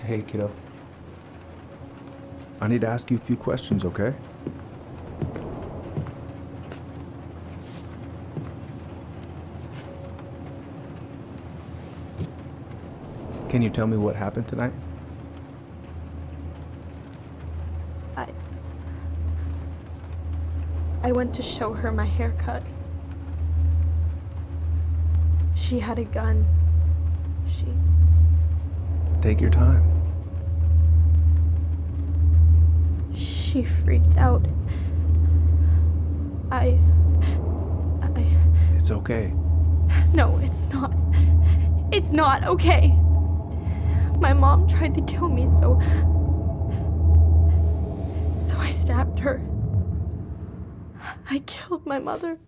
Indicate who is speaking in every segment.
Speaker 1: Hey, kiddo. I need to ask you a few questions, okay? Can you tell me what happened tonight?
Speaker 2: I went to show her my haircut. She had a gun.
Speaker 1: Take your time.
Speaker 2: She freaked out.
Speaker 1: It's okay.
Speaker 2: No, it's not. It's not okay. My mom tried to kill me, so I stabbed her. I killed my mother.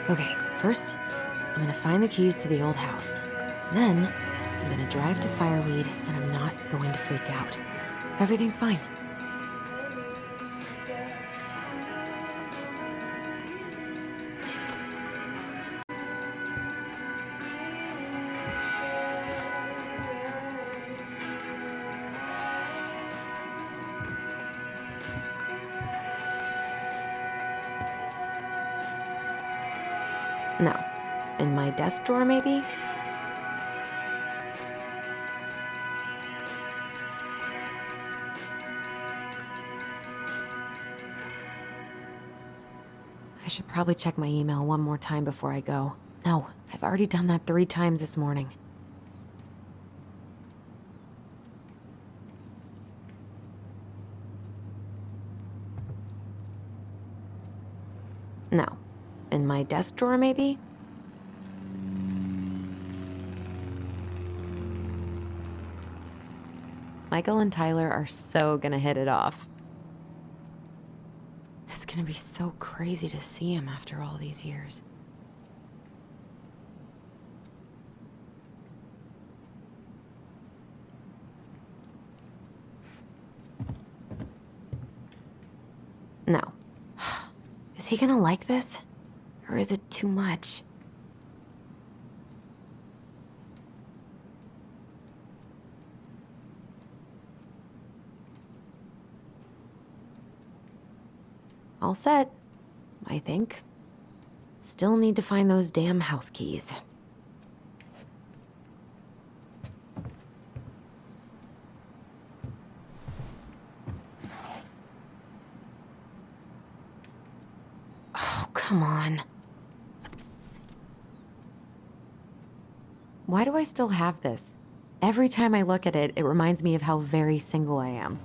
Speaker 3: Okay, first, I'm gonna find the keys to the old house. Then, I'm gonna drive to Fireweed, and I'm not going to freak out. Everything's fine. No. In my desk drawer, maybe? I should probably check my email one more time before I go. No, I've already done that 3 times this morning. No. In my desk drawer, maybe? Michael and Tyler are so gonna hit it off. It's gonna be so crazy to see him after all these years. No. Is he gonna like this? Or is it too much? All set, I think. Still need to find those damn house keys. Oh, come on. Why do I still have this? Every time I look at it, it reminds me of how very single I am.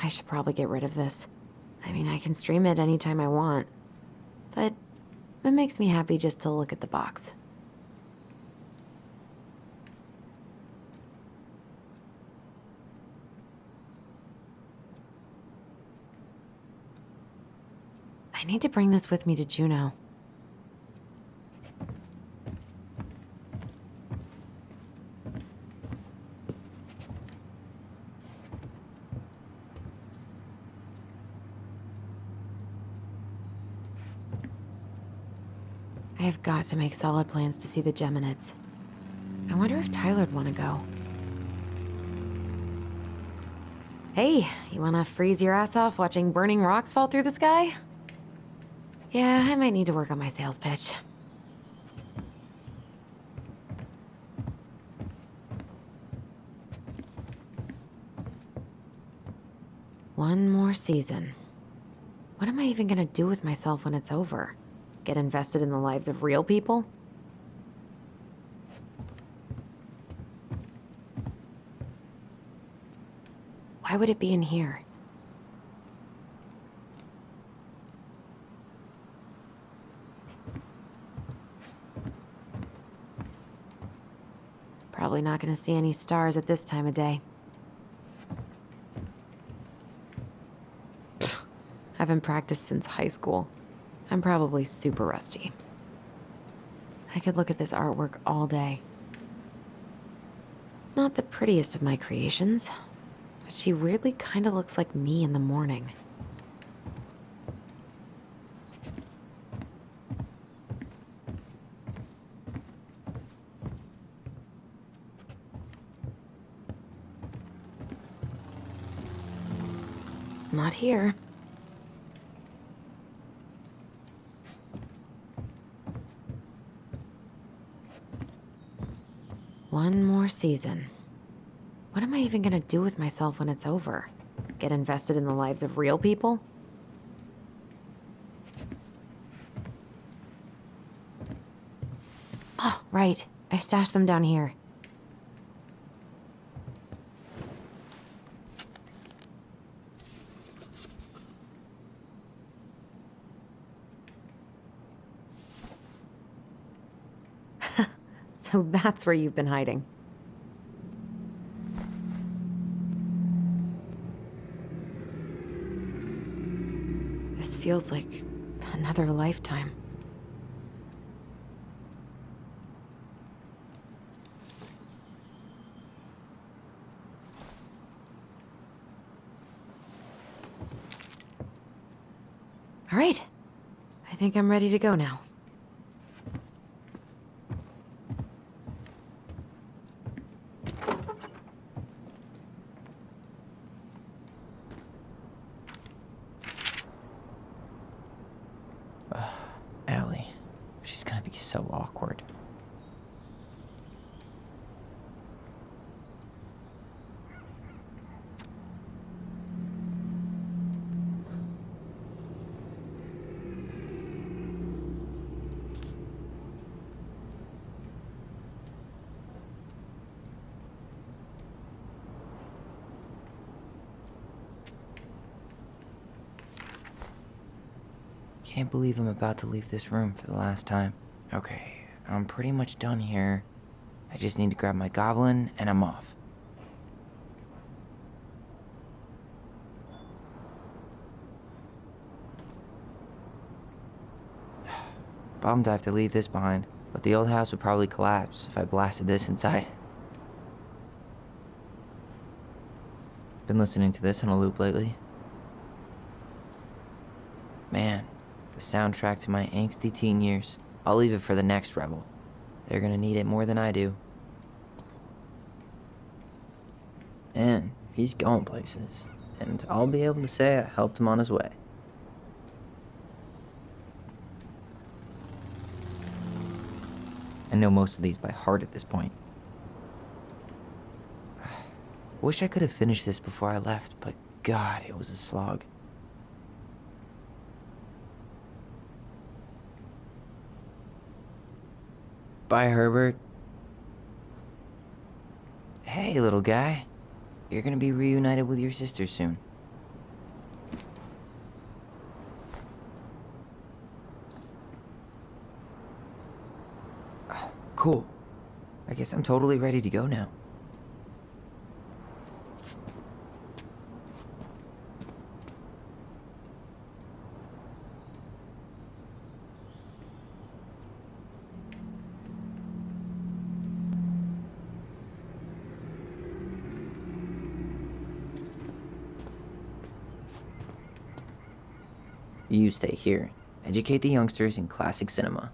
Speaker 3: I should probably get rid of this. I mean, I can stream it anytime I want. But it makes me happy just to look at the box. I need to bring this with me to Juneau. I have got to make solid plans to see the Geminids. I wonder if Tyler'd want to go. Hey, you want to freeze your ass off watching burning rocks fall through the sky? Yeah, I might need to work on my sales pitch. One more season. What am I even gonna do with myself when it's over? Get invested in the lives of real people? Why would it be in here? Probably not gonna see any stars at this time of day. I haven't practiced since high school. I'm probably super rusty. I could look at this artwork all day. Not the prettiest of my creations, but she weirdly kind of looks like me in the morning. Not here. One more season. What am I even gonna do with myself when it's over? Get invested in the lives of real people? Oh, right. I stashed them down here. So that's where you've been hiding. This feels like another lifetime. All right. I think I'm ready to go now.
Speaker 4: Allie. She's gonna be so awkward. Can't believe I'm about to leave this room for the last time. Okay, I'm pretty much done here. I just need to grab my goblin and I'm off. bummed I have to leave this behind, but the old house would probably collapse if I blasted this inside. Been listening to this on a loop lately. Man, the soundtrack to my angsty teen years. I'll leave it for the next rebel. They're gonna need it more than I do. And he's going places, and I'll be able to say I helped him on his way. I know most of these by heart at this point. Wish I could have finished this before I left, but God, it was a slog. Bye, Herbert. Hey, little guy. You're gonna be reunited with your sister soon. Cool. I guess I'm totally ready to go now. You stay here. Educate the youngsters in classic cinema.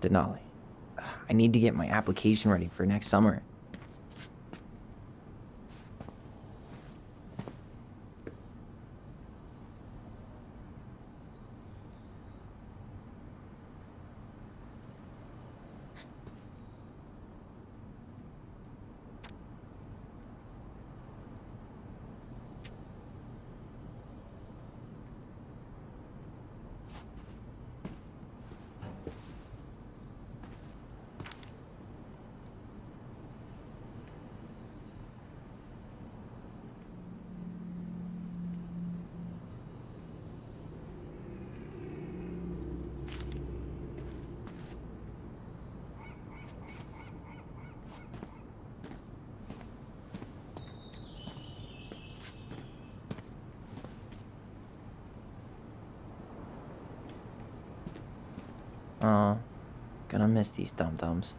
Speaker 4: Denali, I need to get my application ready for next summer. Oh, gonna miss these dum-dums.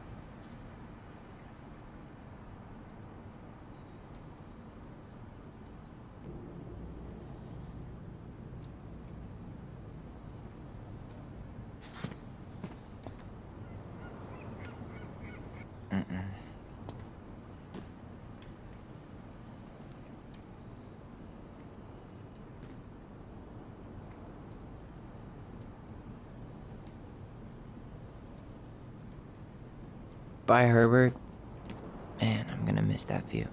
Speaker 4: Bye, Herbert. Man, I'm gonna miss that view.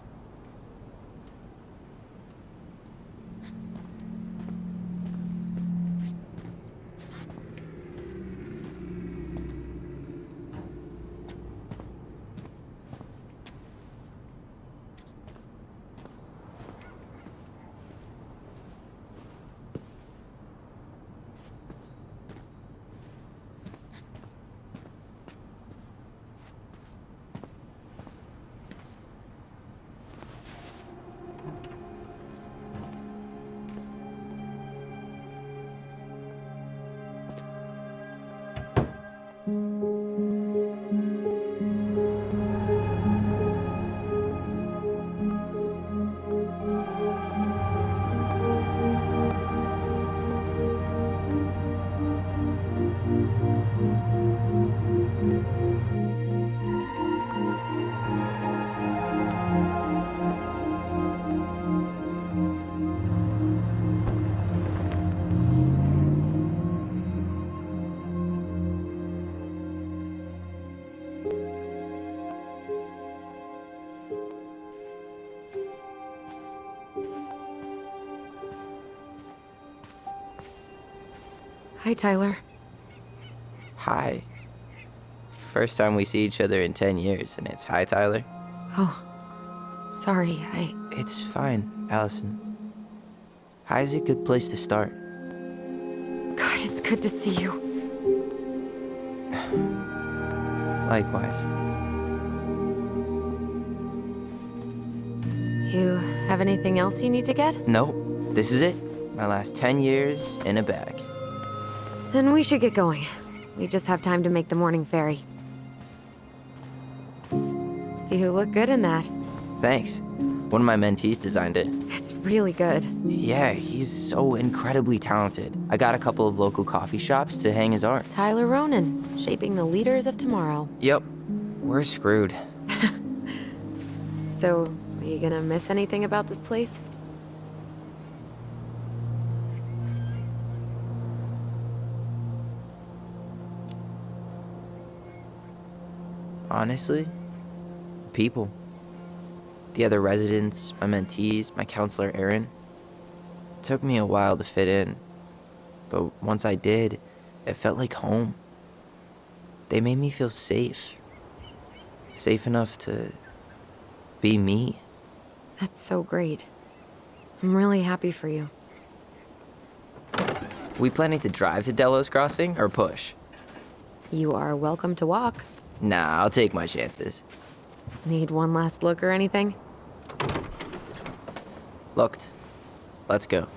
Speaker 3: Hi, Tyler.
Speaker 4: Hi. First time we see each other in 10 years, and it's hi, Tyler.
Speaker 3: Oh, sorry,
Speaker 4: It's fine, Alyson. Hi's a good place to start.
Speaker 3: God, it's good to see you.
Speaker 4: Likewise.
Speaker 3: You have anything else you need to get?
Speaker 4: Nope, this is it. My last 10 years in a bag.
Speaker 3: Then we should get going. We just have time to make the morning ferry. You look good in that.
Speaker 4: Thanks. One of my mentees designed it.
Speaker 3: It's really good.
Speaker 4: Yeah, he's so incredibly talented. I got a couple of local coffee shops to hang his art.
Speaker 3: Tyler Ronan, shaping the leaders of tomorrow.
Speaker 4: Yep, we're screwed.
Speaker 3: So, are you gonna miss anything about this place?
Speaker 4: Honestly, people. The other residents, my mentees, my counselor Aaron. It took me a while to fit in, but once I did, it felt like home. They made me feel safe. Safe enough to be me.
Speaker 3: That's so great. I'm really happy for you.
Speaker 4: We planning to drive to Delos Crossing or push?
Speaker 3: You are welcome to walk.
Speaker 4: Nah, I'll take my chances.
Speaker 3: Need one last look or anything?
Speaker 4: Looked. Let's go.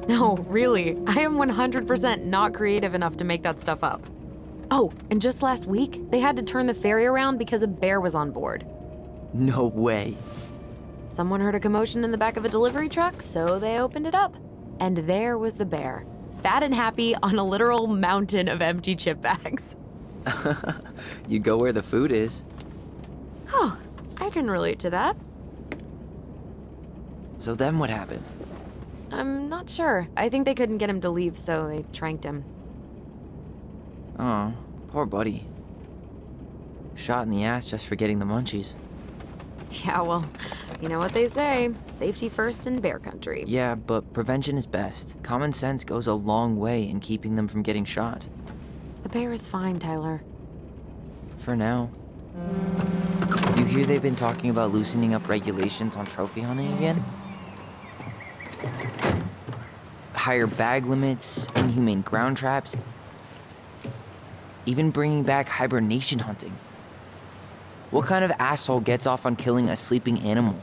Speaker 3: No, really. I am 100% not creative enough to make that stuff up. Oh, and just last week, they had to turn the ferry around because a bear was on board.
Speaker 4: No way.
Speaker 3: Someone heard a commotion in the back of a delivery truck, so they opened it up. And there was the bear, fat and happy on a literal mountain of empty chip bags.
Speaker 4: You go where the food is.
Speaker 3: Oh, I can relate to that.
Speaker 4: So then what happened?
Speaker 3: I'm not sure. I think they couldn't get him to leave, so they tranked him.
Speaker 4: Oh, poor buddy. Shot in the ass just for getting the munchies.
Speaker 3: Yeah, well, you know what they say. Safety first in bear country.
Speaker 4: Yeah, but prevention is best. Common sense goes a long way in keeping them from getting shot.
Speaker 3: The bear is fine, Tyler.
Speaker 4: For now. You hear they've been talking about loosening up regulations on trophy hunting again? Higher bag limits, inhumane ground traps, even bringing back hibernation hunting. What kind of asshole gets off on killing a sleeping animal?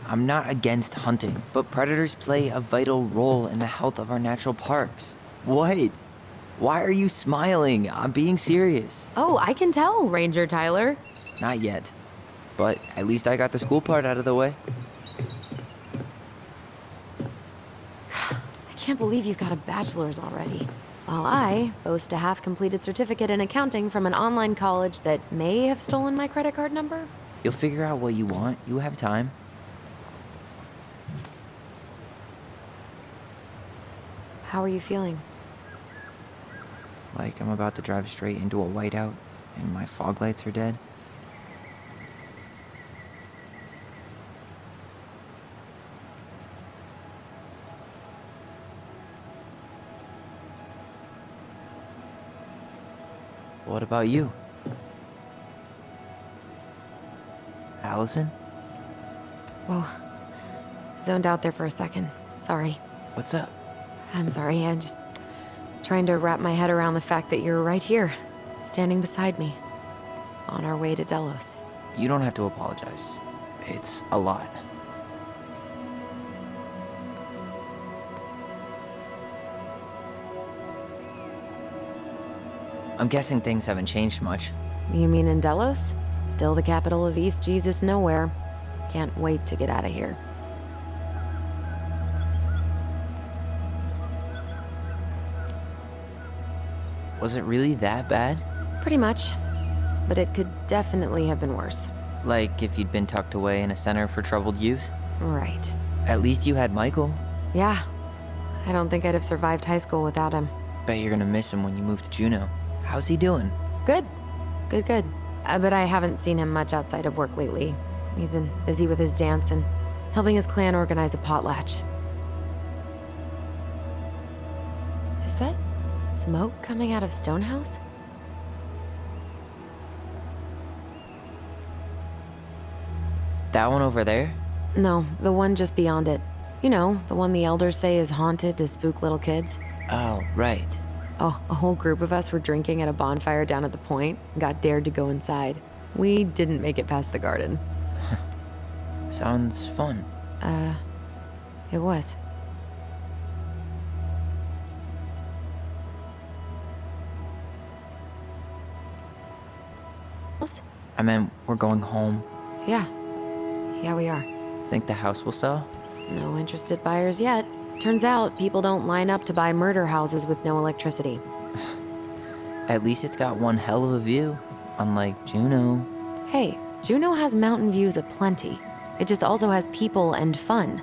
Speaker 4: I'm not against hunting, but predators play a vital role in the health of our natural parks. What? Why are you smiling? I'm being serious.
Speaker 3: Oh, I can tell, Ranger Tyler.
Speaker 4: Not yet, but at least I got the school part out of the way.
Speaker 3: I can't believe you've got a bachelor's already. While I boast a half-completed certificate in accounting from an online college that may have stolen my credit card number.
Speaker 4: You'll figure out what you want. You have time.
Speaker 3: How are you feeling?
Speaker 4: Like I'm about to drive straight into a whiteout and my fog lights are dead. What about you? Alyson?
Speaker 3: Whoa. Zoned out there for a second. Sorry.
Speaker 4: What's up?
Speaker 3: I'm sorry, I'm just trying to wrap my head around the fact that you're right here, standing beside me, on our way to Delos.
Speaker 4: You don't have to apologize. It's a lot. I'm guessing things haven't changed much.
Speaker 3: You mean in Delos? Still the capital of East Jesus Nowhere. Can't wait to get out of here.
Speaker 4: Was it really that bad?
Speaker 3: Pretty much. But it could definitely have been worse.
Speaker 4: Like if you'd been tucked away in a center for troubled youth?
Speaker 3: Right.
Speaker 4: At least you had Michael.
Speaker 3: Yeah. I don't think I'd have survived high school without him.
Speaker 4: Bet you're gonna miss him when you move to Juneau. How's he doing?
Speaker 3: Good. Good. But I haven't seen him much outside of work lately. He's been busy with his dance and helping his clan organize a potlatch. Is that smoke coming out of Stonehouse?
Speaker 4: That one over there?
Speaker 3: No, the one just beyond it. You know, the one the elders say is haunted to spook little kids.
Speaker 4: Oh, right.
Speaker 3: Oh, a whole group of us were drinking at a bonfire down at the point and got dared to go inside. We didn't make it past the garden.
Speaker 4: Sounds fun.
Speaker 3: It was.
Speaker 4: I meant we're going home.
Speaker 3: Yeah. Yeah, we are.
Speaker 4: Think the house will sell?
Speaker 3: No interested buyers yet. Turns out people don't line up to buy murder houses with no electricity.
Speaker 4: At least it's got one hell of a view, unlike Juneau.
Speaker 3: Hey, Juneau has mountain views aplenty. It just also has people and fun.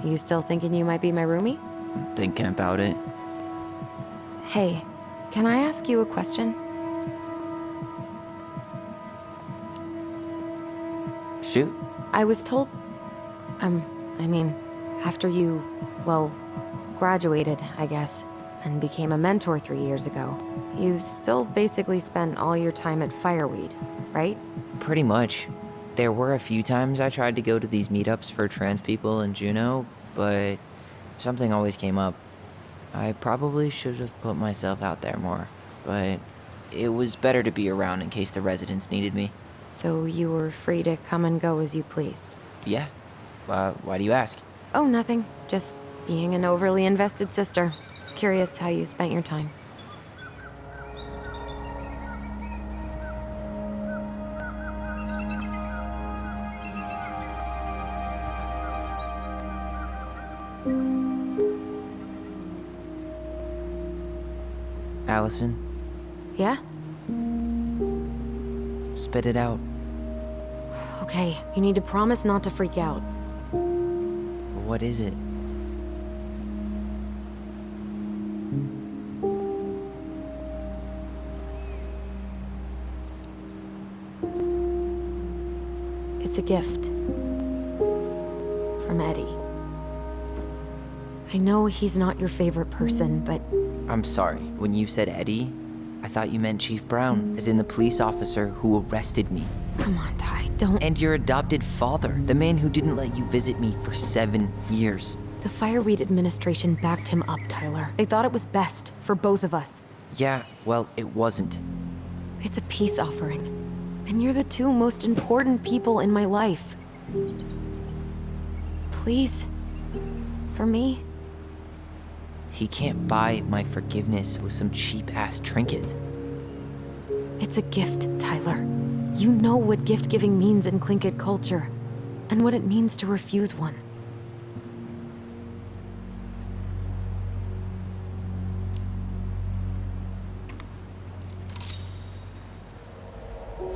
Speaker 3: You still thinking you might be my roomie?
Speaker 4: Thinking about it.
Speaker 3: Hey, can I ask you a question?
Speaker 4: Shoot.
Speaker 3: I was told... after you, well, graduated, I guess, and became a mentor 3 years ago, you still basically spent all your time at Fireweed, right?
Speaker 4: Pretty much. There were a few times I tried to go to these meetups for trans people in Juneau, but something always came up. I probably should have put myself out there more, but it was better to be around in case the residents needed me.
Speaker 3: So you were free to come and go as you pleased?
Speaker 4: Yeah. Why do you ask?
Speaker 3: Oh, nothing. Just being an overly invested sister. Curious how you spent your time.
Speaker 4: Alyson,
Speaker 3: Yeah?
Speaker 4: spit it out.
Speaker 3: Okay, you need to promise not to freak out.
Speaker 4: What is it?
Speaker 3: It's a gift. From Eddie. I know he's not your favorite person, but
Speaker 4: I'm sorry. When you said Eddie, I thought you meant Chief Brown, as in the police officer who arrested me.
Speaker 3: come on, Ty, don't...
Speaker 4: And your adopted father, the man who didn't let you visit me for 7 years.
Speaker 3: The Fireweed administration backed him up, Tyler. They thought it was best for both of us.
Speaker 4: Yeah, well, it wasn't.
Speaker 3: It's a peace offering. And you're the two most important people in my life. Please. For me.
Speaker 4: He can't buy my forgiveness with some cheap-ass trinket.
Speaker 3: It's a gift, Tyler. You know what gift-giving means in Tlingit culture. And what it means to refuse one.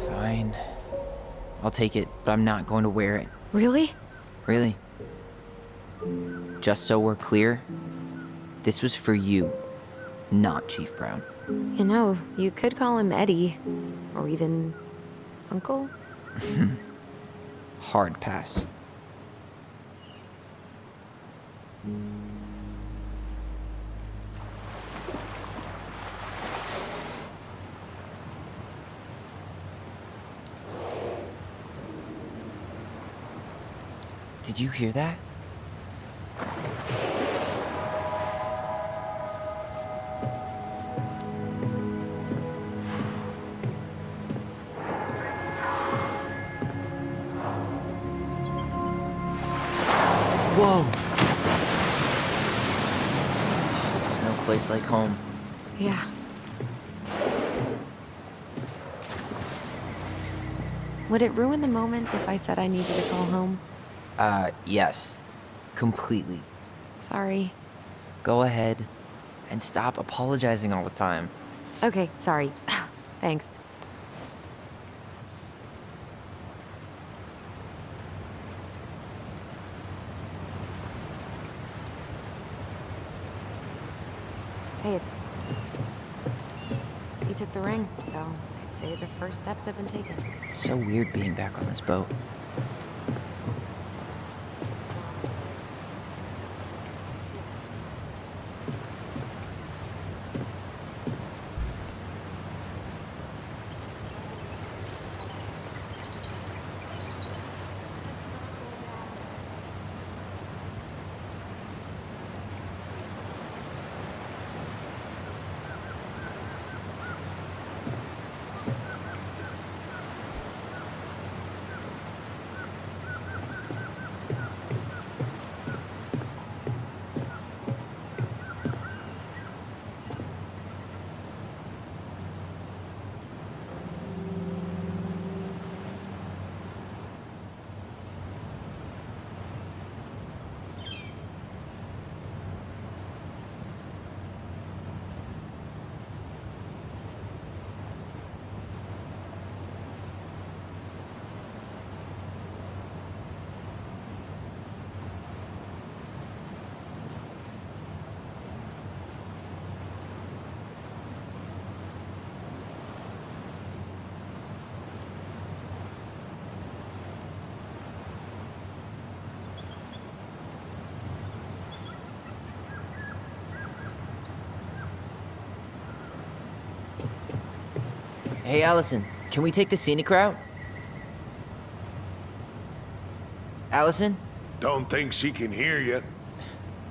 Speaker 4: Fine. I'll take it, but I'm not going to wear it.
Speaker 3: Really?
Speaker 4: Really. Just so we're clear, this was for you, not Chief Brown.
Speaker 3: You know, you could call him Eddie. Or even... Uncle?
Speaker 4: Hard pass. Did you hear that? Whoa! There's no place like home.
Speaker 3: Yeah. Would it ruin the moment if I said I needed to call home?
Speaker 4: Yes. Completely.
Speaker 3: Sorry.
Speaker 4: Go ahead and stop apologizing all the time.
Speaker 3: Okay, sorry. Thanks. Hey, he took the ring, so I'd say the first steps have been taken.
Speaker 4: It's so weird being back on this boat. Hey, Allison, can we take the scenic route? Allison?
Speaker 5: Don't think she can hear you.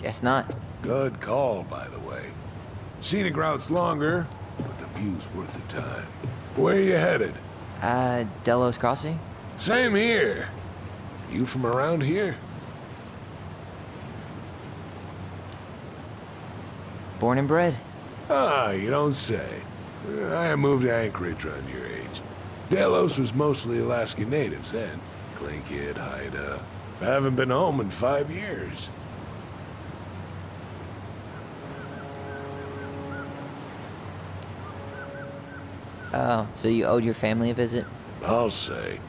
Speaker 4: Guess not.
Speaker 5: Good call, by the way. Scenic route's longer, but the view's worth the time. Where you headed?
Speaker 4: Delos Crossing?
Speaker 5: Same here. You from around here?
Speaker 4: Born and bred.
Speaker 5: Ah, you don't say. I moved to Anchorage around your age. Delos was mostly Alaskan natives then. Clinkit, Haida. I haven't been home in 5 years.
Speaker 4: Oh, so you owed your family a visit?
Speaker 5: I'll say.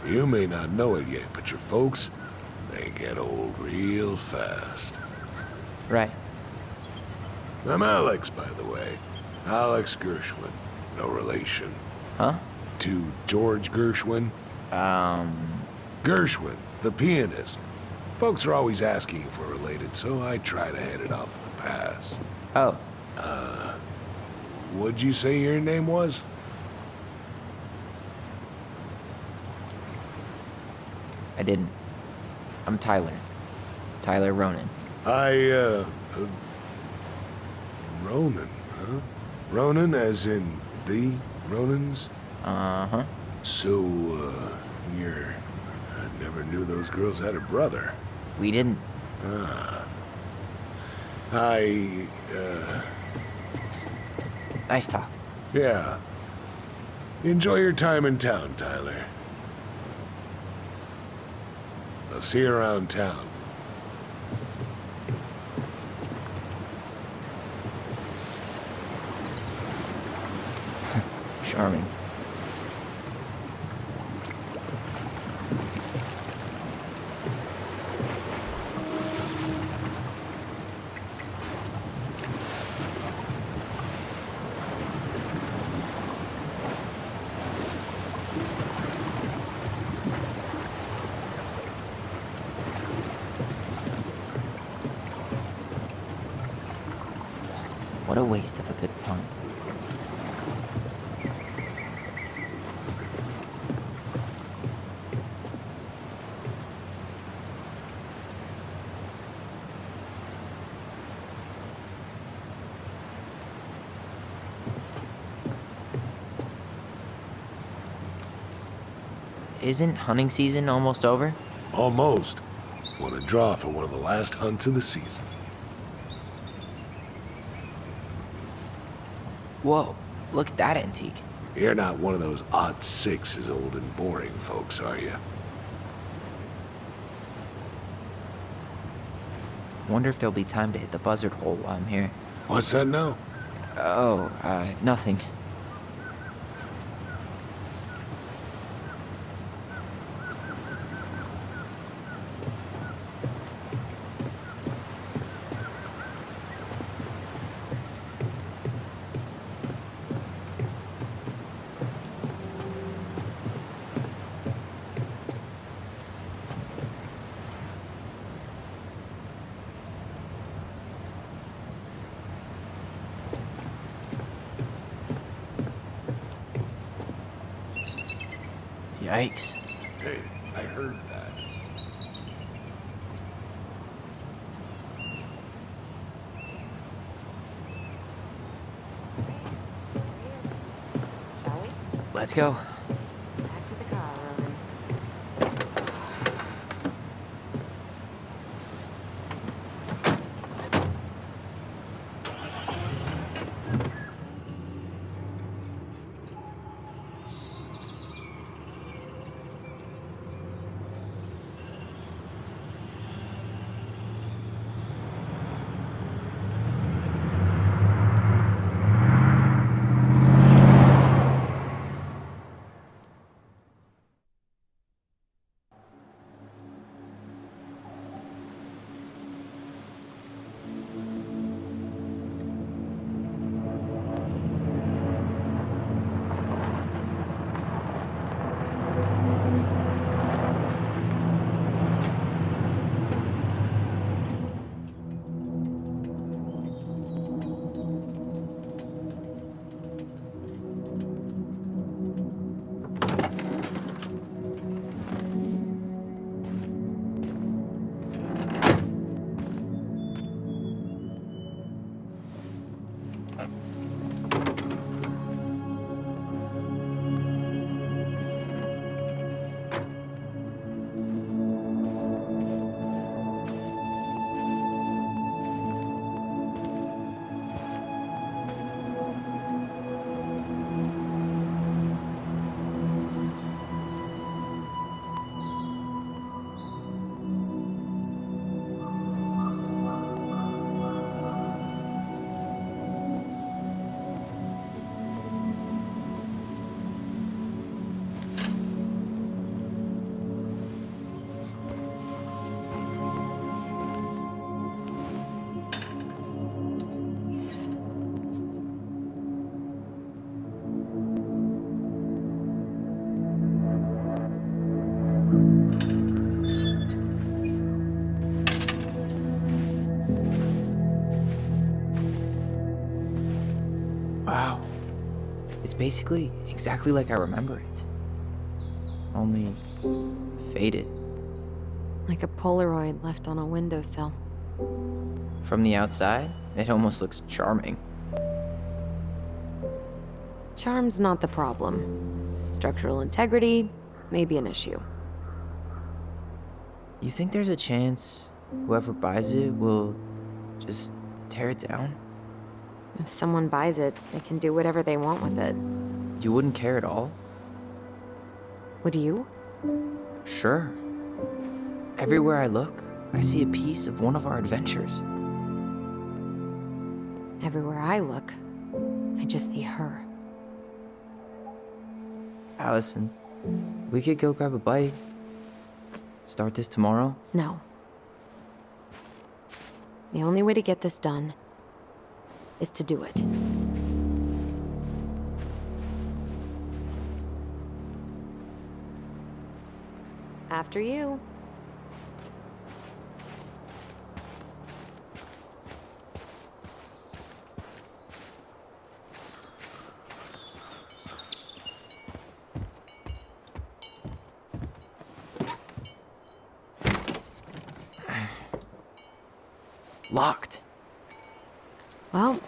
Speaker 5: You may not know it yet, but your folks, they get old real fast.
Speaker 4: Right.
Speaker 5: I'm Alex, by the way. Alex Gershwin. No relation.
Speaker 4: Huh?
Speaker 5: To George Gershwin. Gershwin, the pianist. Folks are always asking if we're related, so I try to head it off at the pass.
Speaker 4: Oh,
Speaker 5: What'd you say your name was?
Speaker 4: I didn't. I'm Tyler. Tyler Ronan.
Speaker 5: Ronan, huh? Ronan as in the Ronans?
Speaker 4: Uh-huh.
Speaker 5: So, I never knew those girls had a brother.
Speaker 4: We didn't. Nice talk.
Speaker 5: Yeah. Enjoy your time in town, Tyler. I'll see you around town.
Speaker 4: Charming. What a waste of a good pun. Isn't hunting season almost over?
Speaker 5: Almost. Want to draw for one of the last hunts of the season.
Speaker 4: Whoa, look at that antique.
Speaker 5: You're not one of those odd sixes old and boring folks, are you?
Speaker 4: Wonder if there'll be time to hit the buzzard hole while I'm here.
Speaker 5: What's that now?
Speaker 4: Oh, nothing. Yikes.
Speaker 5: Hey, I heard that.
Speaker 3: Shall we?
Speaker 4: Let's go.
Speaker 3: Back to the car, Ronan.
Speaker 4: Wow. It's basically exactly like I remember it. Only faded.
Speaker 3: Like a Polaroid left on a windowsill.
Speaker 4: From the outside, it almost looks charming.
Speaker 3: Charm's not the problem. Structural integrity may be an issue.
Speaker 4: You think there's a chance whoever buys it will just tear it down?
Speaker 3: If someone buys it, they can do whatever they want with it.
Speaker 4: You wouldn't care at all?
Speaker 3: Would you?
Speaker 4: Sure. Everywhere I look, I see a piece of one of our adventures.
Speaker 3: Everywhere I look, I just see her.
Speaker 4: Alyson, we could go grab a bite. Start this tomorrow?
Speaker 3: No. The only way to get this done is to do it. After you.
Speaker 4: Locked.
Speaker 3: Well,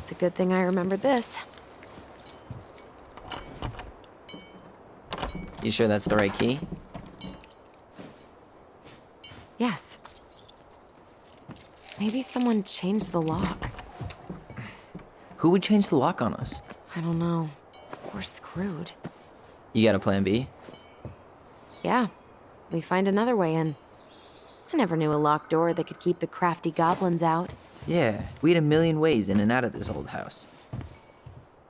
Speaker 3: it's a good thing I remembered this.
Speaker 4: You sure that's the right key?
Speaker 3: Yes. Maybe someone changed the lock.
Speaker 4: Who would change the lock on us?
Speaker 3: I don't know. We're screwed.
Speaker 4: You got a plan B?
Speaker 3: Yeah, we find another way in. I never knew a locked door that could keep the crafty goblins out.
Speaker 4: Yeah, we had a million ways in and out of this old house.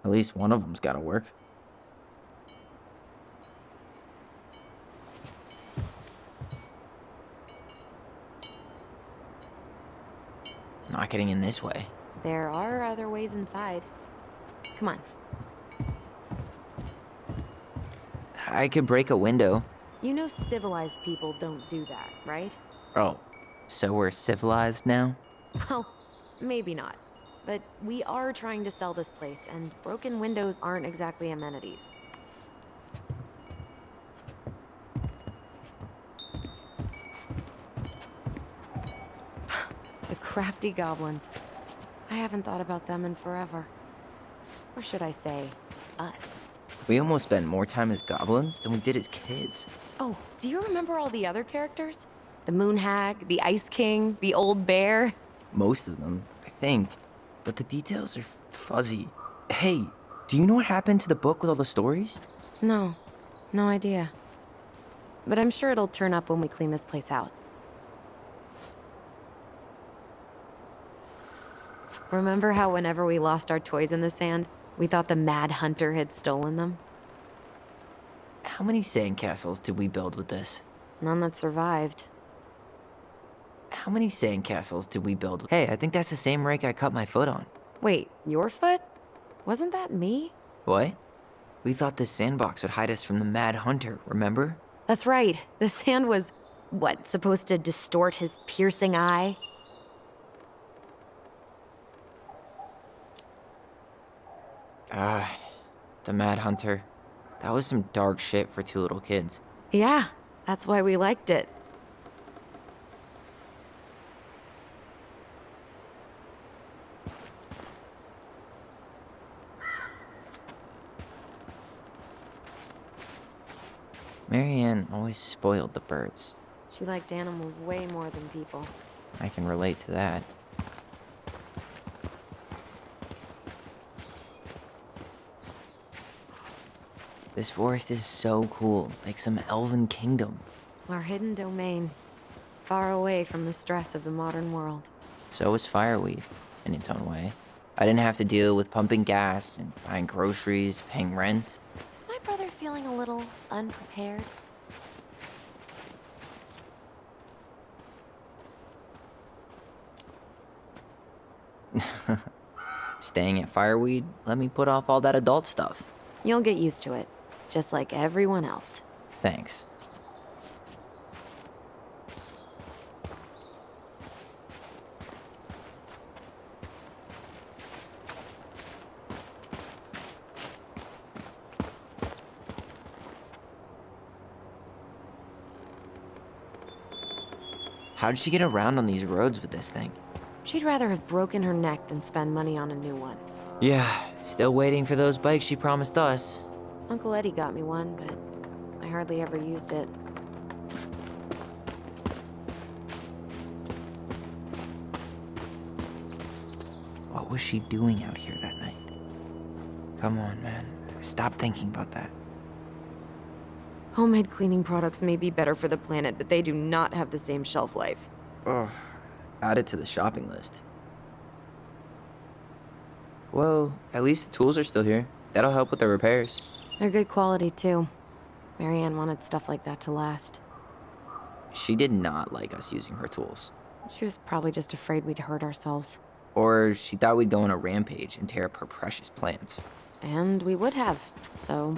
Speaker 4: At least one of them's gotta work. Not getting in this way.
Speaker 3: There are other ways inside. Come on.
Speaker 4: I could break a window.
Speaker 3: You know civilized people don't do that, right?
Speaker 4: Oh, so we're civilized now?
Speaker 3: Well, maybe not. But we are trying to sell this place, and broken windows aren't exactly amenities. The crafty goblins. I haven't thought about them in forever. Or should I say, us.
Speaker 4: We almost spent more time as goblins than we did as kids.
Speaker 3: Oh, do you remember all the other characters? The Moon Hag, the Ice King, the Old Bear?
Speaker 4: Most of them, I think. But the details are fuzzy. Hey, do you know what happened to the book with all the stories?
Speaker 3: No, no idea. But I'm sure it'll turn up when we clean this place out. Remember how whenever we lost our toys in the sand, we thought the Mad Hunter had stolen them?
Speaker 4: How many sandcastles did we build with this?
Speaker 3: None that survived.
Speaker 4: How many sandcastles did we build? Hey, I think that's the same rake I cut my foot on.
Speaker 3: Wait, your foot? Wasn't that me?
Speaker 4: What? We thought this sandbox would hide us from the Mad Hunter, remember?
Speaker 3: That's right. The sand was, what, supposed to distort his piercing eye?
Speaker 4: God, the Mad Hunter. That was some dark shit for two little kids.
Speaker 3: Yeah, that's why we liked it.
Speaker 4: Marianne always spoiled the birds.
Speaker 3: She liked animals way more than people.
Speaker 4: I can relate to that. This forest is so cool, like some elven kingdom.
Speaker 3: Our hidden domain. Far away from the stress of the modern world.
Speaker 4: So is fireweed, in its own way. I didn't have to deal with pumping gas and buying groceries, paying rent.
Speaker 3: Is my brother feeling a little unprepared?
Speaker 4: Staying at fireweed let me put off all that adult stuff.
Speaker 3: You'll get used to it, just like everyone else.
Speaker 4: Thanks. How did she get around on these roads with this thing?
Speaker 3: She'd rather have broken her neck than spend money on a new one.
Speaker 4: Yeah, still waiting for those bikes she promised us.
Speaker 3: Uncle Eddie got me one, but I hardly ever used it.
Speaker 4: What was she doing out here that night? Come on, man. Stop thinking about that.
Speaker 3: Homemade cleaning products may be better for the planet, but they do not have the same shelf life.
Speaker 4: Oh, add it to the shopping list. Well, at least the tools are still here. That'll help with the repairs.
Speaker 3: They're good quality, too. Marianne wanted stuff like that to last.
Speaker 4: She did not like us using her tools.
Speaker 3: She was probably just afraid we'd hurt ourselves.
Speaker 4: Or she thought we'd go on a rampage and tear up her precious plants.
Speaker 3: And we would have, so...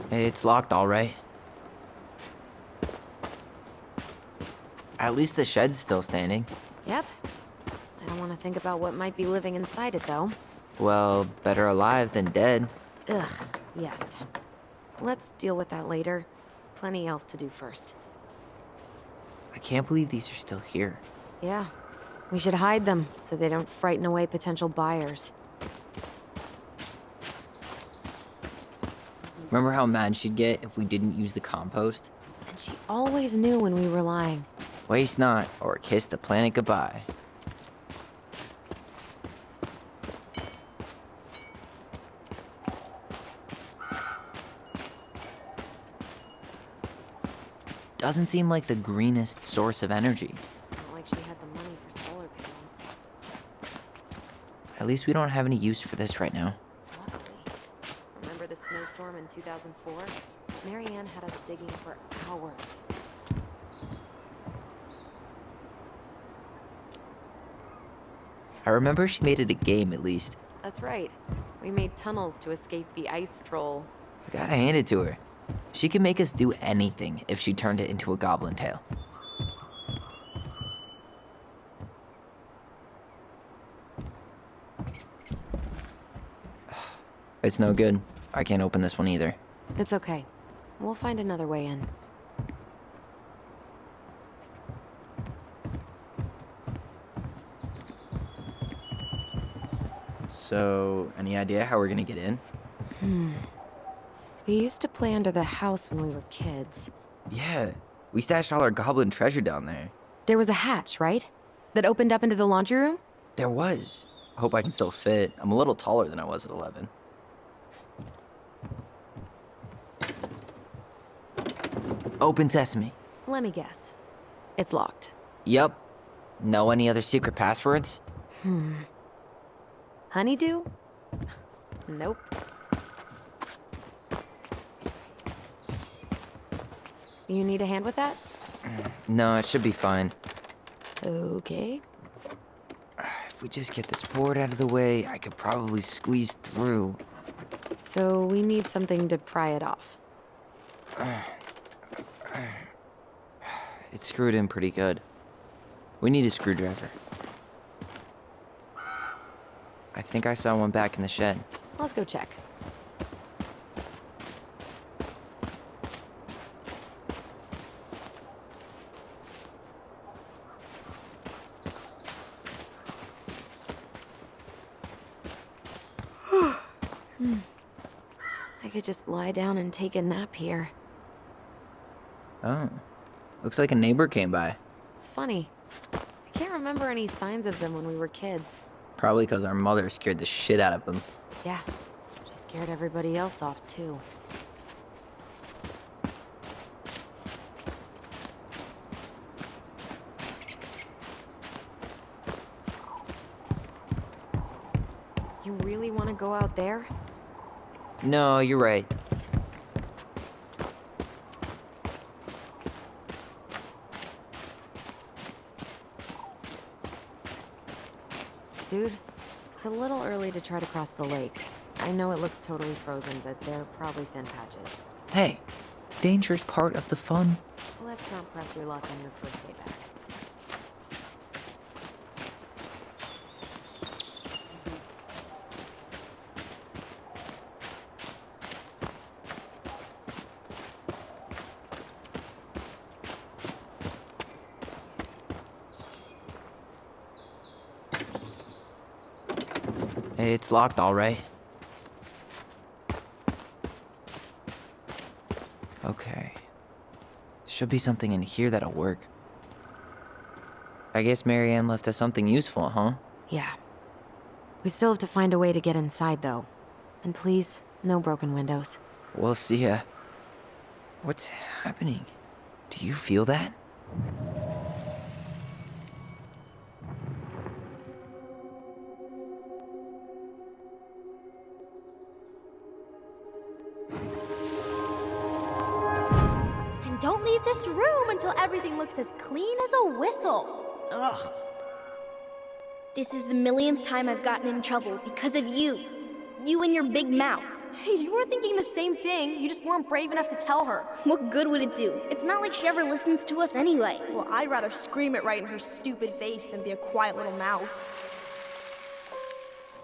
Speaker 4: Hey, it's locked, all right. At least the shed's still standing.
Speaker 3: Yep. I don't want to think about what might be living inside it, though.
Speaker 4: Well, better alive than dead.
Speaker 3: Ugh, yes. Let's deal with that later. Plenty else to do first.
Speaker 4: I can't believe these are still here.
Speaker 3: Yeah. We should hide them so they don't frighten away potential buyers.
Speaker 4: Remember how mad she'd get if we didn't use the compost?
Speaker 3: And she always knew when we were lying.
Speaker 4: Waste not, or kiss the planet goodbye. Doesn't seem like the greenest source of energy.
Speaker 3: Not like she had the money for solar panels.
Speaker 4: At least we don't have any use for this right now.
Speaker 3: Luckily. Remember the snowstorm in 2004? Marianne had us digging for hours.
Speaker 4: I remember she made it a game at least.
Speaker 3: That's right. We made tunnels to escape the ice troll.
Speaker 4: I gotta hand it to her. She could make us do anything if she turned it into a goblin tail. It's no good. I can't open this one either.
Speaker 3: It's okay. We'll find another way in.
Speaker 4: So, any idea how we're gonna get in?
Speaker 3: We used to play under the house when we were kids.
Speaker 4: Yeah, we stashed all our goblin treasure down there.
Speaker 3: There was a hatch, right? That opened up into the laundry room?
Speaker 4: There was. I hope I can still fit. I'm a little taller than I was at 11. Open sesame.
Speaker 3: Let me guess. It's locked.
Speaker 4: Yup. Know any other secret passwords?
Speaker 3: Honeydew? Nope. You need a hand with that?
Speaker 4: No, it should be fine.
Speaker 3: Okay.
Speaker 4: If we just get this board out of the way, I could probably squeeze through.
Speaker 3: So we need something to pry it off.
Speaker 4: It's screwed in pretty good. We need a screwdriver. I think I saw one back in the shed.
Speaker 3: Let's go check. I could just lie down and take a nap here.
Speaker 4: Oh. Looks like a neighbor came by.
Speaker 3: It's funny. I can't remember any signs of them when we were kids.
Speaker 4: Probably because our mother scared the shit out of them.
Speaker 3: Yeah, she scared everybody else off too. You really want to go out there?
Speaker 4: No, you're right.
Speaker 3: Dude, it's a little early to try to cross the lake. I know it looks totally frozen, but there are probably thin patches.
Speaker 4: Hey, danger's part of the fun.
Speaker 3: Let's not press your luck on your first day back.
Speaker 4: It's locked, all right. Okay. Should be something in here that'll work. I guess Marianne left us something useful, huh?
Speaker 3: Yeah. We still have to find a way to get inside, though. And please, no broken windows.
Speaker 4: We'll see ya. What's happening? Do you feel that?
Speaker 2: And don't leave this room until everything looks as clean as a whistle. Ugh.
Speaker 6: This is the millionth time I've gotten in trouble because of you. You and your big mouth.
Speaker 2: You were thinking the same thing, you just weren't brave enough to tell her.
Speaker 6: What good would it do? It's not like she ever listens to us anyway.
Speaker 2: Well, I'd rather scream it right in her stupid face than be a quiet little mouse.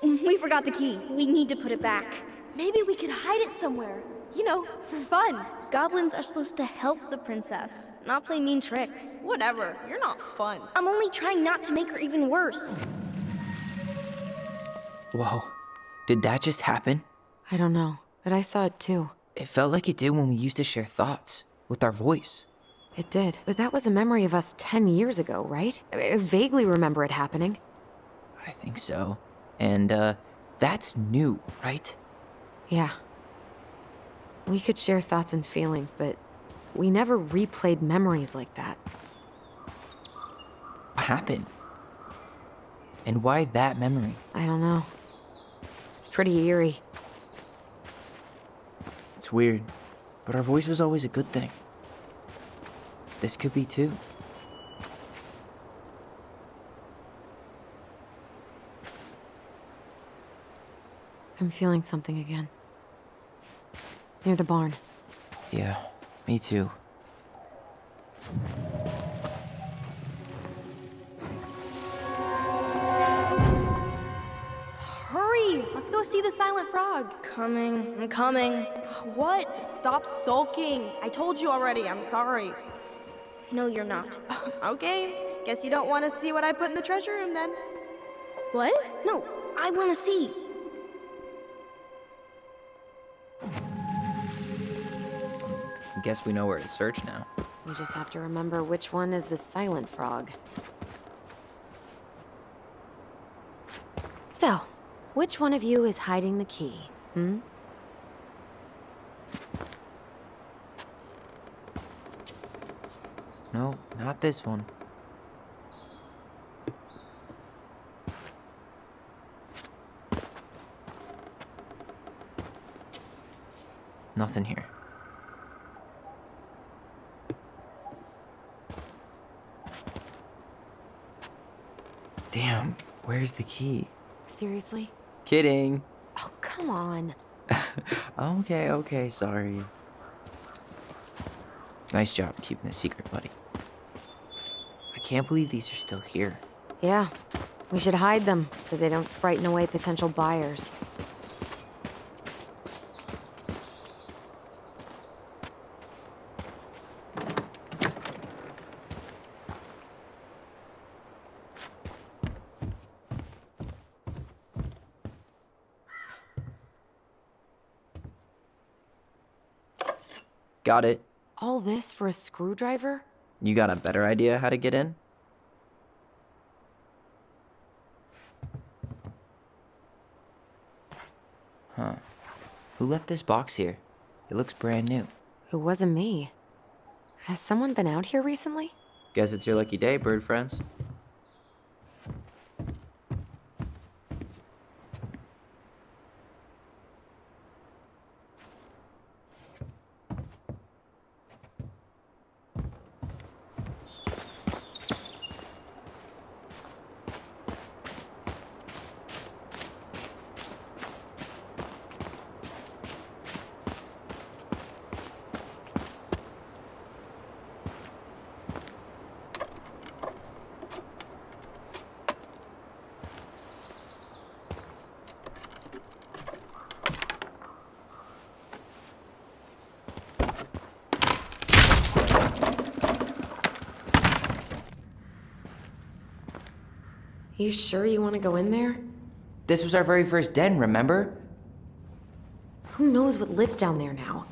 Speaker 6: We forgot the key. We need to put it back.
Speaker 2: Maybe we could hide it somewhere. You know, for fun.
Speaker 6: Goblins are supposed to help the princess, not play mean tricks.
Speaker 2: Whatever, you're not fun.
Speaker 6: I'm only trying not to make her even worse.
Speaker 4: Whoa. Did that just happen?
Speaker 3: I don't know, but I saw it too.
Speaker 4: It felt like it did when we used to share thoughts with our voice.
Speaker 3: It did, but that was a memory of us 10 years ago, right? I vaguely remember it happening.
Speaker 4: I think so. And, that's new, right?
Speaker 3: Yeah. We could share thoughts and feelings, but we never replayed memories like that.
Speaker 4: What happened? And why that memory?
Speaker 3: I don't know. It's pretty eerie.
Speaker 4: It's weird, but our voice was always a good thing. This could be too.
Speaker 3: I'm feeling something again. Near the barn.
Speaker 4: Yeah, me too.
Speaker 2: Hurry! Let's go see the silent frog.
Speaker 6: I'm coming.
Speaker 2: What? Stop sulking. I told you already, I'm sorry.
Speaker 6: No, you're not.
Speaker 2: Okay, guess you don't want to see what I put in the treasure room then.
Speaker 6: What? No, I want to see.
Speaker 4: Guess we know where to search now.
Speaker 3: We just have to remember which one is the silent frog. So, which one of you is hiding the key, hmm?
Speaker 4: No, not this one. Nothing here. Damn, where's the key?
Speaker 3: Seriously?
Speaker 4: Kidding.
Speaker 3: Oh, come on.
Speaker 4: Okay, sorry. Nice job keeping the secret, buddy. I can't believe these are still here.
Speaker 3: Yeah, we should hide them so they don't frighten away potential buyers.
Speaker 4: Got it.
Speaker 3: All this for a screwdriver?
Speaker 4: You got a better idea how to get in? Huh. Who left this box here? It looks brand new.
Speaker 3: It wasn't me. Has someone been out here recently?
Speaker 4: Guess it's your lucky day, bird friends.
Speaker 3: You sure you want to go in there?
Speaker 4: This was our very first den, remember?
Speaker 3: Who knows what lives down there now?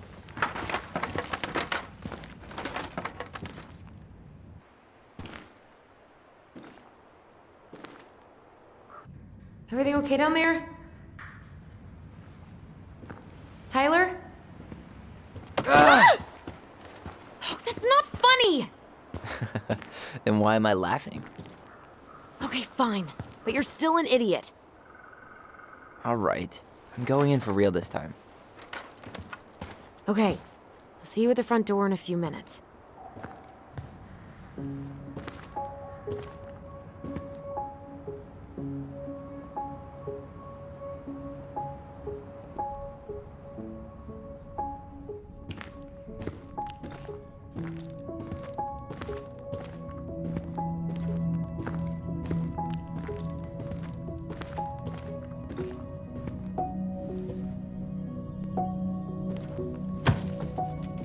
Speaker 3: Everything okay down there? Tyler? Ah! Oh, that's not funny!
Speaker 4: Then why am I laughing?
Speaker 3: Okay, fine. But you're still an idiot.
Speaker 4: All right. I'm going in for real this time.
Speaker 3: Okay. I'll see you at the front door in a few minutes.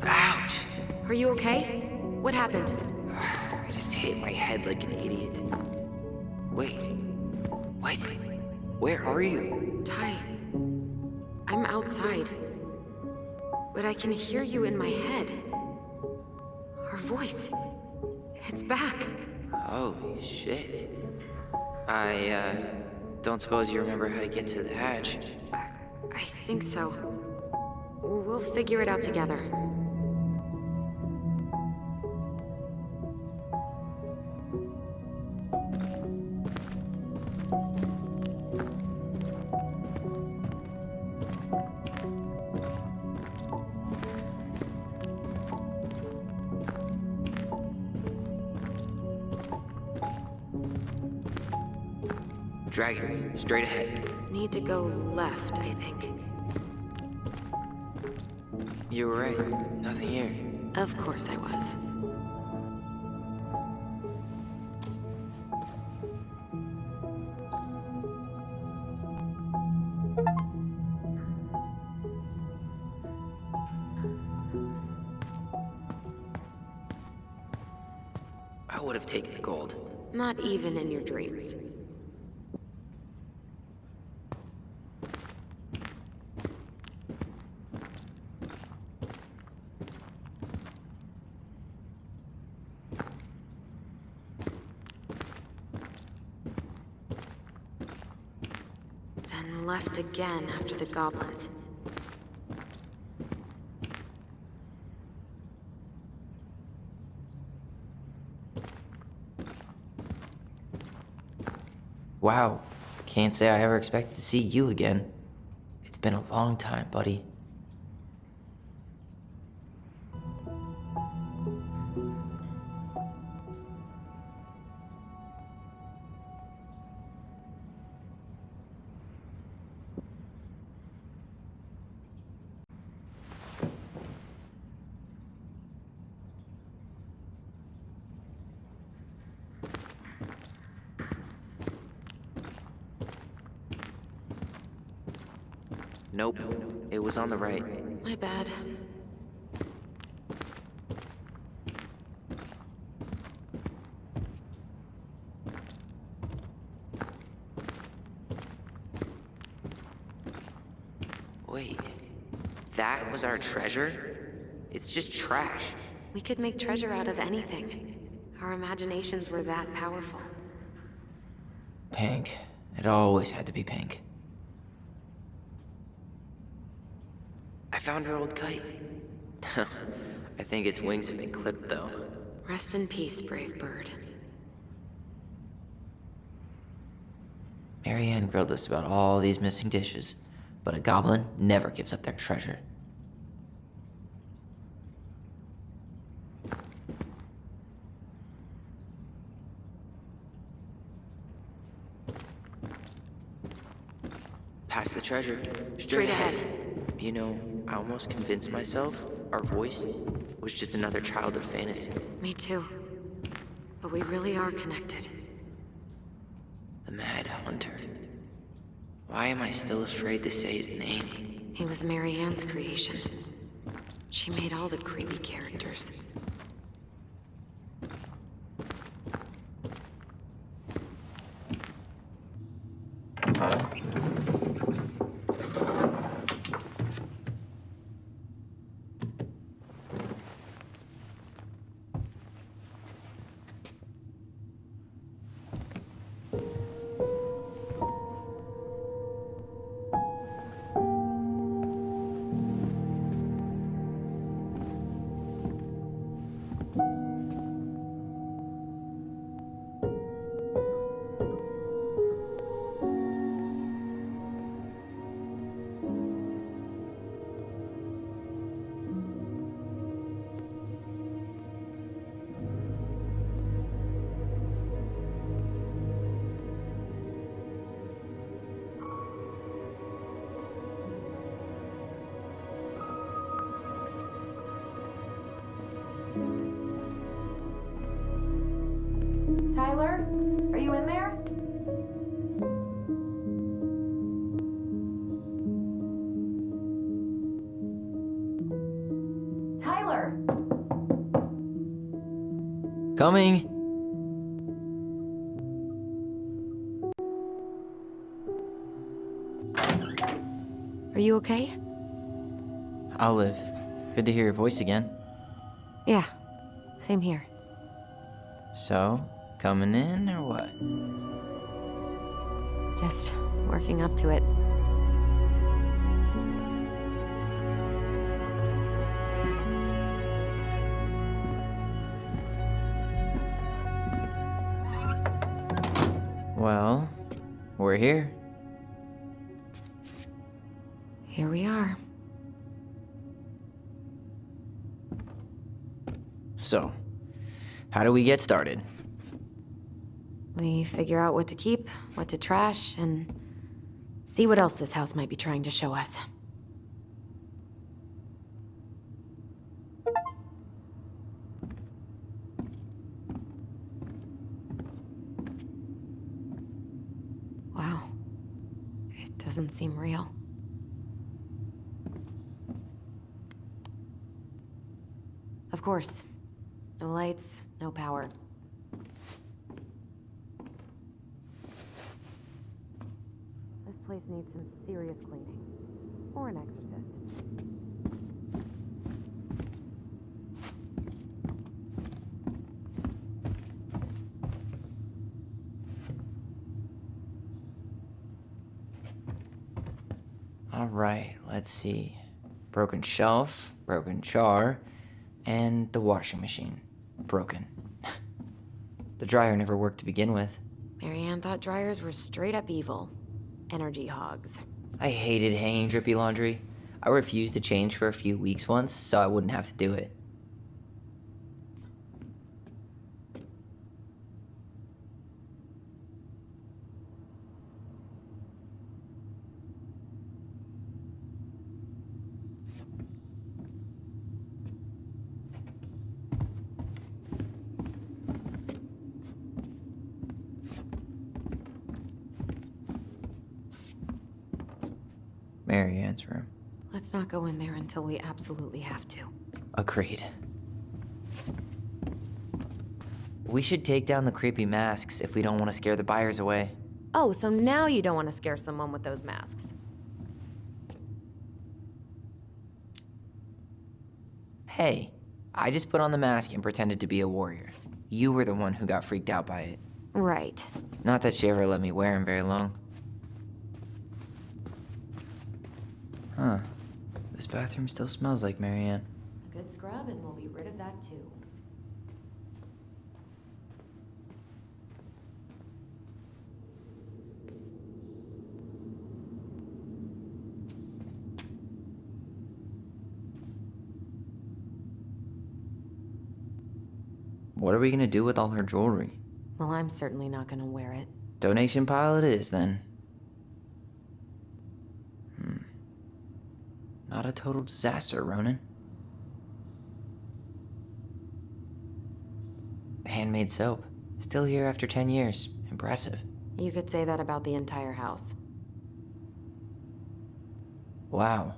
Speaker 4: Ouch!
Speaker 3: Are you okay? What happened?
Speaker 4: I just hit my head like an idiot. Wait. What? Where are you?
Speaker 3: Ty, I'm outside. But I can hear you in my head. Our voice. It's back.
Speaker 4: Holy shit. I don't suppose you remember how to get to the hatch.
Speaker 3: I think so. We'll figure it out together.
Speaker 4: Dragons, straight ahead.
Speaker 3: Need to go left, I think.
Speaker 4: You were right. Nothing here.
Speaker 3: Of course I was.
Speaker 4: I would have taken the gold.
Speaker 3: Not even in your dreams. Then left again after the goblins.
Speaker 4: Wow. Can't say I ever expected to see you again. It's been a long time, buddy. Nope. It was on the right.
Speaker 3: My bad.
Speaker 4: Wait. That was our treasure? It's just trash.
Speaker 3: We could make treasure out of anything. Our imaginations were that powerful.
Speaker 4: Pink. It always had to be pink. I found our old kite. I think its wings have been clipped, though.
Speaker 3: Rest in peace, brave bird.
Speaker 4: Marianne grilled us about all these missing dishes, but a goblin never gives up their treasure. Past the treasure.
Speaker 3: Straight ahead.
Speaker 4: You know, I almost convinced myself our voice was just another childhood fantasy.
Speaker 3: Me too. But we really are connected.
Speaker 4: The Mad Hunter. Why am I still afraid to say his name?
Speaker 3: He was Marianne's creation. She made all the creepy characters. Tyler, are you in there? Tyler!
Speaker 4: Coming!
Speaker 3: Are you okay?
Speaker 4: Olive, good to hear your voice again.
Speaker 3: Yeah, same here.
Speaker 4: So, coming in or what?
Speaker 3: Just working up to it.
Speaker 4: Well, we're here.
Speaker 3: Here we are.
Speaker 4: So, how do we get started?
Speaker 3: We figure out what to keep, what to trash, and see what else this house might be trying to show us. Wow. It doesn't seem real. Of course. No lights, no power. This place needs some serious cleaning. Or an exorcist.
Speaker 4: Alright, let's see. Broken shelf, broken jar, and the washing machine. Broken. The dryer never worked to begin with.
Speaker 3: Marianne thought dryers were straight up evil. Energy hogs.
Speaker 4: I hated hanging drippy laundry. I refused to change for a few weeks once, so I wouldn't have to do it. Marianne's room.
Speaker 3: Let's not go in there until we absolutely have to.
Speaker 4: Agreed. We should take down the creepy masks if we don't want to scare the buyers away.
Speaker 3: Oh, so now you don't want to scare someone with those masks.
Speaker 4: Hey, I just put on the mask and pretended to be a warrior. You were the one who got freaked out by it.
Speaker 3: Right.
Speaker 4: Not that she ever let me wear him very long. Huh. This bathroom still smells like Marianne.
Speaker 3: A good scrub and we'll be rid of that too.
Speaker 4: What are we gonna do with all her jewelry?
Speaker 3: Well, I'm certainly not gonna wear it.
Speaker 4: Donation pile it is, then. Not a total disaster, Ronan. Handmade soap. Still here after 10 years. Impressive.
Speaker 3: You could say that about the entire house.
Speaker 4: Wow.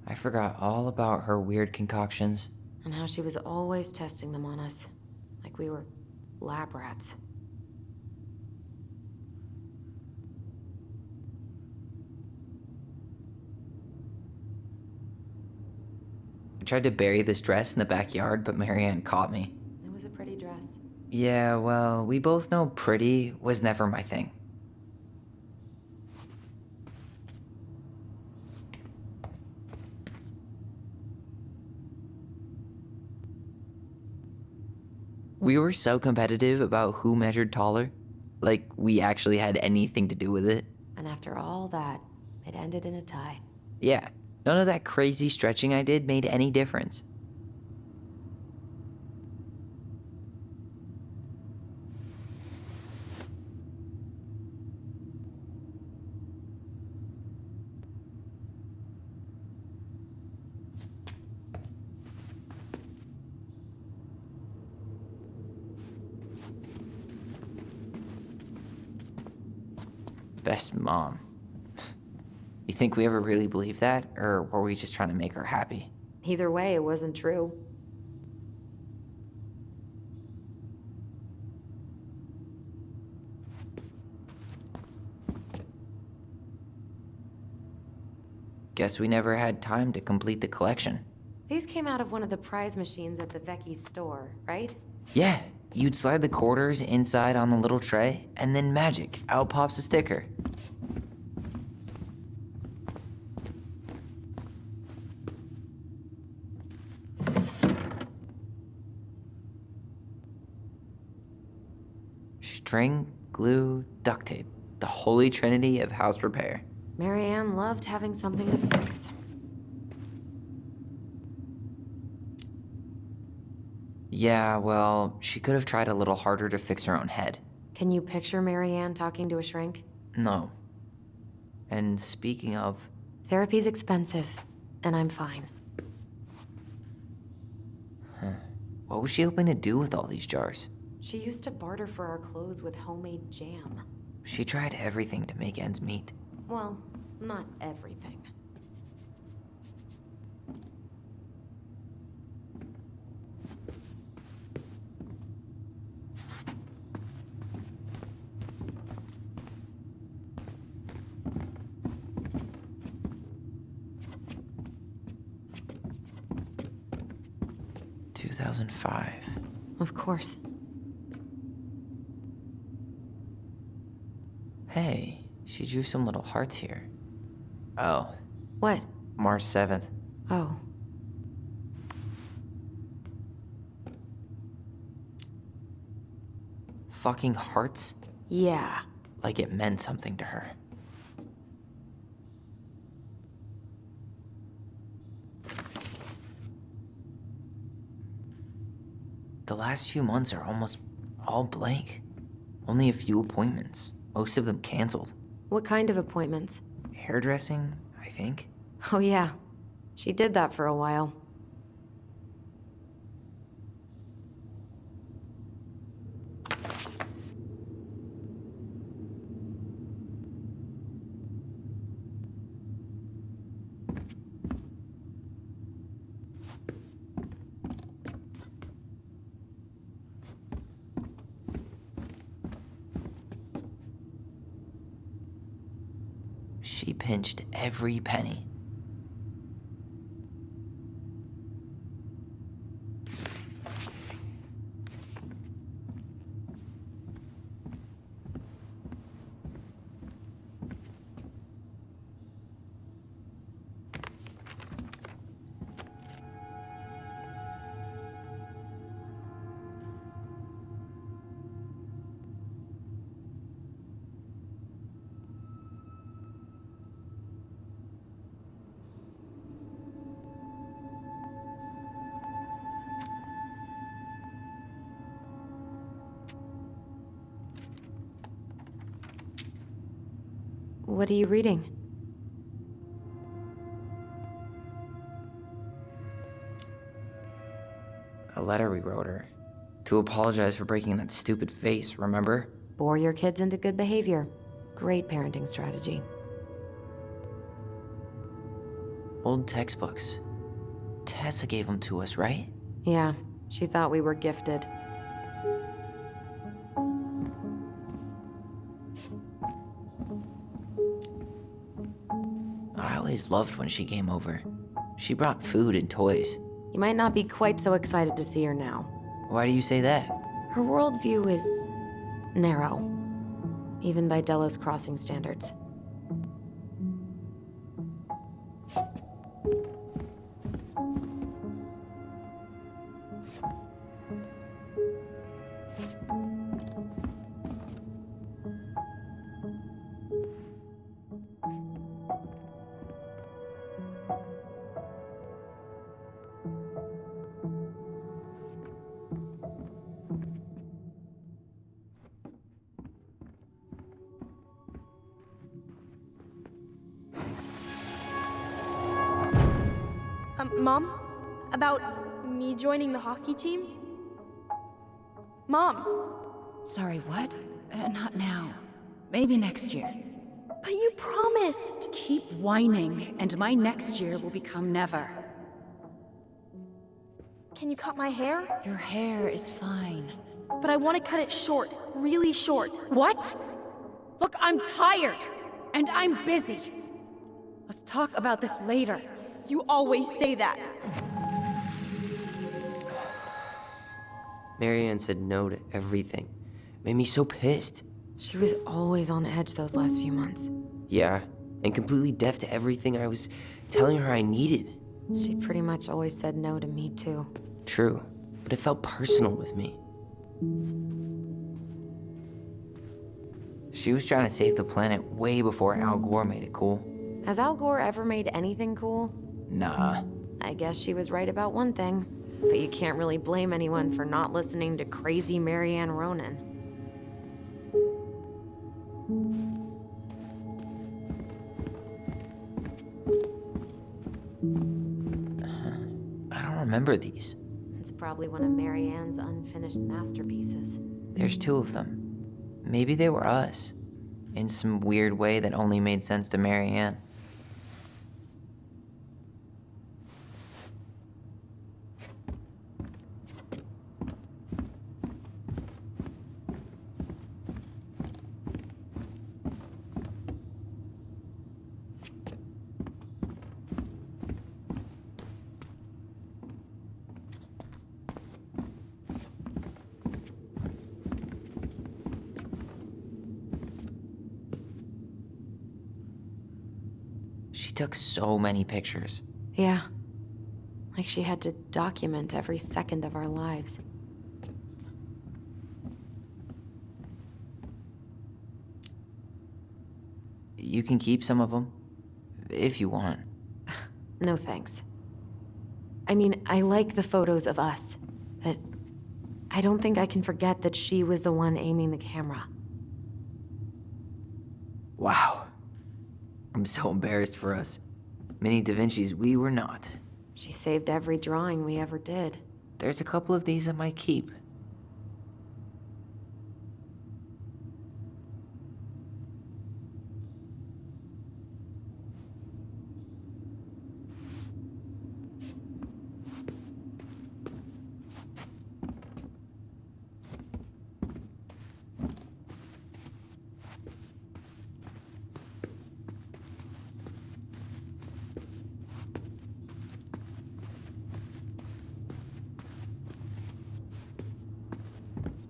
Speaker 4: I forgot all about her weird concoctions.
Speaker 3: And how she was always testing them on us. Like we were lab rats.
Speaker 4: tried to bury this dress in the backyard, but Marianne caught me.
Speaker 3: It was a pretty dress.
Speaker 4: Yeah, well, we both know pretty was never my thing. We were so competitive about who measured taller. Like, we actually had anything to do with it.
Speaker 3: And after all that, it ended in a tie.
Speaker 4: Yeah, none of that crazy stretching I did made any difference. Best mom. You think we ever really believed that, or were we just trying to make her happy?
Speaker 3: Either way, it wasn't true.
Speaker 4: Guess we never had time to complete the collection.
Speaker 3: These came out of one of the prize machines at the Vecchi's store, right?
Speaker 4: Yeah, you'd slide the quarters inside on the little tray, and then magic, out pops a sticker. String, glue, duct tape. The holy trinity of house repair.
Speaker 3: Marianne loved having something to fix.
Speaker 4: Yeah, well, she could have tried a little harder to fix her own head.
Speaker 3: Can you picture Marianne talking to a shrink?
Speaker 4: No. And speaking of...
Speaker 3: Therapy's expensive, and I'm fine.
Speaker 4: What was she hoping to do with all these jars?
Speaker 3: She used to barter for our clothes with homemade jam.
Speaker 4: She tried everything to make ends meet.
Speaker 3: Well, not everything.
Speaker 4: $2005.
Speaker 3: Of course.
Speaker 4: Hey, she drew some little hearts here. Oh,
Speaker 3: What?
Speaker 4: March 7th.
Speaker 3: Oh.
Speaker 4: Fucking hearts?
Speaker 3: Yeah.
Speaker 4: Like it meant something to her. The last few months are almost all blank. Only a few appointments, most of them canceled.
Speaker 3: What kind of appointments?
Speaker 4: Hairdressing, I think.
Speaker 3: Oh yeah. She did that for a while.
Speaker 4: She pinched every penny.
Speaker 3: What are you reading?
Speaker 4: A letter we wrote her. To apologize for breaking that stupid vase, remember?
Speaker 3: Bore your kids into good behavior. Great parenting strategy.
Speaker 4: Old textbooks. Tessa gave them to us, right?
Speaker 3: Yeah, she thought we were gifted.
Speaker 4: I always loved when she came over. She brought food and toys.
Speaker 3: You might not be quite so excited to see her now.
Speaker 4: Why do you say that?
Speaker 3: Her worldview is narrow, even by Delos Crossing standards.
Speaker 6: Mom? About me joining the hockey team? Mom!
Speaker 7: Sorry, what? Not now. Maybe next year.
Speaker 6: But you promised!
Speaker 7: Keep whining, and my next year will become never.
Speaker 6: Can you cut my hair?
Speaker 7: Your hair is fine.
Speaker 6: But I want to cut it short. Really short.
Speaker 7: What? Look, I'm tired, and I'm busy. Let's talk about this later.
Speaker 6: You always say that.
Speaker 4: Marianne said no to everything. Made me so pissed.
Speaker 3: She was always on edge those last few months.
Speaker 4: Yeah, and completely deaf to everything I was telling her I needed.
Speaker 3: She pretty much always said no to me, too.
Speaker 4: True, but it felt personal with me. She was trying to save the planet way before Al Gore made it cool.
Speaker 3: Has Al Gore ever made anything cool?
Speaker 4: Nah.
Speaker 3: I guess she was right about one thing, but you can't really blame anyone for not listening to crazy Marianne Ronan.
Speaker 4: I don't remember these.
Speaker 3: It's probably one of Marianne's unfinished masterpieces.
Speaker 4: There's 2 of them. Maybe they were us. In some weird way that only made sense to Marianne. She took so many pictures.
Speaker 3: Yeah. Like she had to document every second of our lives.
Speaker 4: You can keep some of them, if you want.
Speaker 3: No thanks. I mean, I like the photos of us, but I don't think I can forget that she was the one aiming the camera.
Speaker 4: Wow. I'm so embarrassed for us. Mini Da Vinci's we were not.
Speaker 3: She saved every drawing we ever did.
Speaker 4: There's a couple of these I might keep.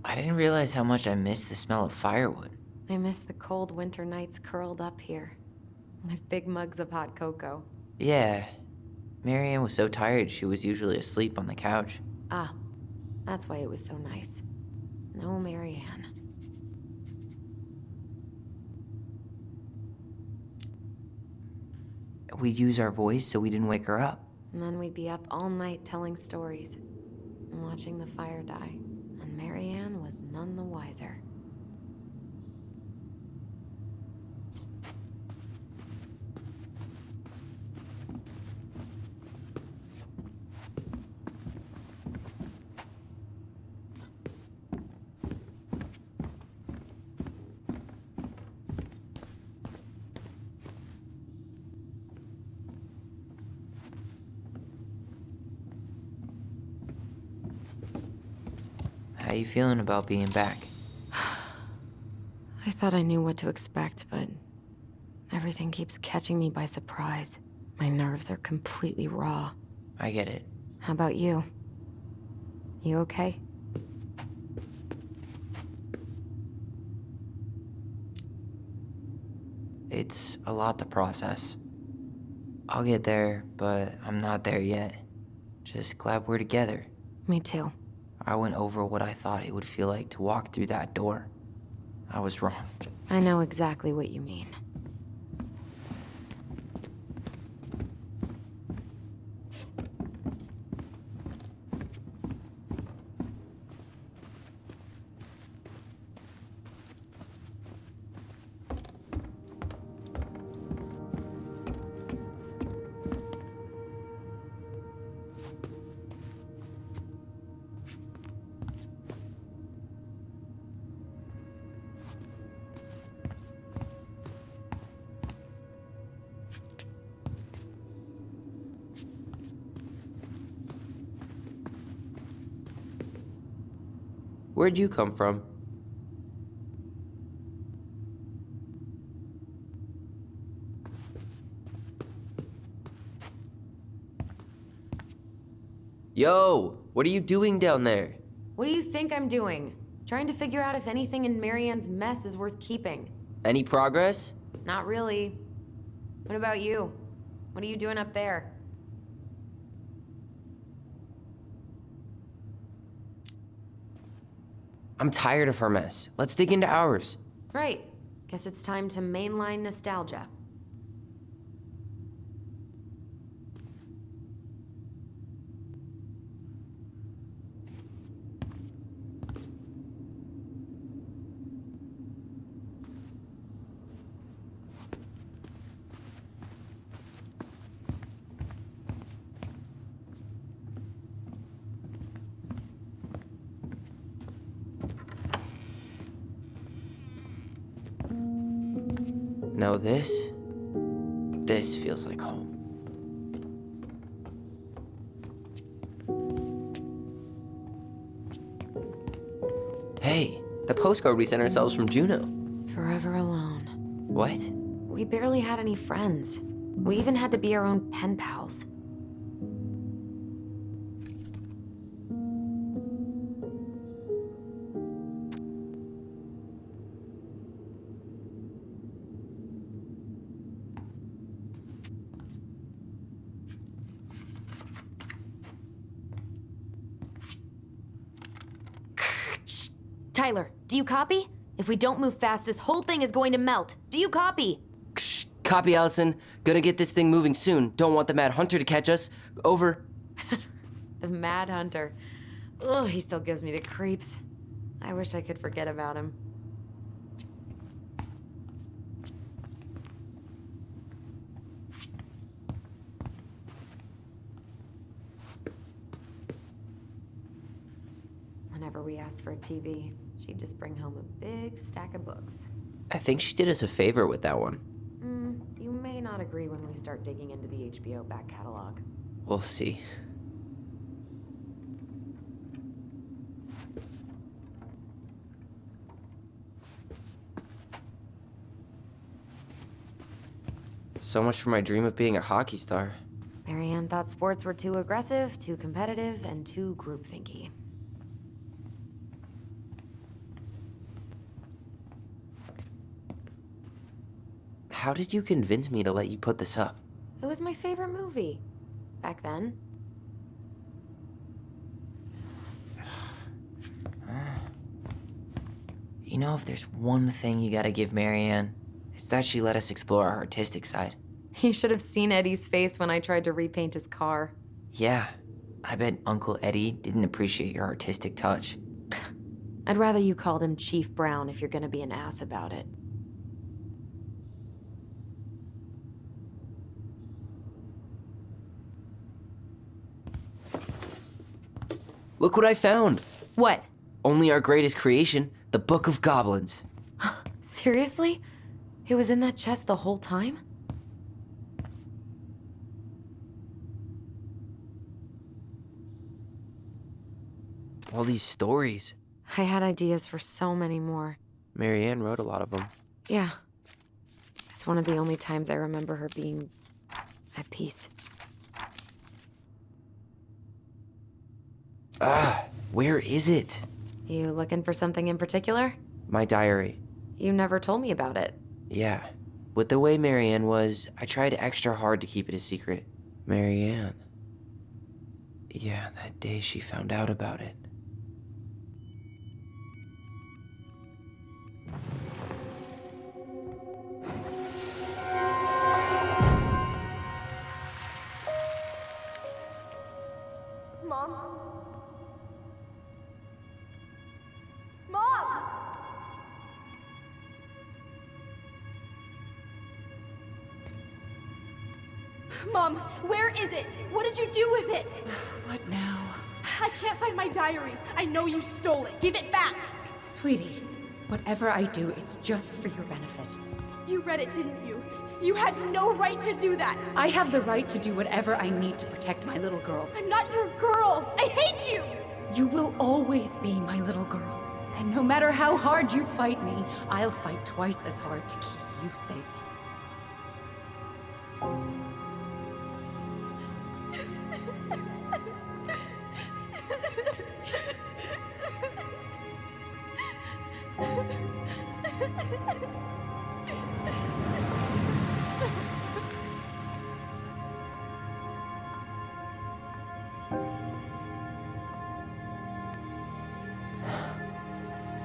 Speaker 4: I didn't realize how much I missed the smell of firewood.
Speaker 3: I miss the cold winter nights curled up here, with big mugs of hot cocoa.
Speaker 4: Yeah. Marianne was so tired she was usually asleep on the couch.
Speaker 3: Ah, that's why it was so nice. No Marianne.
Speaker 4: We'd use our voice so we didn't wake her up.
Speaker 3: And then we'd be up all night telling stories and watching the fire die. And Marianne was none the wiser.
Speaker 4: How you feeling about being back?
Speaker 3: I thought I knew what to expect, but everything keeps catching me by surprise. My nerves are completely raw.
Speaker 4: I get it.
Speaker 3: How about you? You okay?
Speaker 4: It's a lot to process. I'll get there, but I'm not there yet. Just glad we're together.
Speaker 3: Me too.
Speaker 4: I went over what I thought it would feel like to walk through that door. I was wrong.
Speaker 3: I know exactly what you mean.
Speaker 4: Where'd you come from? Yo, what are you doing down there?
Speaker 3: What do you think I'm doing? Trying to figure out if anything in Marianne's mess is worth keeping.
Speaker 4: Any progress?
Speaker 3: Not really. What about you? What are you doing up there?
Speaker 4: I'm tired of her mess. Let's dig into ours.
Speaker 3: Right. Guess it's time to mainline nostalgia.
Speaker 4: No, this feels like home. Hey, the postcard we sent ourselves from Juneau.
Speaker 3: Forever alone.
Speaker 4: What?
Speaker 3: We barely had any friends. We even had to be our own pen pals. Tyler, do you copy? If we don't move fast, this whole thing is going to melt. Do you copy?
Speaker 4: Shh, copy, Alyson. Gonna get this thing moving soon. Don't want the Mad Hunter to catch us. Over.
Speaker 3: The Mad Hunter. Ugh, he still gives me the creeps. I wish I could forget about him. Whenever we asked for a TV, she'd just bring home a big stack of books.
Speaker 4: I think she did us a favor with that one.
Speaker 3: You may not agree when we start digging into the HBO back catalog.
Speaker 4: We'll see. So much for my dream of being a hockey star.
Speaker 3: Marianne thought sports were too aggressive, too competitive, and too groupthinky.
Speaker 4: How did you convince me to let you put this up?
Speaker 3: It was my favorite movie. Back then.
Speaker 4: You know, if there's one thing you gotta give Marianne, it's that she let us explore our artistic side.
Speaker 3: You should have seen Eddie's face when I tried to repaint his car.
Speaker 4: Yeah, I bet Uncle Eddie didn't appreciate your artistic touch.
Speaker 3: I'd rather you called him Chief Brown if you're gonna be an ass about it.
Speaker 4: Look what I found!
Speaker 3: What?
Speaker 4: Only our greatest creation, the Book of Goblins.
Speaker 3: Seriously? It was in that chest the whole time?
Speaker 4: All these stories.
Speaker 3: I had ideas for so many more.
Speaker 4: Marianne wrote a lot of them.
Speaker 3: Yeah. It's one of the only times I remember her being at peace.
Speaker 4: Where is it?
Speaker 3: You looking for something in particular?
Speaker 4: My diary.
Speaker 3: You never told me about it.
Speaker 4: Yeah. With the way Marianne was, I tried extra hard to keep it a secret. Marianne. Yeah, that day she found out about it.
Speaker 2: Mom? Mom! Mom, where is it? What did you do with it?
Speaker 7: What now?
Speaker 2: I can't find my diary. I know you stole it. Give it back.
Speaker 7: Sweetie, whatever I do, it's just for your benefit.
Speaker 2: You read it, didn't you? You had no right to do that.
Speaker 7: I have the right to do whatever I need to protect my little girl.
Speaker 2: I'm not your girl. I hate you.
Speaker 7: You will always be my little girl. And no matter how hard you fight me, I'll fight twice as hard to keep you safe.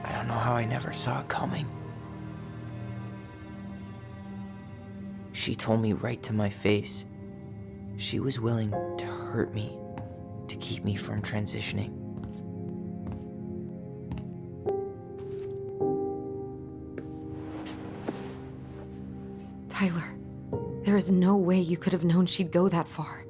Speaker 4: I don't know how I never saw it coming. She told me right to my face. She was willing to hurt me to keep me from transitioning.
Speaker 3: Tyler, there is no way you could have known she'd go that far.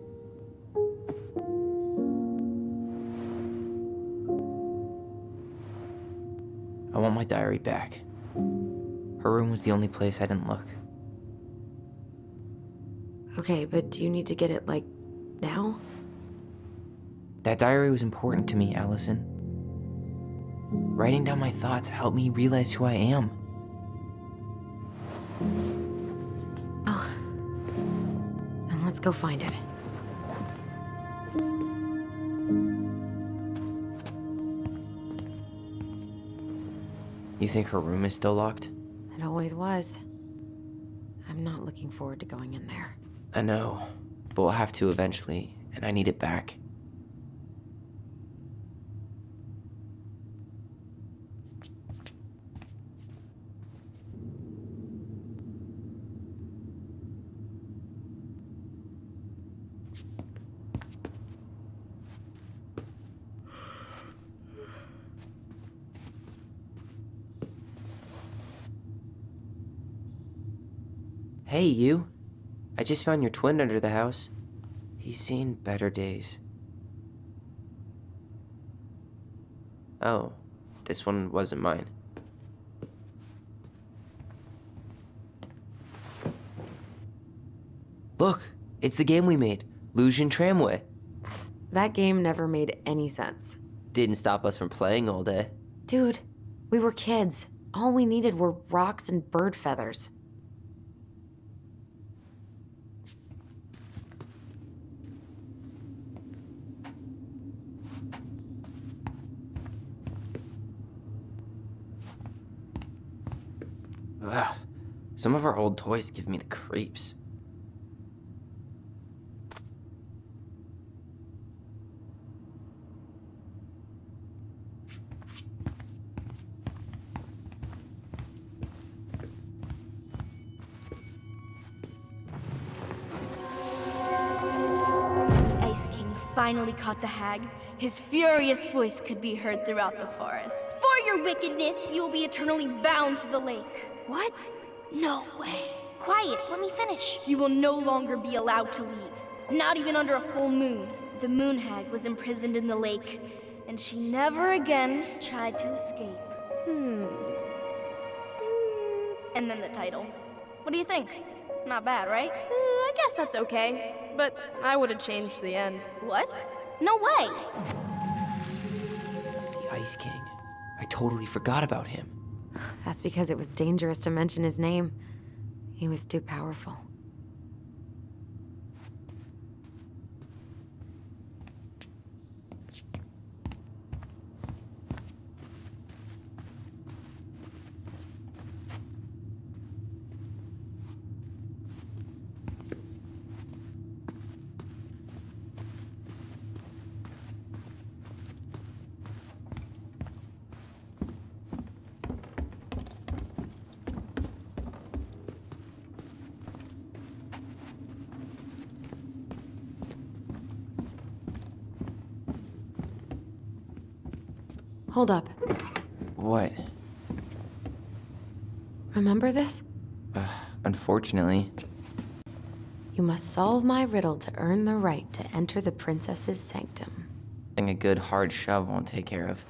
Speaker 4: I want my diary back. Her room was the only place I didn't look.
Speaker 3: Okay, but do you need to get it, like, now?
Speaker 4: That diary was important to me, Alyson. Writing down my thoughts helped me realize who I am.
Speaker 3: Then let's go find it.
Speaker 4: You think her room is still locked?
Speaker 3: It always was. I'm not looking forward to going in there.
Speaker 4: I know, but we'll have to eventually, and I need it back. Hey, you. I just found your twin under the house. He's seen better days. Oh, this one wasn't mine. Look, it's the game we made, Lucian Tramway.
Speaker 3: That game never made any sense.
Speaker 4: Didn't stop us from playing all day.
Speaker 3: Dude, we were kids. All we needed were rocks and bird feathers.
Speaker 4: Ugh, some of our old toys give me the creeps.
Speaker 6: Ice King finally caught the hag. His furious voice could be heard throughout the forest. For your wickedness, you will be eternally bound to the lake. What? No way. Quiet, let me finish. You will no longer be allowed to leave. Not even under a full moon. The moon hag was imprisoned in the lake, and she never again tried to escape. And then the title. What do you think? Not bad, right?
Speaker 2: I guess that's okay. But I would have changed the end.
Speaker 6: What? No way!
Speaker 4: The Ice King. I totally forgot about him.
Speaker 3: That's because it was dangerous to mention his name. He was too powerful. Hold up.
Speaker 4: What?
Speaker 3: Remember this?
Speaker 4: Unfortunately.
Speaker 3: You must solve my riddle to earn the right to enter the princess's sanctum.
Speaker 4: A good hard shove won't take care of.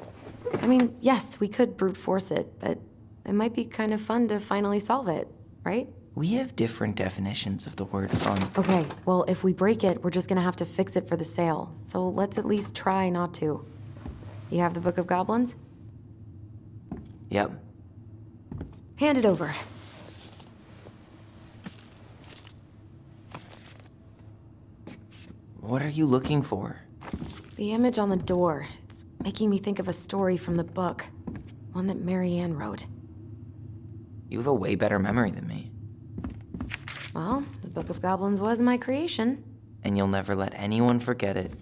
Speaker 3: I mean, yes, we could brute force it, but it might be kind of fun to finally solve it, right?
Speaker 4: We have different definitions of the word fun.
Speaker 3: Okay, well, if we break it, we're just gonna have to fix it for the sale. So let's at least try not to. You have the Book of Goblins?
Speaker 4: Yep.
Speaker 3: Hand it over.
Speaker 4: What are you looking for?
Speaker 3: The image on the door. It's making me think of a story from the book. One that Marianne wrote.
Speaker 4: You have a way better memory than me.
Speaker 3: Well, the Book of Goblins was my creation.
Speaker 4: And you'll never let anyone forget it.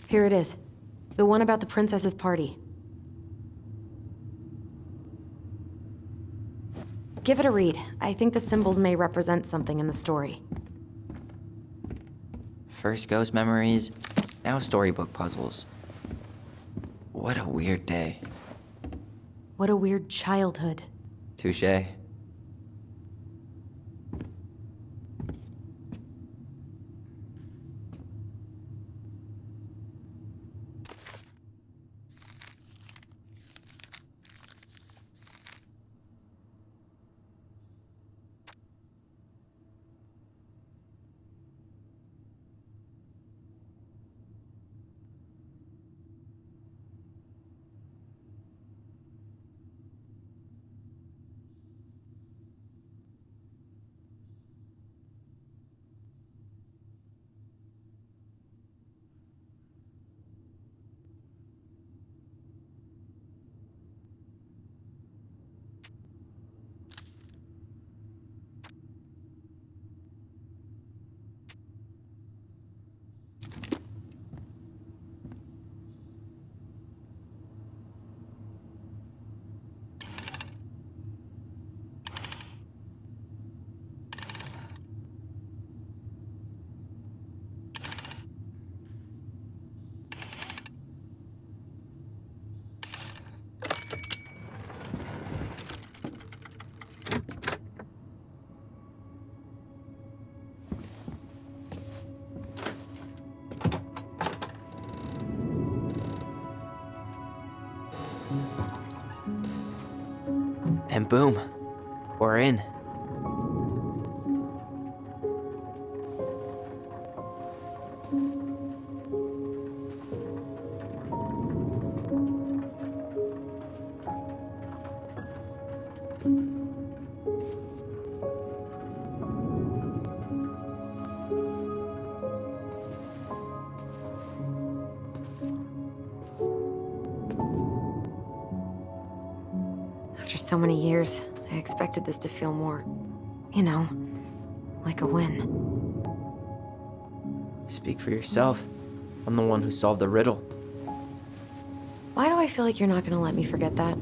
Speaker 3: Here it is. The one about the princess's party. Give it a read. I think the symbols may represent something in the story.
Speaker 4: First ghost memories, now storybook puzzles. What a weird day.
Speaker 3: What a weird childhood.
Speaker 4: Touché. And boom, we're in.
Speaker 3: After so many years, I expected this to feel more, you know, like a win.
Speaker 4: Speak for yourself. I'm the one who solved the riddle.
Speaker 3: Why do I feel like you're not gonna let me forget that?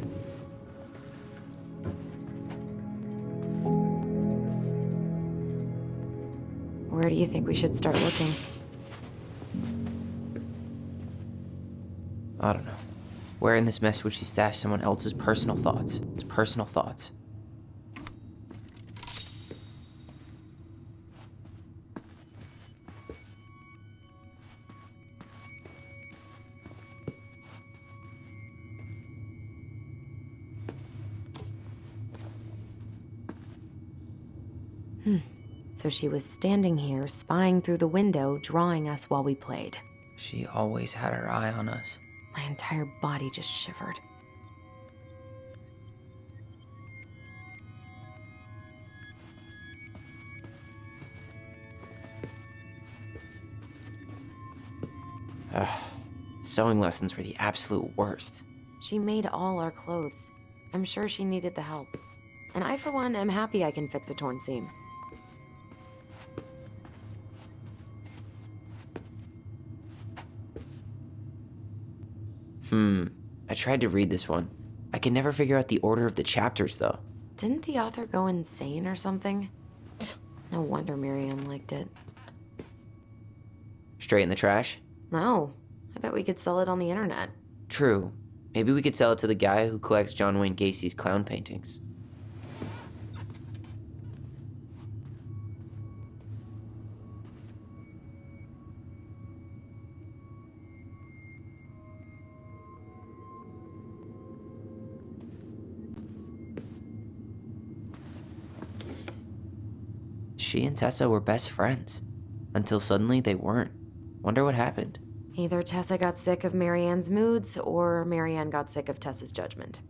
Speaker 3: Where do you think we should start looking?
Speaker 4: I don't know. Where in this mess would she stash someone else's personal thoughts? It's personal thoughts.
Speaker 3: So she was standing here, spying through the window, drawing us while we played.
Speaker 4: She always had her eye on us.
Speaker 3: My entire body just shivered.
Speaker 4: Sewing lessons were the absolute worst.
Speaker 3: She made all our clothes. I'm sure she needed the help. And I, for one, am happy I can fix a torn seam.
Speaker 4: I tried to read this one. I could never figure out the order of the chapters, though.
Speaker 3: Didn't the author go insane or something? No wonder Miriam liked it.
Speaker 4: Straight in the trash?
Speaker 3: No. I bet we could sell it on the internet.
Speaker 4: True. Maybe we could sell it to the guy who collects John Wayne Gacy's clown paintings. She and Tessa were best friends, until suddenly they weren't. Wonder what happened.
Speaker 3: Either Tessa got sick of Marianne's moods, or Marianne got sick of Tessa's judgment.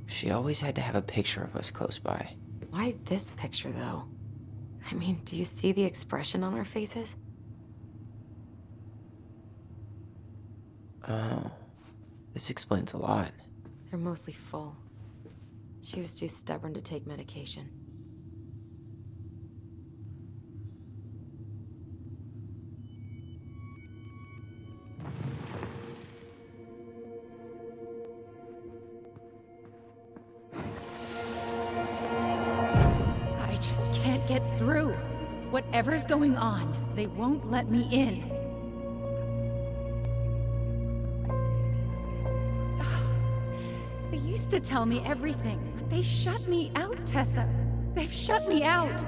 Speaker 4: She always had to have a picture of us close by.
Speaker 3: Why this picture, though? I mean, do you see the expression on our faces?
Speaker 4: Oh, this explains a lot.
Speaker 3: They're mostly full. She was too stubborn to take medication.
Speaker 7: I just can't get through. Whatever's going on, they won't let me in. They used to tell me everything, but they shut me out, Tessa. They've shut me out.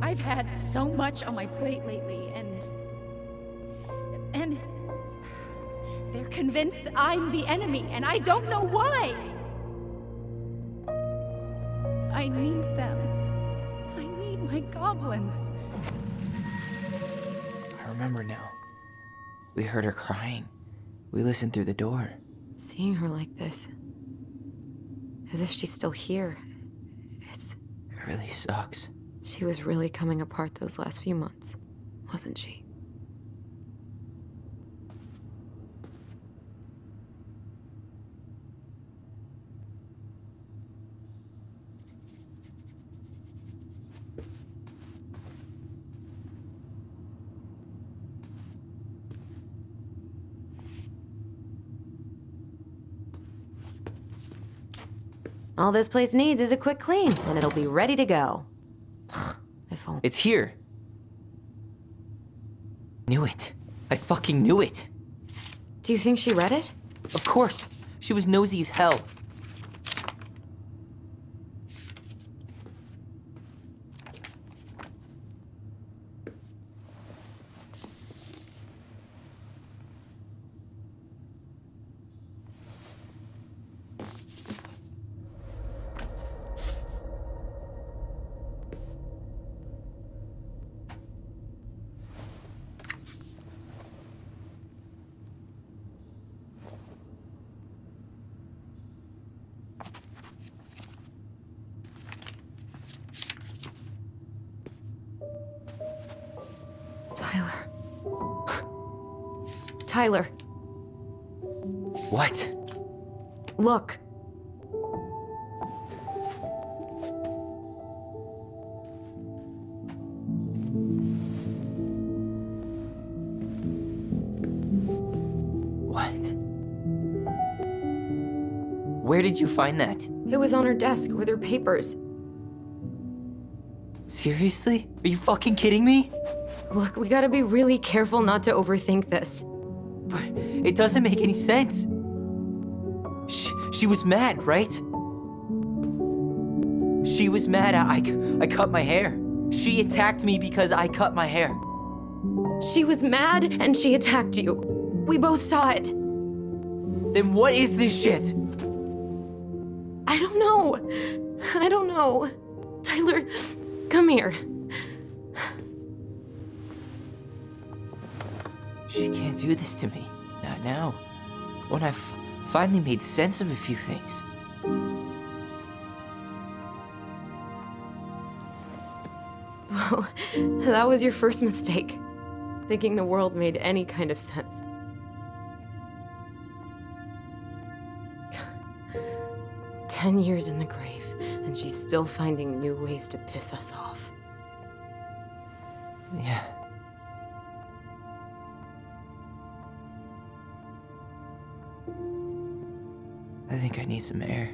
Speaker 7: I've had so much on my plate lately, and they're convinced I'm the enemy, and I don't know why. I need them. I need my goblins.
Speaker 4: I remember now. We heard her crying. We listened through the door.
Speaker 3: Seeing her like this, as if she's still here,
Speaker 4: It really sucks.
Speaker 3: she was really coming apart those last few months, wasn't she? All this place needs is a quick clean, and it'll be ready to go. If only.
Speaker 4: It's here. Knew it. I fucking knew it.
Speaker 3: Do you think she read it?
Speaker 4: Of course. She was nosy as hell.
Speaker 3: Tyler,
Speaker 4: What?
Speaker 3: look.
Speaker 4: What? Where did you find that?
Speaker 3: It was on her desk with her papers.
Speaker 4: Seriously? Are you fucking kidding me?
Speaker 3: Look, we gotta be really careful not to overthink this.
Speaker 4: But it doesn't make any sense. She was mad, right? She was mad I cut my hair. She attacked me because I cut my hair.
Speaker 3: She was mad and she attacked you. We both saw it.
Speaker 4: Then what is this shit?
Speaker 3: I don't know. I don't know. Tyler, come here.
Speaker 4: She can't do this to me. Not now. When I've finally made sense of a few things.
Speaker 3: Well, that was your first mistake. Thinking the world made any kind of sense. "10 years in the grave, and she's still finding new ways to piss us off."
Speaker 4: Yeah. I think I need some air.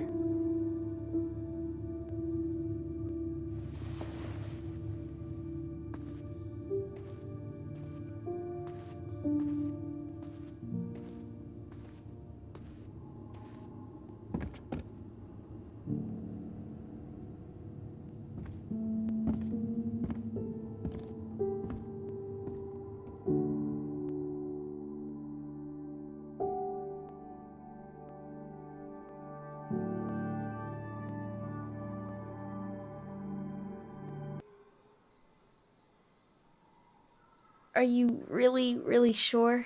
Speaker 6: Are you really, really sure?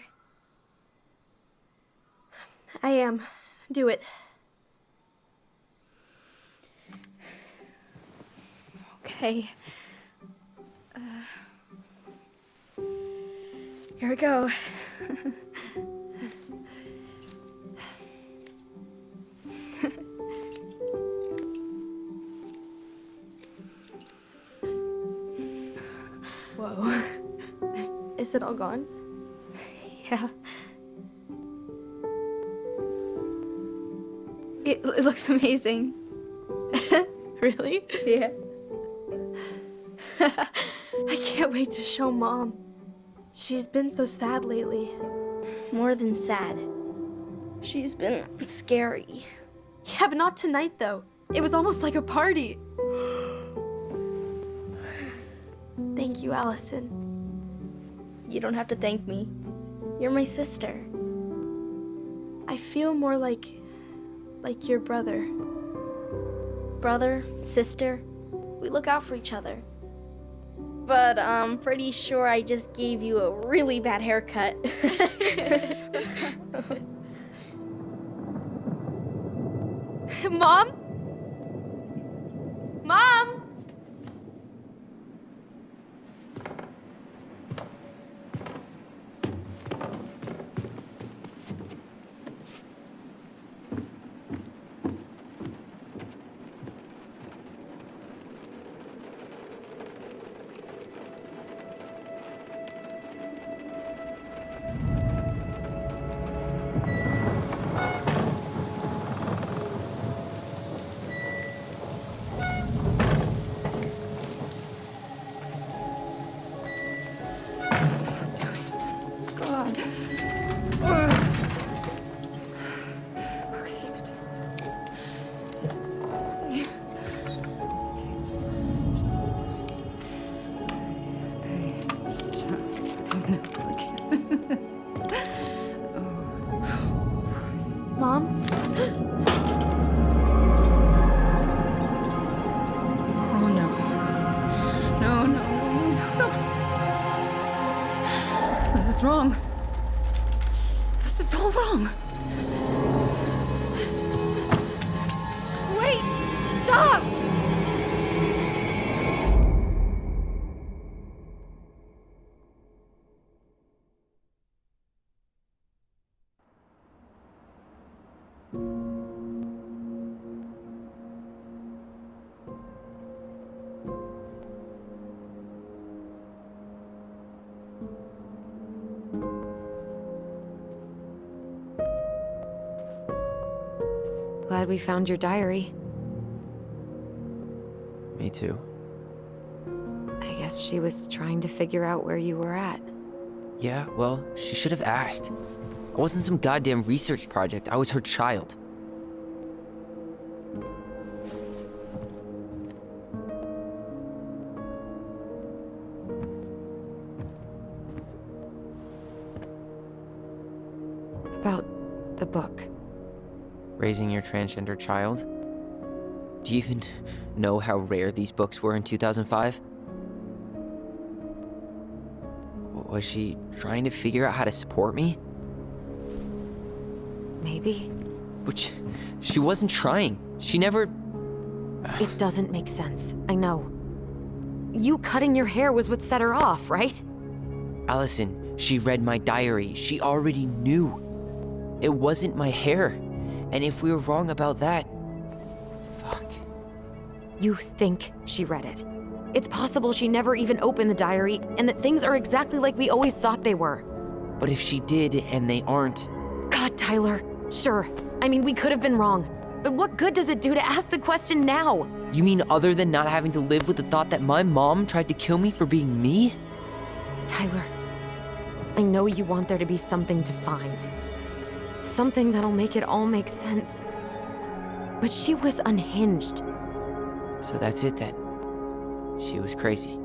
Speaker 6: I am. Do it. Okay. Here we go. Whoa. Is it all gone? Yeah. It looks amazing. Really? Yeah. I can't wait to show Mom. She's been so sad lately. More than sad. She's been scary. Yeah, but not tonight, though. It was almost like a party. Thank you, Alyson. You don't have to thank me. You're my sister. I feel more like your brother. Brother, sister, we look out for each other. But I'm pretty sure I just gave you a really bad haircut. Mom? Mom? Mom?
Speaker 7: Oh no. No, no, no, no. This is wrong. This is all wrong. Wait! Stop!
Speaker 3: Glad we found your diary.
Speaker 4: Me too.
Speaker 3: I guess she was trying to figure out where you were at.
Speaker 4: Yeah, well, she should have asked. I wasn't some goddamn research project. I was her child.
Speaker 3: About the book.
Speaker 4: Raising your transgender child? Do you even know how rare these books were in 2005? Was she trying to figure out how to support me?
Speaker 3: Maybe.
Speaker 4: But she wasn't trying. She never...
Speaker 3: It doesn't make sense. I know. You cutting your hair was what set her off, right?
Speaker 4: Alyson, she read my diary. She already knew. It wasn't my hair. And if we were wrong about that... Fuck.
Speaker 3: You think she read it. It's possible she never even opened the diary, and that things are exactly like we always thought they were.
Speaker 4: But if she did, and they aren't...
Speaker 3: God, Tyler. Sure, I mean, we could have been wrong. But what good does it do to ask the question now?
Speaker 4: You mean other than not having to live with the thought that my mom tried to kill me for being me?
Speaker 3: Tyler, I know you want there to be something to find. Something that'll make it all make sense. But she was unhinged.
Speaker 4: So that's it then. She was crazy.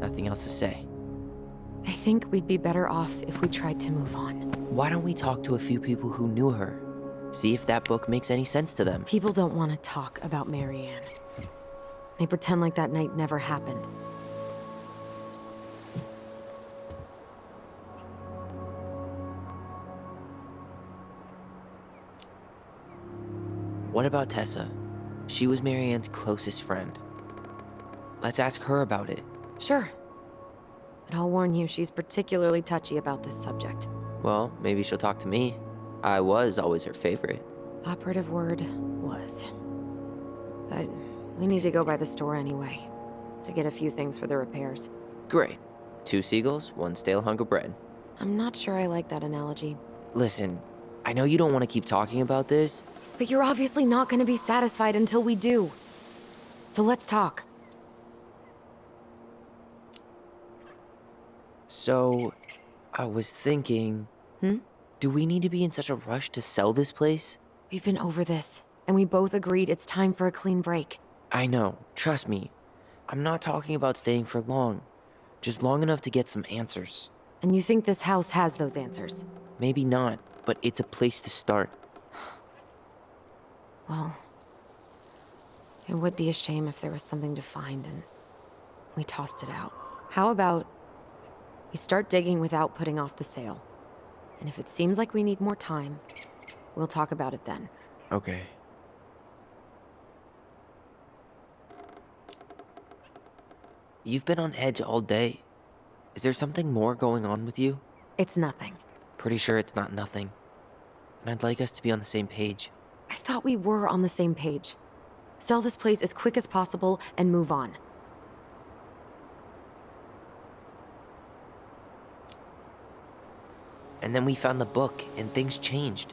Speaker 4: Nothing else to say.
Speaker 3: I think we'd be better off if we tried to move on.
Speaker 4: Why don't we talk to a few people who knew her? See if that book makes any sense to them.
Speaker 3: People don't want to talk about Marianne. They pretend like that night never happened.
Speaker 4: What about Tessa? She was Marianne's closest friend. Let's ask her about it.
Speaker 3: Sure. But I'll warn you, she's particularly touchy about this subject.
Speaker 4: Well, maybe she'll talk to me. I was always her favorite.
Speaker 3: Operative word was. But we need to go by the store anyway, to get a few things for the repairs.
Speaker 4: Great. 2 seagulls, 1 stale hunk of bread.
Speaker 3: I'm not sure I like that analogy.
Speaker 4: Listen, I know you don't want to keep talking about this.
Speaker 3: But you're obviously not going to be satisfied until we do. So let's talk.
Speaker 4: So, I was thinking... Do we need to be in such a rush to sell this place?
Speaker 3: We've been over this, and we both agreed it's time for a clean break.
Speaker 4: I know, trust me. I'm not talking about staying for long. Just long enough to get some answers.
Speaker 3: And you think this house has those answers?
Speaker 4: Maybe not, but it's a place to start.
Speaker 3: Well, it would be a shame if there was something to find and we tossed it out. How about we start digging without putting off the sale? And if it seems like we need more time, we'll talk about it then.
Speaker 4: Okay. You've been on edge all day. Is there something more going on with you?
Speaker 3: It's nothing.
Speaker 4: Pretty sure it's not nothing. And I'd like us to be on the same page.
Speaker 3: I thought we were on the same page. Sell this place as quick as possible and move on.
Speaker 4: And then we found the book, and things changed.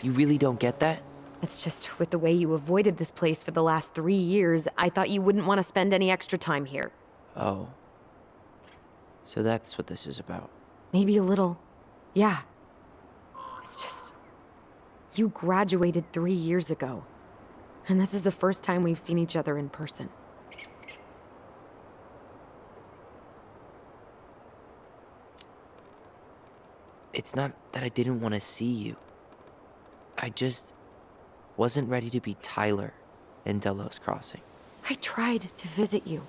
Speaker 4: You really don't get that?
Speaker 3: It's just with the way you avoided this place for the last 3 years, I thought you wouldn't want to spend any extra time here.
Speaker 4: Oh. So that's what this is about.
Speaker 3: Maybe a little. Yeah. It's just... You graduated 3 years ago. And this is the first time we've seen each other in person.
Speaker 4: It's not that I didn't want to see you. I just wasn't ready to be Tyler in Delos Crossing.
Speaker 3: I tried to visit you.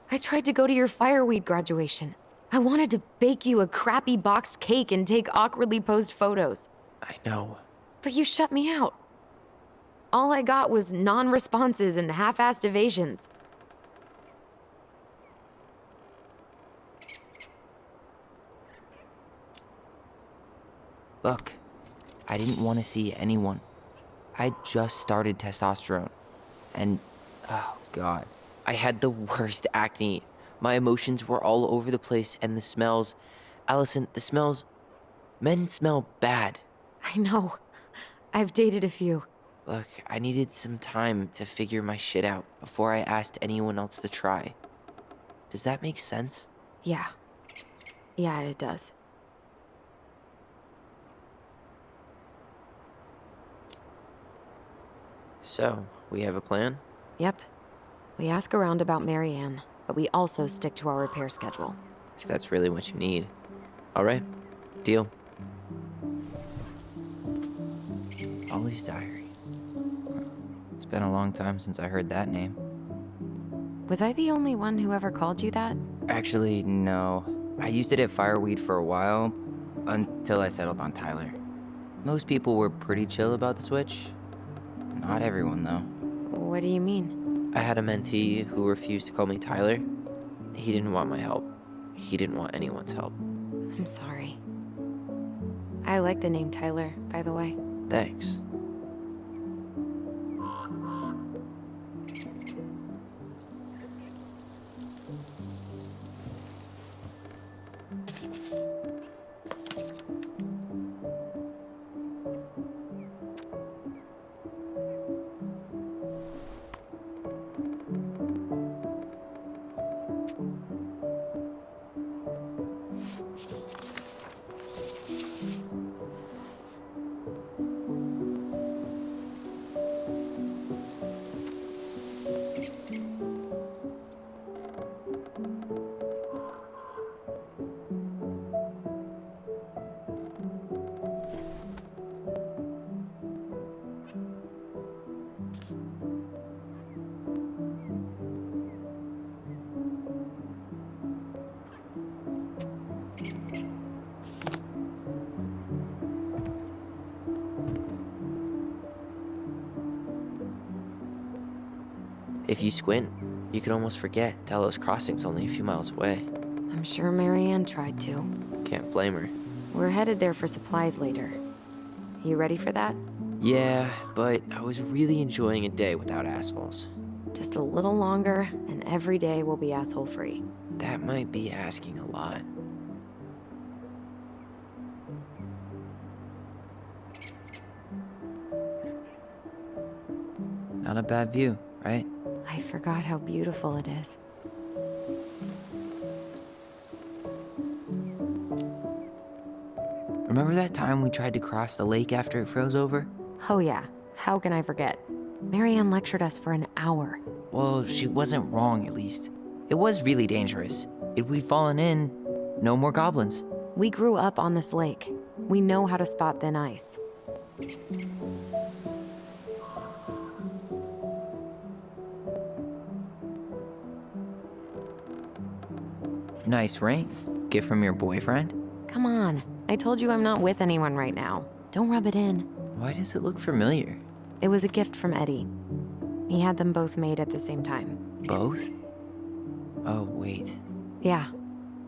Speaker 3: I tried to go to your fireweed graduation. I wanted to bake you a crappy boxed cake and take awkwardly posed photos.
Speaker 4: I know.
Speaker 3: But you shut me out. All I got was non-responses and half-assed evasions.
Speaker 4: Look, I didn't want to see anyone. I just started testosterone. And, oh God, I had the worst acne. My emotions were all over the place, and the smells... Alyson, the smells... Men smell bad.
Speaker 3: I know. I've dated a few.
Speaker 4: Look, I needed some time to figure my shit out before I asked anyone else to try. Does that make sense?
Speaker 3: Yeah. Yeah, it does.
Speaker 4: So, we have a plan?
Speaker 3: Yep. We ask around about Marianne, but we also stick to our repair schedule.
Speaker 4: If that's really what you need. Alright, deal. Ollie's diary. It's been a long time since I heard that name.
Speaker 3: Was I the only one who ever called you that?
Speaker 8: Actually, no. I used it at Fireweed for a while, until I settled on Tyler. Most people were pretty chill about the switch. Not everyone, though.
Speaker 3: What do you mean?
Speaker 4: I had a mentee who refused to call me Tyler. He didn't want my help. He didn't want anyone's help.
Speaker 3: I'm sorry. I like the name Tyler, by the way.
Speaker 4: Thanks. If you squint, you can almost forget Delos Crossing's only a few miles away.
Speaker 3: I'm sure Marianne tried to.
Speaker 4: Can't blame her.
Speaker 3: We're headed there for supplies later. You ready for that?
Speaker 4: Yeah, but I was really enjoying a day without assholes.
Speaker 3: Just a little longer, and every day will be asshole-free.
Speaker 4: That might be asking a lot.
Speaker 8: Not a bad view, right?
Speaker 3: I forgot how beautiful it is.
Speaker 8: Remember that time we tried to cross the lake after it froze over?
Speaker 3: Oh yeah, how can I forget? Marianne lectured us for an hour.
Speaker 8: Well, she wasn't wrong, at least. It was really dangerous. If we'd fallen in, no more goblins.
Speaker 3: We grew up on this lake. We know how to spot thin ice.
Speaker 8: Nice ring. Gift from your boyfriend?
Speaker 3: Come on, I told you I'm not with anyone right now. Don't rub it in.
Speaker 8: Why does it look familiar?
Speaker 3: It was a gift from Eddie. He had them both made at the same time.
Speaker 8: Both? Oh, wait.
Speaker 3: Yeah.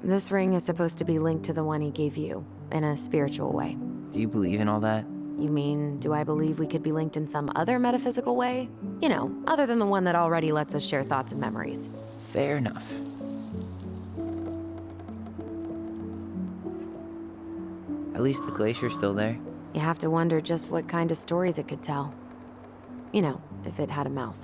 Speaker 3: This ring is supposed to be linked to the one he gave you, in a spiritual way.
Speaker 8: Do you believe in all that?
Speaker 3: You mean, do I believe we could be linked in some other metaphysical way? You know, other than the one that already lets us share thoughts and memories.
Speaker 8: Fair enough. At least the glacier's still there.
Speaker 3: You have to wonder just what kind of stories it could tell. You know, if it had a mouth.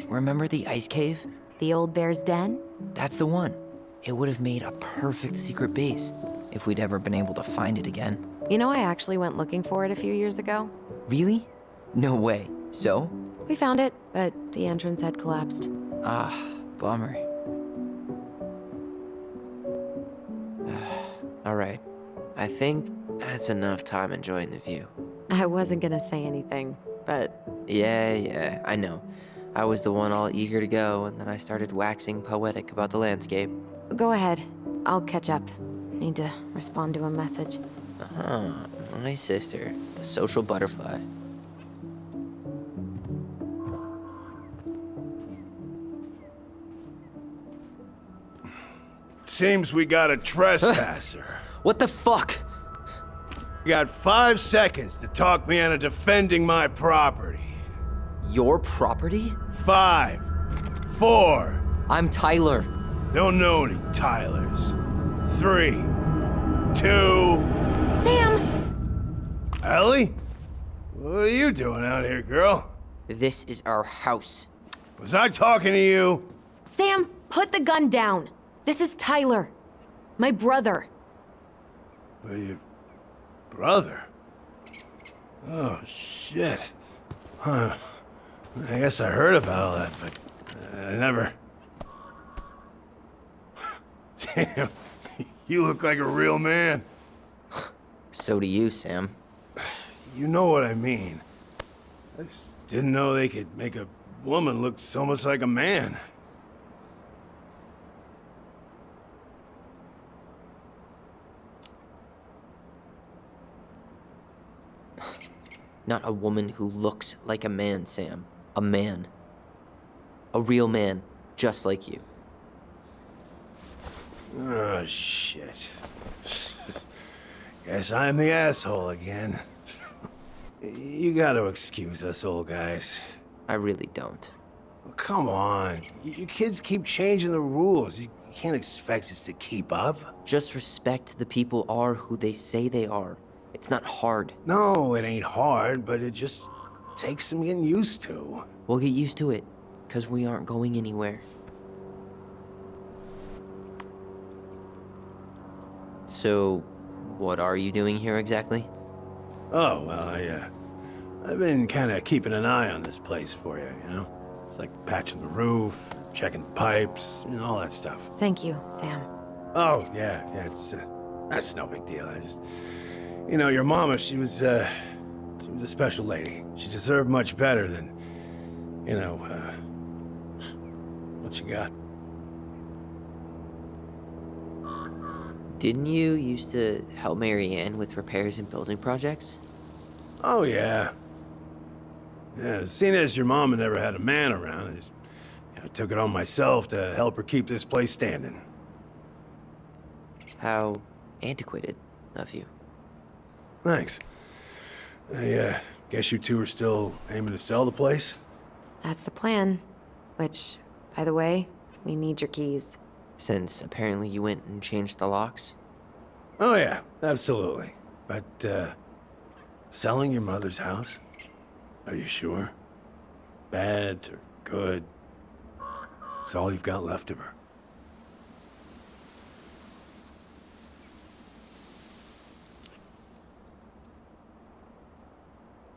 Speaker 8: Remember the ice cave?
Speaker 3: The old bear's den?
Speaker 8: That's the one. It would have made a perfect secret base if we'd ever been able to find it again.
Speaker 3: You know, I actually went looking for it a few years ago.
Speaker 8: Really? No way. So?
Speaker 3: We found it, but the entrance had collapsed.
Speaker 8: Ah, bummer.
Speaker 4: Alright, I think that's enough time enjoying the view.
Speaker 3: I wasn't gonna say anything, but
Speaker 4: Yeah, I know. I was the one all eager to go, and then I started waxing poetic about the landscape.
Speaker 3: go ahead. I'll catch up. Need to respond to a message.
Speaker 4: My sister, the social butterfly.
Speaker 9: Seems we got a trespasser.
Speaker 8: What the fuck?
Speaker 9: You got 5 seconds to talk me into defending my property.
Speaker 8: Your property?
Speaker 9: 5, 4,
Speaker 8: I'm Tyler.
Speaker 9: don't know any Tylers. 3, 2...
Speaker 3: Sam!
Speaker 9: Ellie? What are you doing out here, girl?
Speaker 4: This is our house.
Speaker 9: Was I talking to you?
Speaker 3: Sam, put the gun down. This is Tyler. My brother.
Speaker 9: Your brother? Oh, shit. Huh. I guess I heard about all that, but I never... Damn, you look like a real man.
Speaker 4: So do you, Sam.
Speaker 9: You know what I mean. I just didn't know they could make a woman look so much like a man.
Speaker 4: Not a woman who looks like a man, Sam. A man. A real man, just like you.
Speaker 9: Oh, shit. Guess I'm the asshole again. You gotta excuse us old guys.
Speaker 4: I really don't.
Speaker 9: Come on. You kids keep changing the rules. You can't expect us to keep up.
Speaker 4: Just respect the people are who they say they are. It's not hard.
Speaker 9: No, it ain't hard, but it just takes some getting used to.
Speaker 4: We'll get used to it, because we aren't going anywhere. So, what are you doing here exactly?
Speaker 9: Oh, well, I've been kind of keeping an eye on this place for you, you know? It's like patching the roof, checking pipes, and all that stuff.
Speaker 3: Thank you, Sam.
Speaker 9: Oh, yeah, that's no big deal. I just... You know, your mama, she was a special lady. She deserved much better than, what you got.
Speaker 4: Didn't you used to help Marianne with repairs and building projects?
Speaker 9: Oh, yeah. Yeah, seeing as your mama never had a man around, I just took it on myself to help her keep this place standing.
Speaker 4: How antiquated of you.
Speaker 9: Thanks. I guess you two are still aiming to sell the place?
Speaker 3: That's the plan. Which, by the way, we need your keys.
Speaker 4: Since apparently you went and changed the locks?
Speaker 9: Oh, yeah, absolutely. But, selling your mother's house? Are you sure? Bad or good? It's all you've got left of her.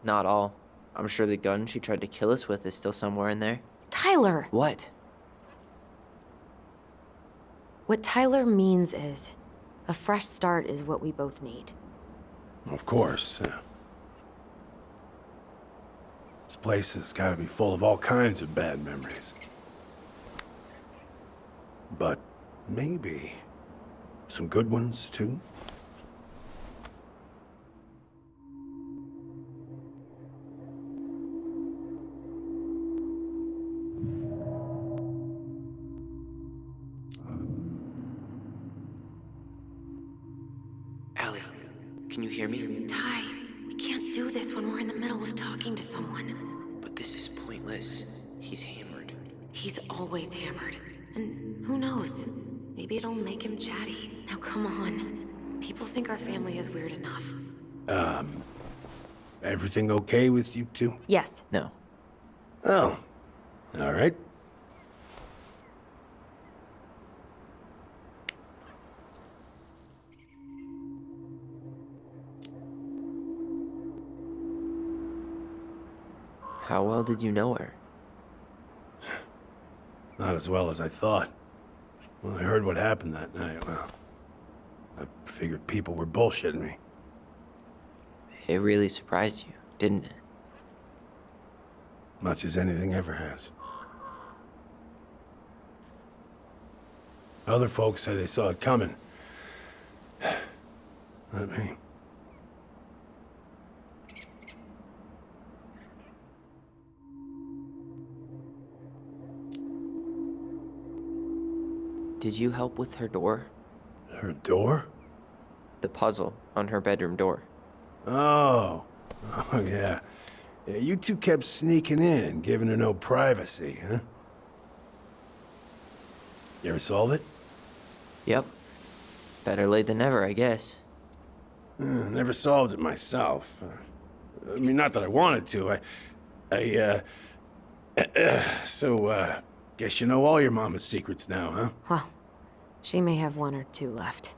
Speaker 4: Not all. I'm sure the gun she tried to kill us with is still somewhere in there.
Speaker 3: Tyler!
Speaker 4: What?
Speaker 3: What Tyler means is, a fresh start is what we both need.
Speaker 9: Of course. This place has got to be full of all kinds of bad memories. But maybe some good ones, too?
Speaker 4: Allie, can you hear me?
Speaker 3: Ty, we can't do this when we're in the middle of talking to someone.
Speaker 4: But this is pointless. He's hammered.
Speaker 3: He's always hammered. And who knows? Maybe it'll make him chatty. Now come on. People think our family is weird enough.
Speaker 9: Everything okay with you two?
Speaker 3: Yes.
Speaker 4: No.
Speaker 9: Oh, all right.
Speaker 4: How well did you know her?
Speaker 9: Not as well as I thought. When I heard what happened that night, well, I figured people were bullshitting me.
Speaker 4: It really surprised you, didn't it?
Speaker 9: Much as anything ever has. Other folks say they saw it coming. Not me.
Speaker 4: Did you help with her door?
Speaker 9: Her door?
Speaker 4: The puzzle on her bedroom door.
Speaker 9: Oh. Oh, yeah. Yeah, you two kept sneaking in, giving her no privacy, huh? You ever solve it?
Speaker 4: Yep. Better late than never, I guess.
Speaker 9: Never solved it myself. I mean, not that I wanted to. So, guess you know all your mama's secrets now, huh?
Speaker 3: Well, she may have one or two left.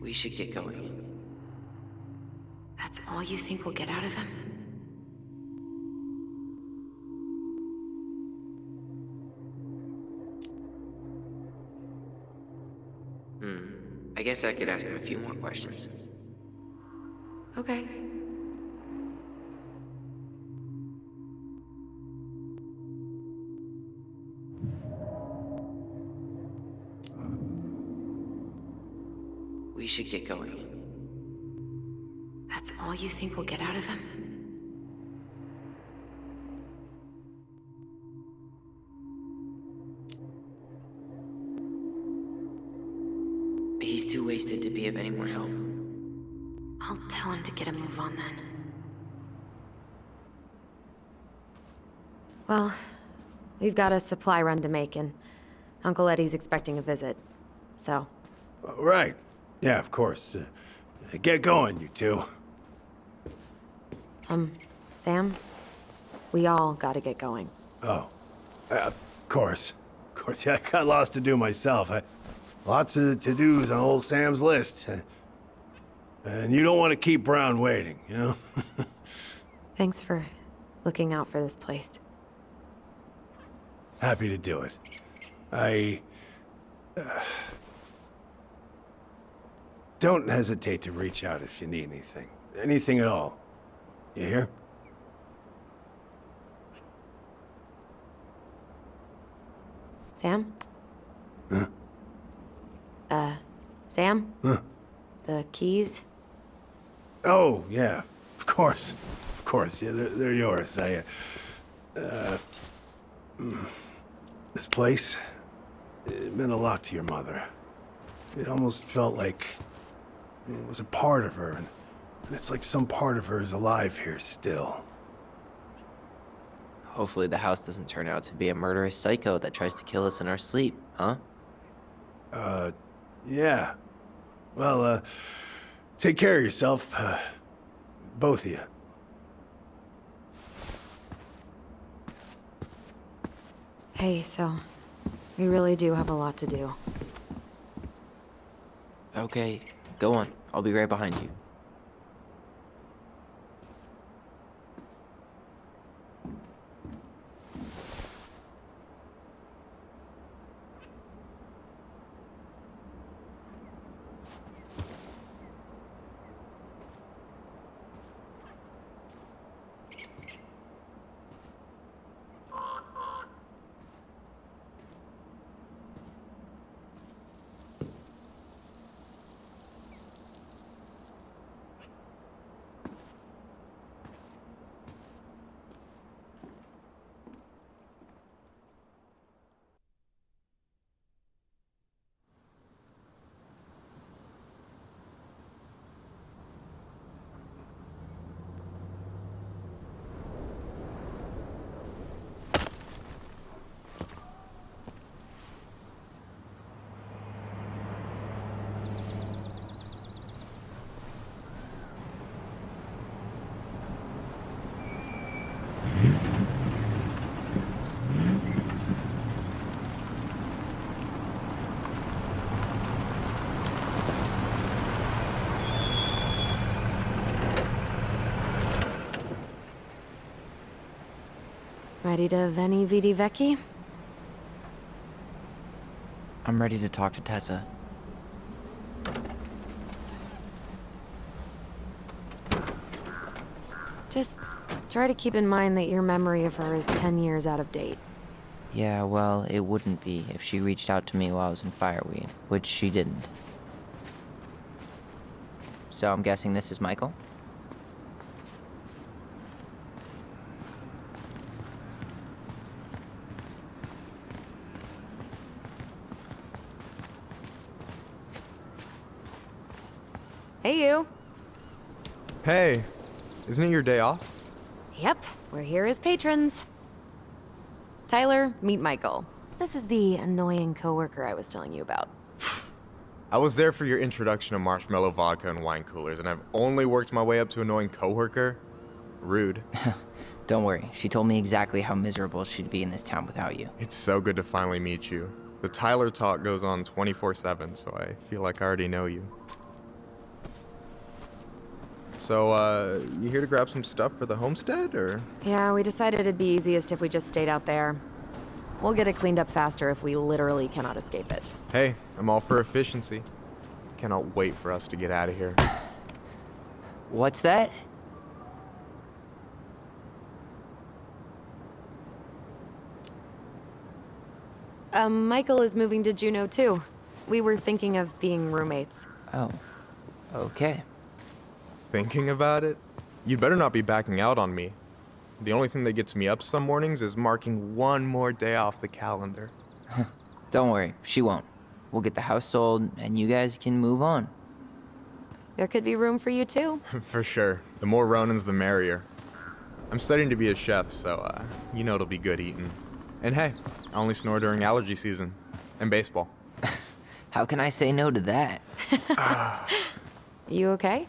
Speaker 4: We should get going.
Speaker 3: That's all you think we'll get out of him?
Speaker 4: I guess I could ask him a few more questions.
Speaker 3: Okay.
Speaker 4: We should get going.
Speaker 3: That's all you think we'll get out of him?
Speaker 4: He's too wasted to be of any more help.
Speaker 3: I'll tell him to get a move on then. Well, we've got a supply run to make, and Uncle Eddie's expecting a visit. So,
Speaker 9: Right. Yeah, of course. Get going, you two.
Speaker 3: Sam, we all gotta get going.
Speaker 9: Oh. Of course. Of course, yeah, I got lots to do myself. Lots of to-dos on old Sam's list. And you don't want to keep Brown waiting, you know?
Speaker 3: Thanks for looking out for this place.
Speaker 9: Happy to do it. I... don't hesitate to reach out if you need anything. Anything at all. You hear?
Speaker 3: Sam?
Speaker 9: Huh?
Speaker 3: Sam?
Speaker 9: Huh?
Speaker 3: The keys?
Speaker 9: Oh, yeah, of course. Of course, yeah, they're yours. This place, it meant a lot to your mother. It almost felt like it was a part of her, and it's like some part of her is alive here still.
Speaker 4: Hopefully the house doesn't turn out to be a murderous psycho that tries to kill us in our sleep, huh?
Speaker 9: Yeah. Well, take care of yourself, both of you.
Speaker 3: Hey, so we really do have a lot to do.
Speaker 4: Okay, go on. I'll be right behind you.
Speaker 3: Ready to Veni Vidi Vecchi?
Speaker 4: I'm ready to talk to Tessa.
Speaker 3: Just try to keep in mind that your memory of her is 10 years out of date.
Speaker 4: Yeah, well, it wouldn't be if she reached out to me while I was in Fireweed, which she didn't. So I'm guessing this is Michael?
Speaker 3: Hey, you.
Speaker 10: Hey, isn't it your day off?
Speaker 3: Yep, we're here as patrons. Tyler, meet Michael. This is the annoying coworker I was telling you about.
Speaker 10: I was there for your introduction to marshmallow vodka and wine coolers, and I've only worked my way up to annoying coworker. Rude.
Speaker 4: Don't worry, she told me exactly how miserable she'd be in this town without you.
Speaker 10: It's so good to finally meet you. The Tyler talk goes on 24/7, so I feel like I already know you. So, you here to grab some stuff for the homestead, or?
Speaker 3: Yeah, we decided it'd be easiest if we just stayed out there. We'll get it cleaned up faster if we literally cannot escape it.
Speaker 10: Hey, I'm all for efficiency. Cannot wait for us to get out of here.
Speaker 4: What's that?
Speaker 3: Michael is moving to Juneau too. We were thinking of being roommates.
Speaker 4: Oh, okay.
Speaker 10: Thinking about it? You'd better not be backing out on me. The only thing that gets me up some mornings is marking one more day off the calendar.
Speaker 4: Don't worry, she won't. We'll get the house sold, and you guys can move on.
Speaker 3: There could be room for you too.
Speaker 10: For sure. The more Ronans, the merrier. I'm studying to be a chef, so, you know it'll be good eating. And hey, I only snore during allergy season. And baseball.
Speaker 4: How can I say no to that?
Speaker 3: You okay?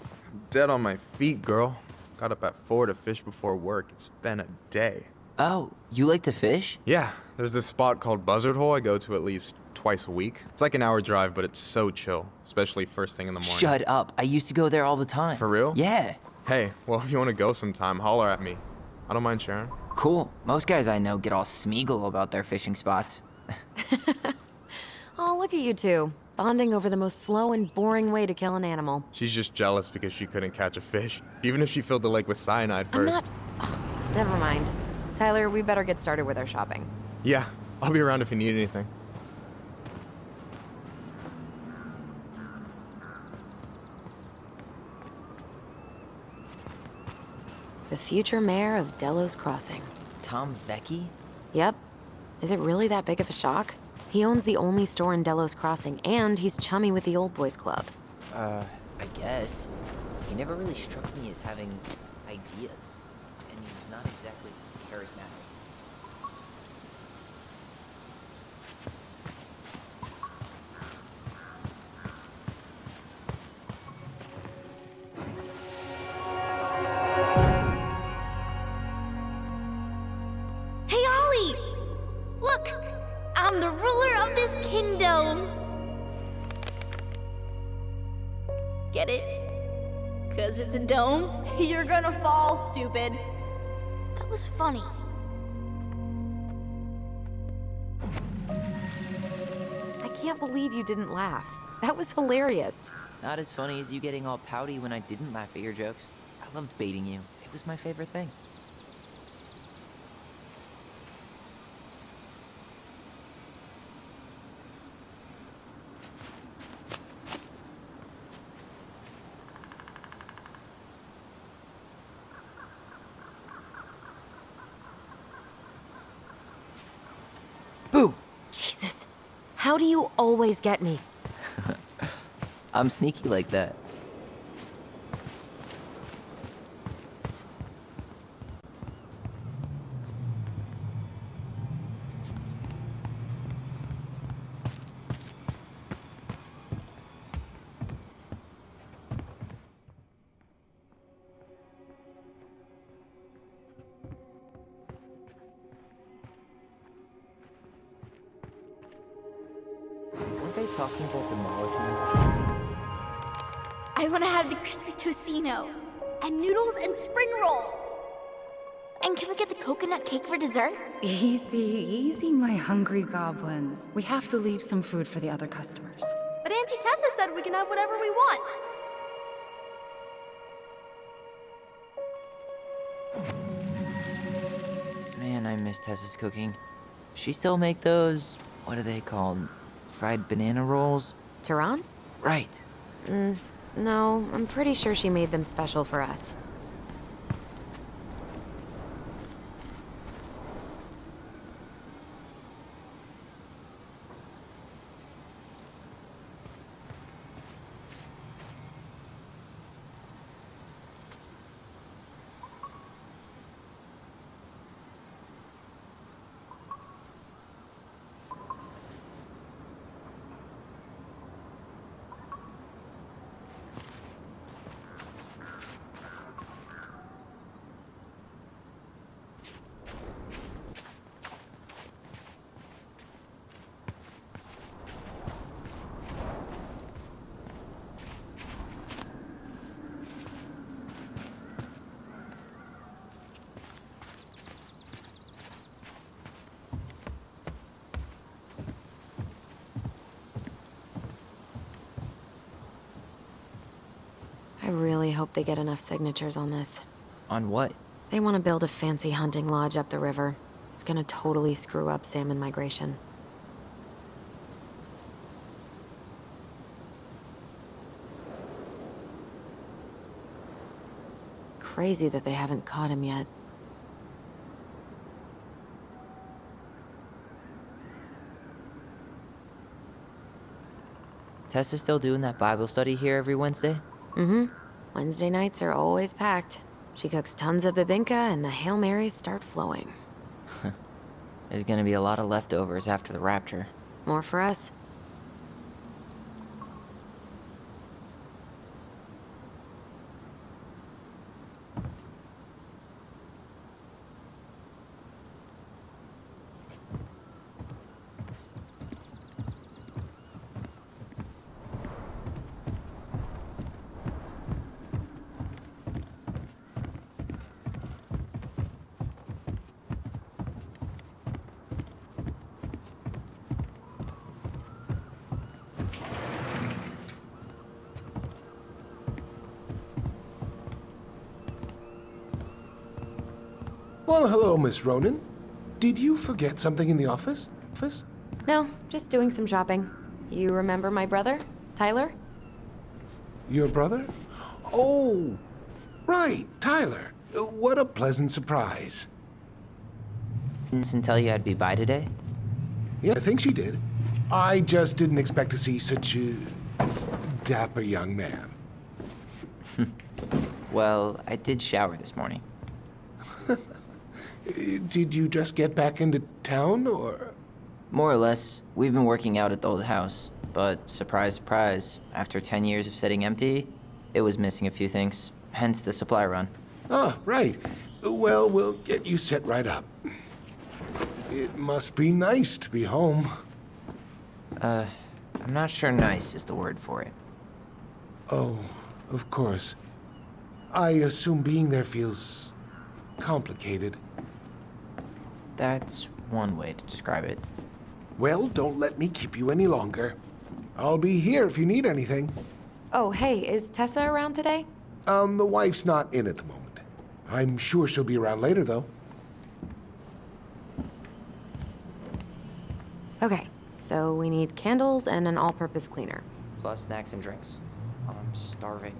Speaker 10: Dead on my feet, girl. Got up at 4 to fish before work. It's been a day.
Speaker 4: Oh, you like to fish?
Speaker 10: Yeah, there's this spot called Buzzard Hole I go to at least twice a week. It's like an hour drive, but it's so chill, especially first thing in the morning.
Speaker 4: Shut up. I used to go there all the time.
Speaker 10: For real?
Speaker 4: Yeah.
Speaker 10: Hey, well, if you want to go sometime, holler at me. I don't mind sharing.
Speaker 4: Cool. Most guys I know get all Smeagol about their fishing spots.
Speaker 3: Oh, look at you two. Bonding over the most slow and boring way to kill an animal.
Speaker 10: She's just jealous because she couldn't catch a fish, even if she filled the lake with cyanide
Speaker 3: I'm
Speaker 10: first.
Speaker 3: not... Ugh, never mind. Tyler, we better get started with our shopping.
Speaker 10: Yeah, I'll be around if you need anything.
Speaker 3: future mayor of Delos Crossing.
Speaker 8: Tom Vecchi?
Speaker 3: Yep. Is it really that big of a shock? He owns the only store in Delos Crossing, and he's chummy with the Old Boys Club.
Speaker 8: I guess. He never really struck me as having ideas, and he's not exactly charismatic.
Speaker 6: Hey, Ollie! Look! I'm the ruler of this kingdom! Get it? 'Cause it's a dome? You're gonna fall, stupid. That was funny.
Speaker 3: I can't believe you didn't laugh. That was hilarious.
Speaker 8: Not as funny as you getting all pouty when I didn't laugh at your jokes. I loved baiting you. It was my favorite thing. Boo!
Speaker 3: Jesus. How do you always get me?
Speaker 8: I'm sneaky like that. Weren't they talking about demolishing?
Speaker 6: I want to have the crispy tocino, and noodles and spring rolls. And can we get the coconut cake for dessert?
Speaker 7: Easy, easy, my hungry goblins. We have to leave some food for the other customers.
Speaker 6: But Auntie Tessa said we can have whatever we want.
Speaker 8: Man, I miss Tessa's cooking. She still make those, what are they called? Fried banana rolls?
Speaker 3: Tehran?
Speaker 8: Right.
Speaker 3: No, I'm pretty sure she made them special for us. I really hope they get enough signatures on this.
Speaker 8: On what?
Speaker 3: They want to build a fancy hunting lodge up the river. It's gonna totally screw up salmon migration. Crazy that they haven't caught him yet.
Speaker 8: Tessa's still doing that Bible study here every Wednesday?
Speaker 3: Mm-hmm. Wednesday nights are always packed. She cooks tons of bibinka and the Hail Marys start flowing.
Speaker 8: There's gonna be a lot of leftovers after the rapture.
Speaker 3: More for us.
Speaker 5: Well, hello, Miss Ronan. Did you forget something in the office?
Speaker 3: No, just doing some shopping. You remember my brother, Tyler?
Speaker 5: Your brother? Oh, right, Tyler. What a pleasant surprise.
Speaker 8: Didn't tell you I'd be by today?
Speaker 5: Yeah, I think she did. I just didn't expect to see such a dapper young man.
Speaker 8: Well, I did shower this morning.
Speaker 5: Did you just get back into town, or...?
Speaker 8: More or less, we've been working out at the old house. But surprise, surprise, after 10 years of sitting empty, it was missing a few things. Hence the supply run.
Speaker 5: Ah, right. Well, we'll get you set right up. It must be nice to be home.
Speaker 8: I'm not sure nice is the word for it.
Speaker 5: Oh, of course. I assume being there feels complicated.
Speaker 8: That's one way to describe it.
Speaker 5: Well, don't let me keep you any longer. I'll be here if you need anything.
Speaker 3: Oh, hey, is Tessa around today?
Speaker 5: The wife's not in at the moment. I'm sure she'll be around later, though.
Speaker 3: Okay, so we need candles and an all-purpose cleaner.
Speaker 8: Plus snacks and drinks. I'm starving.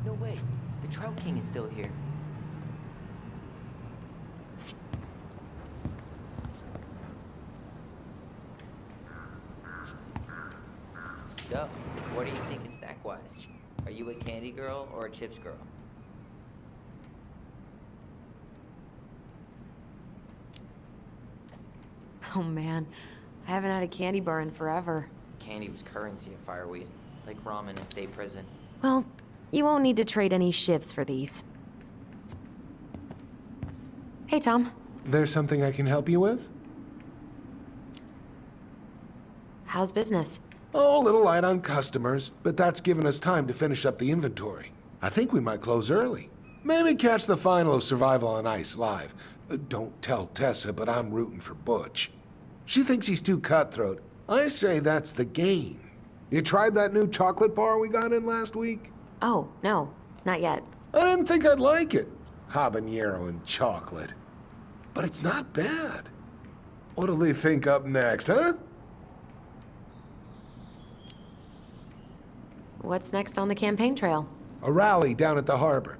Speaker 8: No way, the Trout King is still here. So, what are you thinking snack-wise? Are you a candy girl or a chips girl?
Speaker 3: Oh man, I haven't had a candy bar in forever.
Speaker 8: Candy was currency at Fireweed, like ramen in state prison.
Speaker 3: Well, you won't need to trade any shifts for these. Hey, Tom.
Speaker 5: There's something I can help you with?
Speaker 3: How's business?
Speaker 5: Oh, a little light on customers, but that's given us time to finish up the inventory. I think we might close early. Maybe catch the final of Survival on Ice live. Don't tell Tessa, but I'm rooting for Butch. She thinks he's too cutthroat. I say that's the game. You tried that new chocolate bar we got in last week?
Speaker 3: Oh, no, not yet.
Speaker 5: I didn't think I'd like it. Habanero and chocolate. But it's not bad. What'll they think up next, huh?
Speaker 3: What's next on the campaign trail?
Speaker 5: A rally down at the harbor.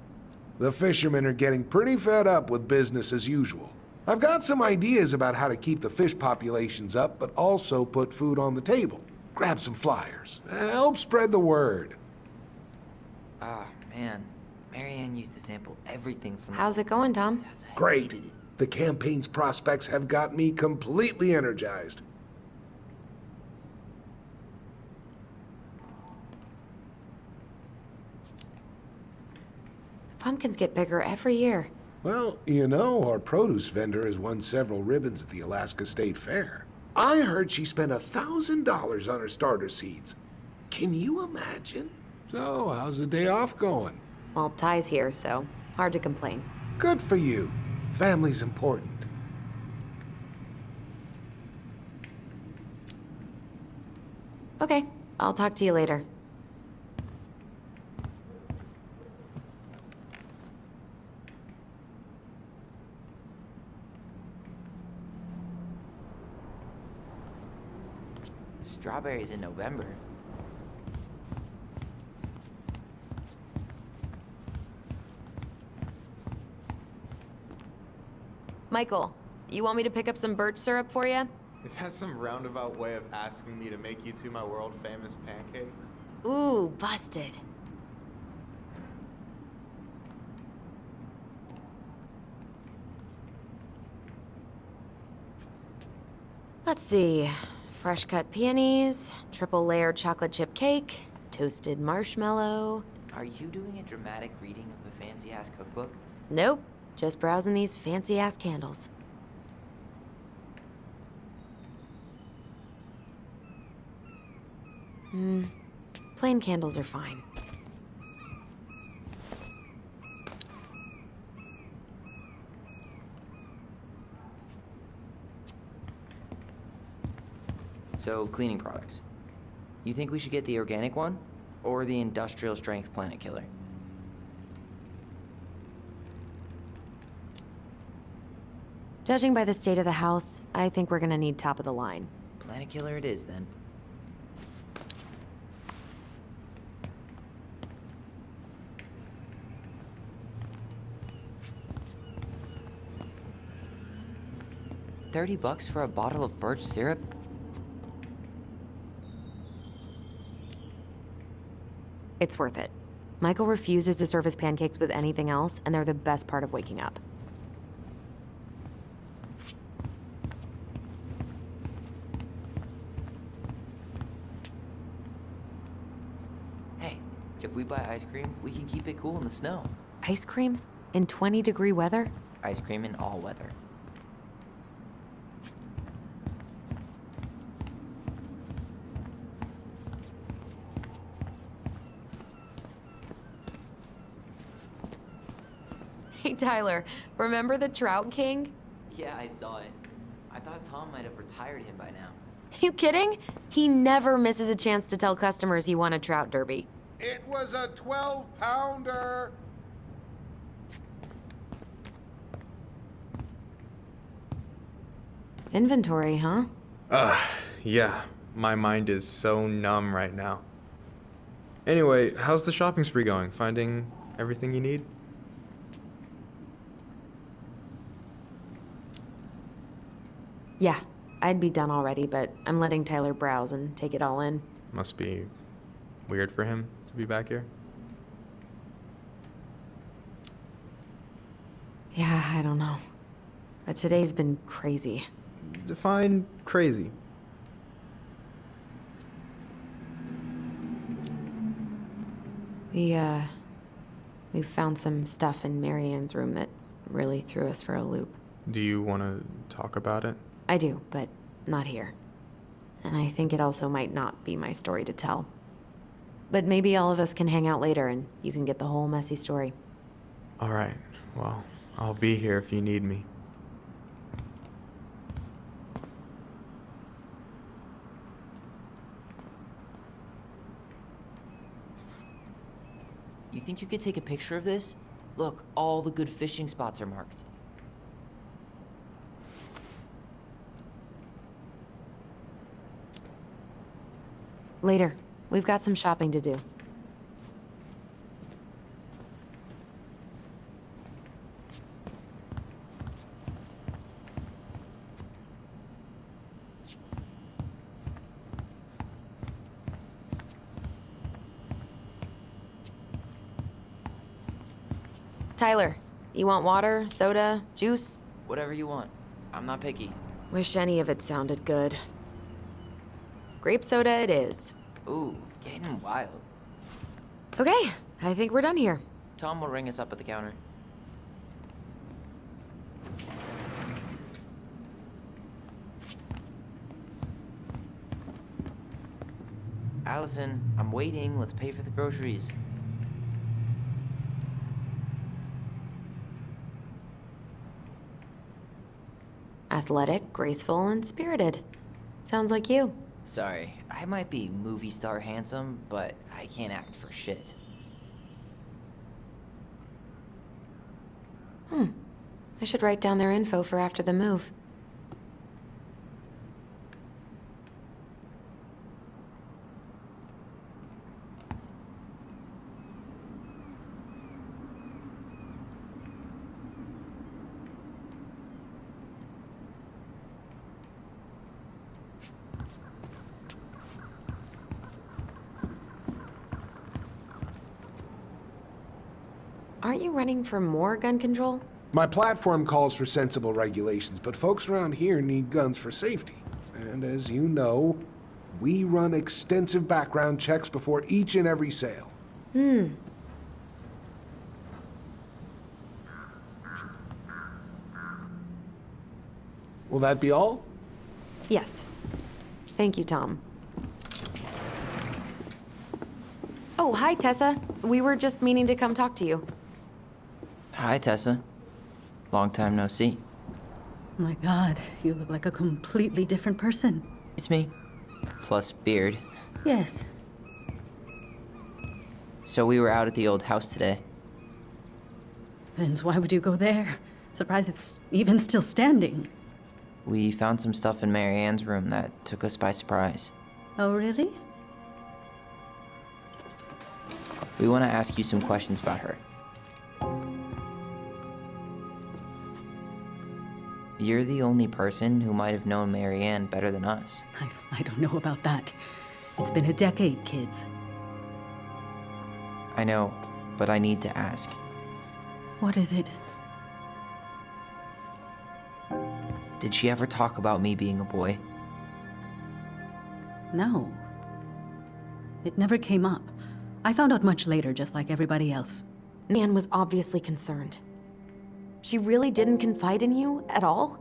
Speaker 5: The fishermen are getting pretty fed up with business as usual. I've got some ideas about how to keep the fish populations up, but also put food on the table. Grab some flyers. Help spread the word.
Speaker 8: Ah, man. Marianne used to sample everything from...
Speaker 3: How's it going, Tom?
Speaker 5: Great. The campaign's prospects have got me completely energized.
Speaker 3: Pumpkins get bigger every year.
Speaker 5: Well, you know, our produce vendor has won several ribbons at the Alaska State Fair. I heard she spent $1,000 on her starter seeds. Can you imagine? So, how's the day off going?
Speaker 3: Well, Ty's here, so hard to complain.
Speaker 5: Good for you. Family's important.
Speaker 3: Okay, I'll talk to you later.
Speaker 8: Strawberries in November.
Speaker 3: Michael, you want me to pick up some birch syrup for you?
Speaker 10: Is that some roundabout way of asking me to make you two my world-famous pancakes?
Speaker 3: Ooh, busted. Let's see. Fresh cut peonies, triple layered chocolate chip cake, toasted marshmallow.
Speaker 8: Are you doing a dramatic reading of a fancy-ass cookbook?
Speaker 3: Nope, just browsing these fancy ass candles. Plain candles are fine.
Speaker 8: So, cleaning products. You think we should get the organic one? Or the industrial strength planet killer?
Speaker 3: Judging by the state of the house, I think we're gonna need top of the line.
Speaker 8: Planet killer it is, then. $30 for a bottle of birch syrup?
Speaker 3: It's worth it. Michael refuses to serve his pancakes with anything else, and they're the best part of waking up.
Speaker 8: Hey, if we buy ice cream, we can keep it cool in the snow.
Speaker 3: Ice cream? In 20-degree weather?
Speaker 8: Ice cream in all weather.
Speaker 3: Hey, Tyler, remember the Trout King?
Speaker 8: Yeah, I saw it. I thought Tom might have retired him by now.
Speaker 3: You kidding? He never misses a chance to tell customers he won a trout derby.
Speaker 5: It was a 12-pounder.
Speaker 3: Inventory, huh?
Speaker 10: Yeah. My mind is so numb right now. Anyway, how's the shopping spree going? Finding everything you need?
Speaker 3: Yeah, I'd be done already, but I'm letting Tyler browse and take it all in.
Speaker 10: Must be weird for him to be back here.
Speaker 3: Yeah, I don't know. But today's been crazy.
Speaker 10: Define crazy.
Speaker 3: We found some stuff in Marianne's room that really threw us for a loop.
Speaker 10: Do you want to talk about it?
Speaker 3: I do, but not here. And I think it also might not be my story to tell. But maybe all of us can hang out later and you can get the whole messy story.
Speaker 10: All right. Well, I'll be here if you need me.
Speaker 8: You think you could take a picture of this? Look, all the good fishing spots are marked.
Speaker 3: Later. We've got some shopping to do. Tyler, you want water, soda, juice?
Speaker 8: Whatever you want. I'm not picky.
Speaker 3: Wish any of it sounded good. Grape soda it is.
Speaker 8: Ooh, getting wild.
Speaker 3: Okay, I think we're done here.
Speaker 8: Tom will ring us up at the counter. Alyson, I'm waiting. Let's pay for the groceries.
Speaker 3: Athletic, graceful, and spirited. Sounds like you.
Speaker 8: Sorry, I might be movie star handsome, but I can't act for shit.
Speaker 3: I should write down their info for after the move. Aren't you running for more gun control?
Speaker 5: My platform calls for sensible regulations, but folks around here need guns for safety. And as you know, we run extensive background checks before each and every sale. Will that be all?
Speaker 3: Yes. Thank you, Tom. Oh, hi, Tessa. We were just meaning to come talk to you.
Speaker 8: Hi, Tessa. Long time no see.
Speaker 7: My God, you look like a completely different person.
Speaker 8: It's me. Plus beard.
Speaker 7: Yes.
Speaker 8: So we were out at the old house today.
Speaker 7: Vince, why would you go there? Surprised it's even still standing.
Speaker 8: We found some stuff in Mary Ann's room that took us by surprise.
Speaker 7: Oh, really?
Speaker 8: We want to ask you some questions about her.
Speaker 4: You're the only person who might have known Marianne better than us.
Speaker 11: I don't know about that. It's been a decade, kids.
Speaker 4: I know, but I need to ask.
Speaker 11: What is it?
Speaker 4: Did she ever talk about me being a boy?
Speaker 11: No. It never came up. I found out much later, just like everybody else.
Speaker 3: Marianne was obviously concerned. She really didn't confide in you at all?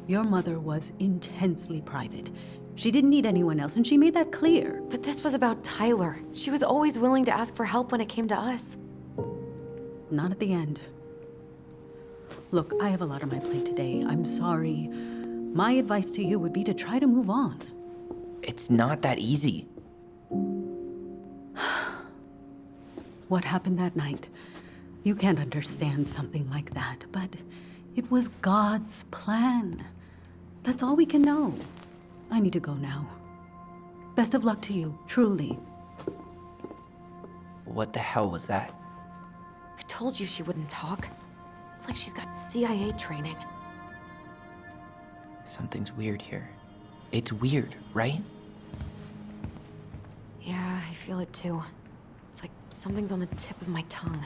Speaker 11: Your mother was intensely private. She didn't need anyone else, and she made that clear.
Speaker 3: But this was about Tyler. She was always willing to ask for help when it came to us.
Speaker 11: Not at the end. Look, I have a lot on my plate today. I'm sorry. My advice to you would be to try to move on.
Speaker 4: It's not that easy.
Speaker 11: What happened that night? You can't understand something like that, but it was God's plan. That's all we can know. I need to go now. Best of luck to you, truly.
Speaker 4: What the hell was that?
Speaker 3: I told you she wouldn't talk. It's like she's got CIA training.
Speaker 4: Something's weird here. It's weird, right?
Speaker 3: Yeah, I feel it too. It's like something's on the tip of my tongue.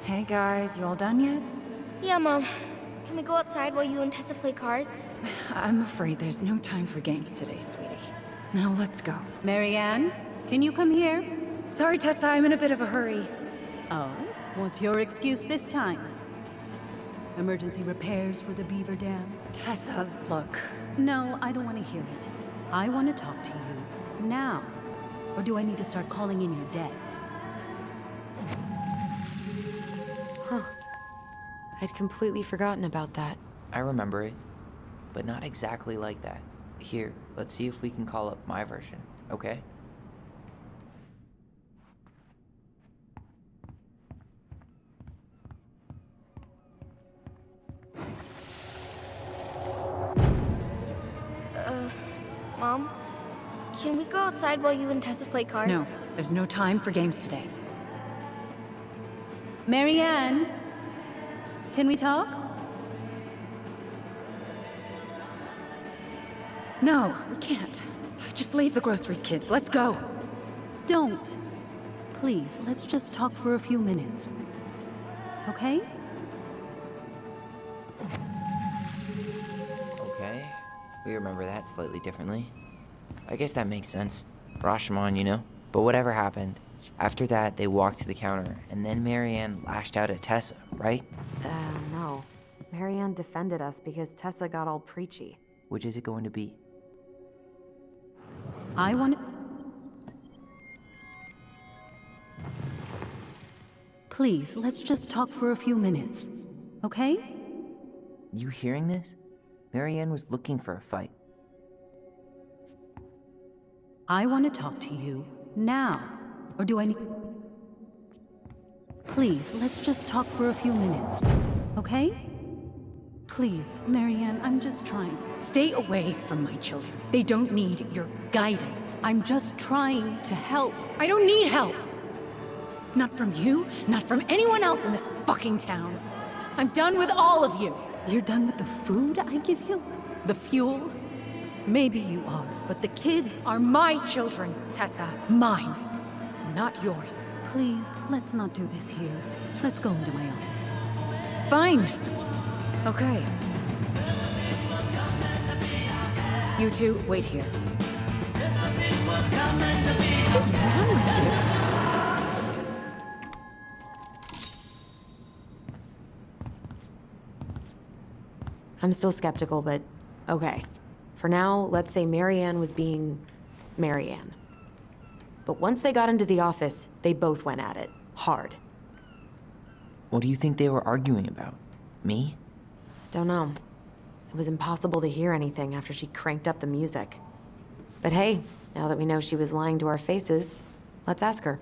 Speaker 7: Hey guys, you all done yet?
Speaker 6: Yeah, Mom. Can we go outside while you and Tessa play cards?
Speaker 7: I'm afraid there's no time for games today, sweetie. Now let's go.
Speaker 11: Marianne, can you come here?
Speaker 7: Sorry, Tessa, I'm in a bit of a hurry.
Speaker 11: Oh, what's your excuse this time? Emergency repairs for the beaver dam?
Speaker 7: Tessa, look.
Speaker 11: No, I don't want to hear it. I want to talk to you now. Or do I need to start calling in your debts?
Speaker 3: Huh. I'd completely forgotten about that.
Speaker 4: I remember it, but not exactly like that. Here, let's see if we can call up my version, okay?
Speaker 6: Mom? Can we go outside while you and Tessa play cards?
Speaker 7: No, there's no time for games today.
Speaker 11: Marianne, can we talk?
Speaker 7: No, we can't. Just leave the groceries, kids. Let's go.
Speaker 11: Don't. Please, let's just talk for a few minutes. Okay?
Speaker 4: Okay, we remember that slightly differently. I guess that makes sense. Rashomon, you know? But whatever happened, after that, they walked to the counter, and then Marianne lashed out at Tessa, right?
Speaker 3: No. Marianne defended us because Tessa got all preachy.
Speaker 4: Which is it going to be?
Speaker 11: I want to... Please, let's just talk for a few minutes. Okay?
Speaker 4: You hearing this? Marianne was looking for a fight.
Speaker 11: I want to talk to you now. Or do I need... Please, let's just talk for a few minutes. Okay? Please, Marianne, I'm just trying.
Speaker 7: Stay away from my children. They don't need your guidance.
Speaker 11: I'm just trying to help.
Speaker 7: I don't need help. Not from you, not from anyone else in this fucking town. I'm done with all of you.
Speaker 11: You're done with the food I give you? The fuel? Maybe you are, but the kids
Speaker 7: Are my children, Tessa. Mine. Not yours.
Speaker 11: Please, let's not do this here. Let's go into my office.
Speaker 7: Fine. Okay. You two, wait here.
Speaker 11: What's wrong with you?
Speaker 3: I'm still skeptical, but okay. For now, let's say Marianne was being Marianne. But once they got into the office, they both went at it. Hard.
Speaker 4: What do you think they were arguing about? Me?
Speaker 3: Don't know. It was impossible to hear anything after she cranked up the music. But hey, now that we know she was lying to our faces, let's ask her.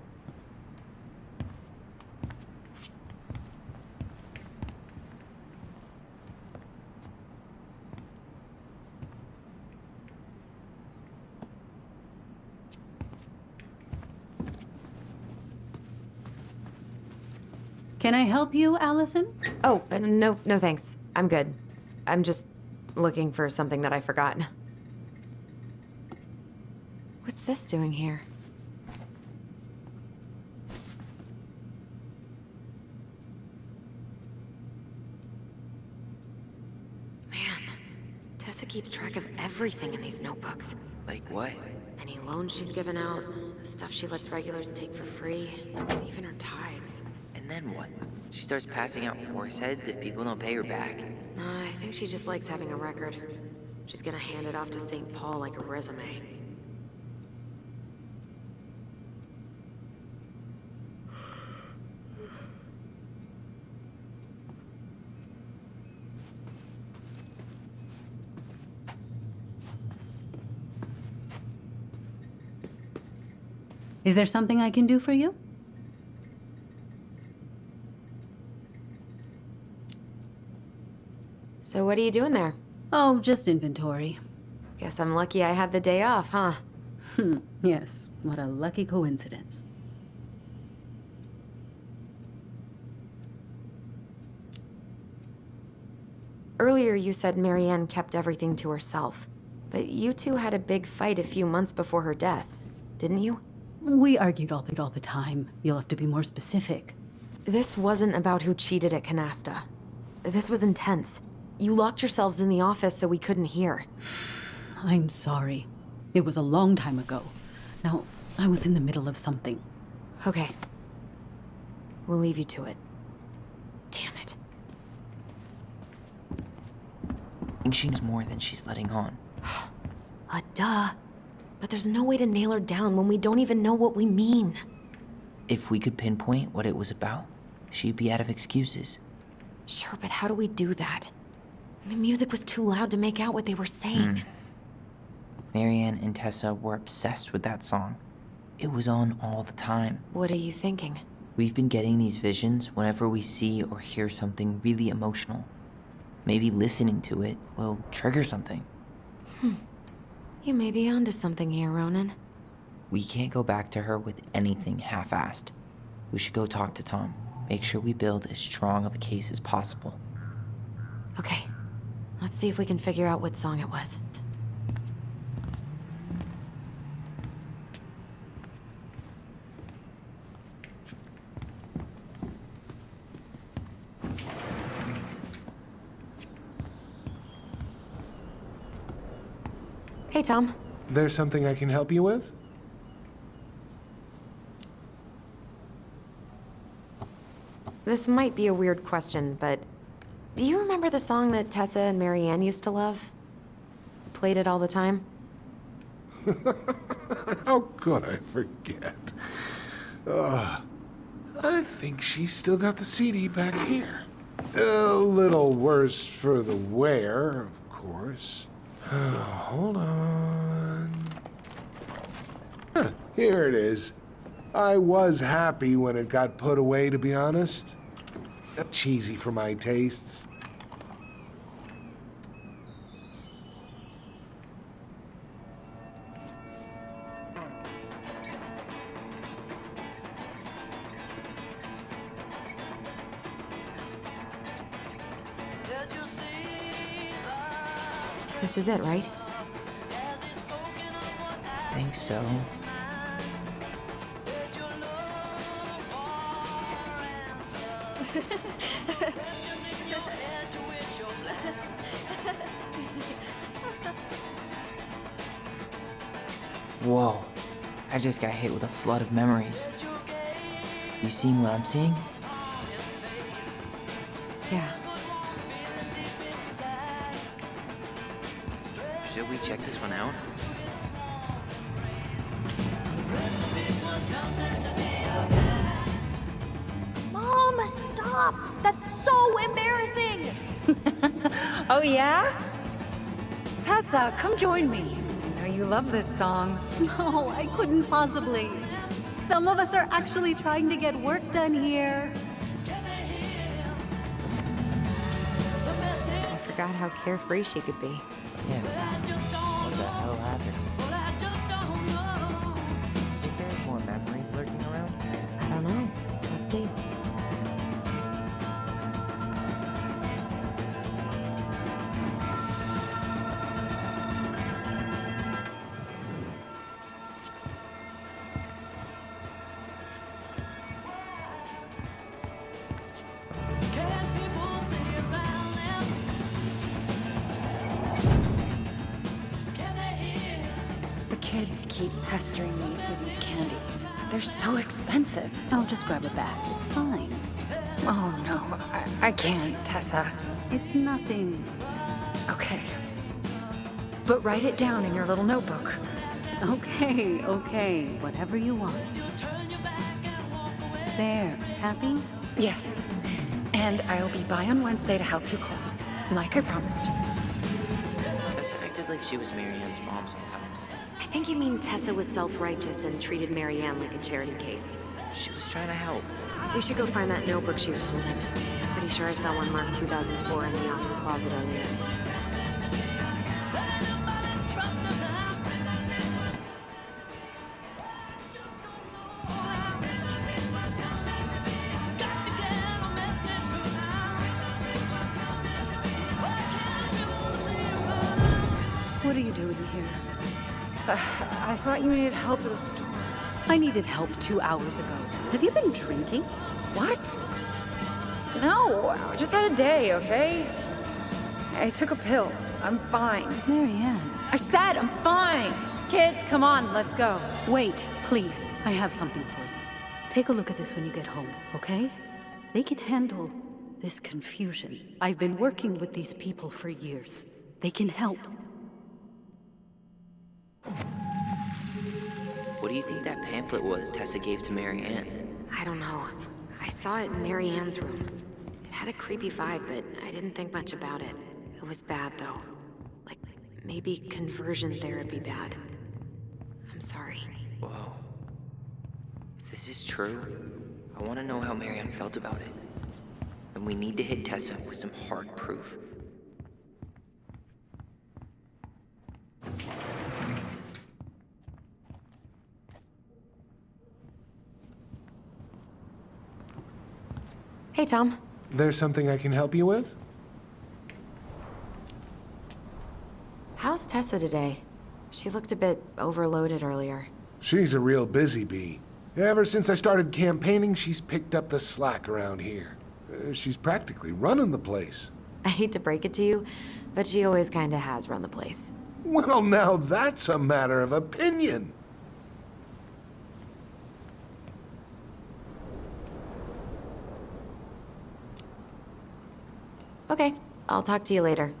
Speaker 11: Can I help you, Alyson?
Speaker 3: Oh, no thanks. I'm good. I'm just looking for something that I forgot. What's this doing here? Man, Tessa keeps track of everything in these notebooks.
Speaker 4: Like what?
Speaker 3: Any loans she's given out, stuff she lets regulars take for free, even her tithes.
Speaker 4: And then what? She starts passing out horse heads if people don't pay her back?
Speaker 3: I think she just likes having a record. She's gonna hand it off to St. Paul like a resume.
Speaker 11: Is there something I can do for you?
Speaker 3: So what are you doing there?
Speaker 11: Oh, just inventory.
Speaker 3: Guess I'm lucky I had the day off, huh?
Speaker 11: Yes, what a lucky coincidence.
Speaker 3: Earlier you said Marianne kept everything to herself. But you two had a big fight a few months before her death, didn't you?
Speaker 11: We argued all the time. You'll have to be more specific.
Speaker 3: This wasn't about who cheated at Canasta. This was intense. You locked yourselves in the office so we couldn't hear.
Speaker 11: I'm sorry. It was a long time ago. Now, I was in the middle of something.
Speaker 3: Okay. We'll leave you to it. Damn it.
Speaker 4: I think she knows more than she's letting on.
Speaker 3: Duh. But there's no way to nail her down when we don't even know what we mean.
Speaker 4: If we could pinpoint what it was about, she'd be out of excuses.
Speaker 3: Sure, but how do we do that? The music was too loud to make out what they were saying.
Speaker 4: Marianne and Tessa were obsessed with that song. It was on all the time.
Speaker 3: What are you thinking?
Speaker 4: We've been getting these visions whenever we see or hear something really emotional. Maybe listening to it will trigger something.
Speaker 3: You may be onto something here, Ronan.
Speaker 4: We can't go back to her with anything half-assed. We should go talk to Tom. Make sure we build as strong of a case as possible.
Speaker 3: Okay. Let's see if we can figure out what song it was. Hey, Tom.
Speaker 5: There's something I can help you with?
Speaker 3: This might be a weird question, but do you remember the song that Tessa and Marianne used to love? Played it all the time?
Speaker 5: How could I forget? I think she's still got the CD back here. A little worse for the wear, of course. Hold on. Here it is. I was happy when it got put away, to be honest. Cheesy for my tastes.
Speaker 3: This is it, right?
Speaker 4: I think so. Whoa, I just got hit with a flood of memories. You seeing what I'm seeing?
Speaker 3: Yeah.
Speaker 4: Should we check this one out?
Speaker 2: Mom, stop! That's so embarrassing!
Speaker 7: Oh, yeah? Tessa, come join me. I know you love this song.
Speaker 11: No, I couldn't possibly. Some of us are actually trying to get work done here.
Speaker 3: I forgot how carefree she could be.
Speaker 4: Yeah. What the hell happened? Think there's more memories lurking around?
Speaker 3: I don't know. Let's see.
Speaker 7: The kids keep pestering me for these candies. They're so expensive.
Speaker 11: I'll just grab a bag. It's fine.
Speaker 7: Oh, no. I can't, Tessa.
Speaker 11: It's nothing.
Speaker 7: Okay. But write it down in your little notebook.
Speaker 11: Okay, okay. Whatever you want. There. Happy?
Speaker 7: Yes. And I'll be by on Wednesday to help you close, like I promised.
Speaker 4: Tessa acted like she was Marianne's mom sometimes.
Speaker 3: I think you mean Tessa was self-righteous and treated Marianne like a charity case.
Speaker 4: She was trying to help.
Speaker 3: We should go find that notebook she was holding. Pretty sure I saw one marked 2004 in the office closet earlier.
Speaker 11: What are you doing here?
Speaker 7: I thought you needed help at the store.
Speaker 11: I needed help 2 hours ago. Have you been drinking?
Speaker 7: What? No, I just had a day, okay? I took a pill. I'm fine.
Speaker 11: Marianne.
Speaker 7: I said I'm fine. Kids, come on, let's go.
Speaker 11: Wait, please. I have something for you. Take a look at this when you get home, okay? They can handle this confusion. I've been working with these people for years. They can help.
Speaker 4: What do you think that pamphlet was Tessa gave to Marianne?
Speaker 3: I don't know. I saw it in Marianne's room. It had a creepy vibe, but I didn't think much about it. It was bad, though. Like, maybe conversion therapy bad. I'm sorry.
Speaker 4: Whoa. If this is true, I want to know how Marianne felt about it. And we need to hit Tessa with some hard proof.
Speaker 3: Hey, Tom.
Speaker 5: There's something I can help you with?
Speaker 3: How's Tessa today? She looked a bit overloaded earlier.
Speaker 5: She's a real busy bee. Ever since I started campaigning, she's picked up the slack around here. She's practically running the place.
Speaker 3: I hate to break it to you, but she always kinda has run the place.
Speaker 5: Well, now that's a matter of opinion.
Speaker 3: Okay, I'll talk to you later.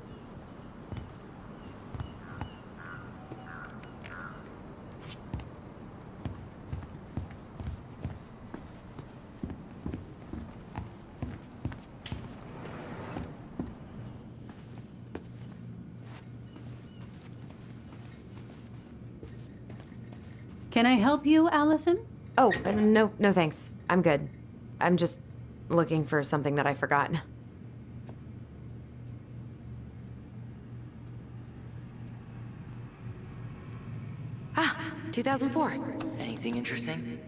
Speaker 11: Can I help you, Alyson?
Speaker 3: Oh, no thanks. I'm good. I'm just looking for something that I forgot. Ah, 2004.
Speaker 4: Anything interesting?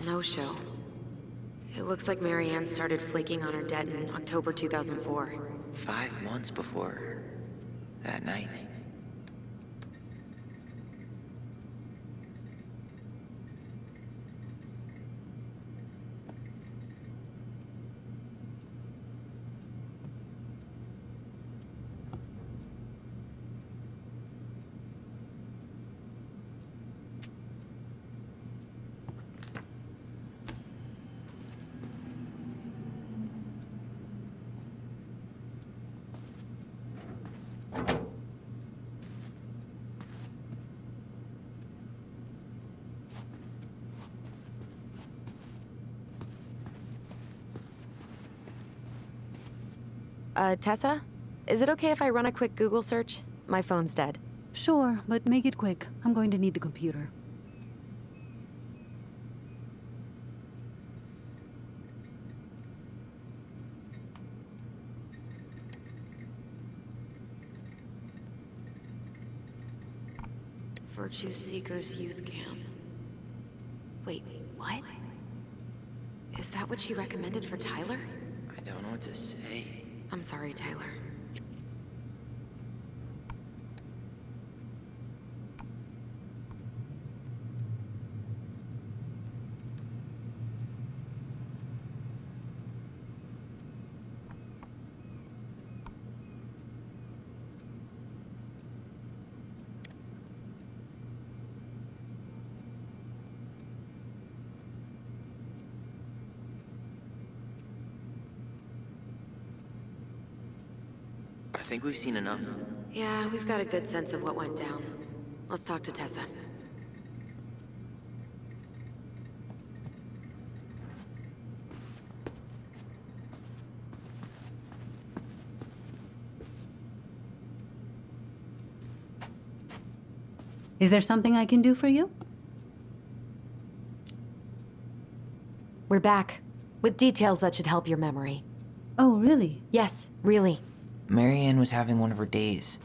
Speaker 3: No show. It looks like Marianne started flaking on her debt in October 2004.
Speaker 8: 5 months before that night.
Speaker 3: Tessa? Is it okay if I run a quick Google search? My phone's dead.
Speaker 11: Sure, but make it quick. I'm going to need the computer.
Speaker 3: Virtue Seekers Youth Camp. Wait, what? Is that what she recommended for Tyler?
Speaker 8: I don't know what to say.
Speaker 3: I'm sorry, Tyler.
Speaker 8: I think we've seen enough.
Speaker 3: Yeah, we've got a good sense of what went down. Let's talk to Tessa.
Speaker 11: Is there something I can do for you?
Speaker 3: We're back, with details that should help your memory.
Speaker 11: Oh, really?
Speaker 3: Yes, really.
Speaker 8: Marianne was having one of her days.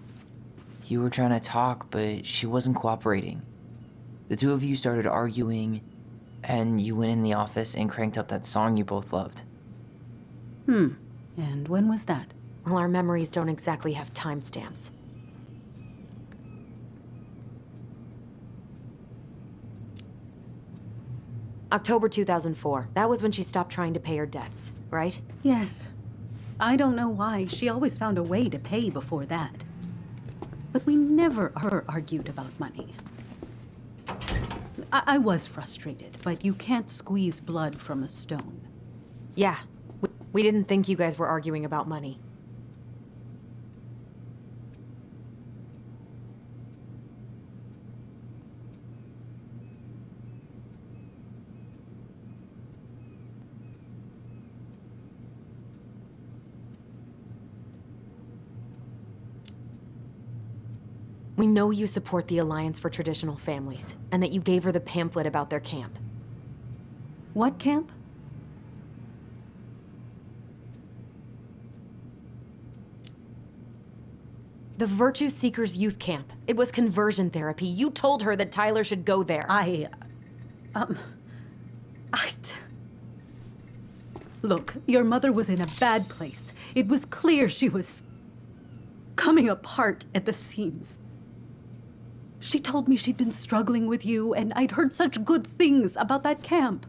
Speaker 8: You were trying to talk, but she wasn't cooperating. The two of you started arguing, and you went in the office and cranked up that song you both loved.
Speaker 11: And when was that?
Speaker 3: Well, our memories don't exactly have timestamps. October 2004. That was when she stopped trying to pay her debts, right?
Speaker 11: Yes. I don't know why. She always found a way to pay before that. But we never argued about money. I was frustrated, but you can't squeeze blood from a stone.
Speaker 3: Yeah. We didn't think you guys were arguing about money. We know you support the Alliance for Traditional Families, and that you gave her the pamphlet about their camp.
Speaker 11: What camp?
Speaker 3: The Virtue Seekers Youth Camp. It was conversion therapy. You told her that Tyler should go there.
Speaker 11: Look, your mother was in a bad place. It was clear she was coming apart at the seams. She told me she'd been struggling with you, and I'd heard such good things about that camp.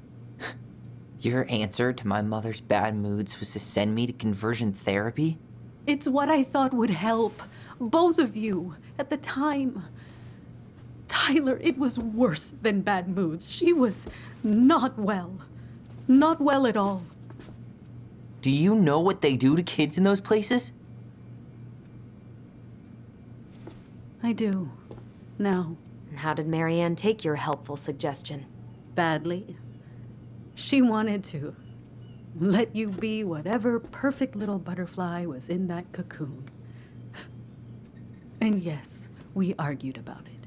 Speaker 8: Your answer to my mother's bad moods was to send me to conversion therapy?
Speaker 11: It's what I thought would help both of you at the time. Tyler, it was worse than bad moods. She was not well. Not well at all.
Speaker 8: Do you know what they do to kids in those places?
Speaker 11: I do. Now.
Speaker 3: How did Marianne take your helpful suggestion?
Speaker 11: Badly. She wanted to let you be whatever perfect little butterfly was in that cocoon. And yes, we argued about it.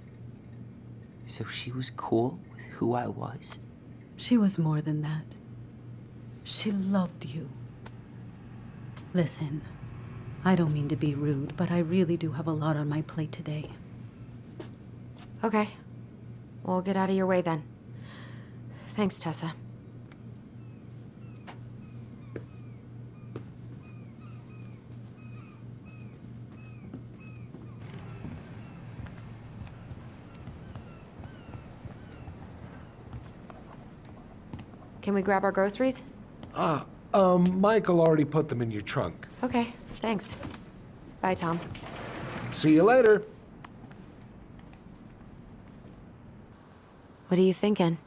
Speaker 8: So she was cool with who I was?
Speaker 11: She was more than that. She loved you. Listen, I don't mean to be rude, but I really do have a lot on my plate today.
Speaker 3: Okay. We'll get out of your way then. Thanks, Tessa. Can we grab our groceries?
Speaker 5: Michael already put them in your trunk.
Speaker 3: Okay, thanks. Bye, Tom.
Speaker 5: See you later.
Speaker 3: What are you thinking?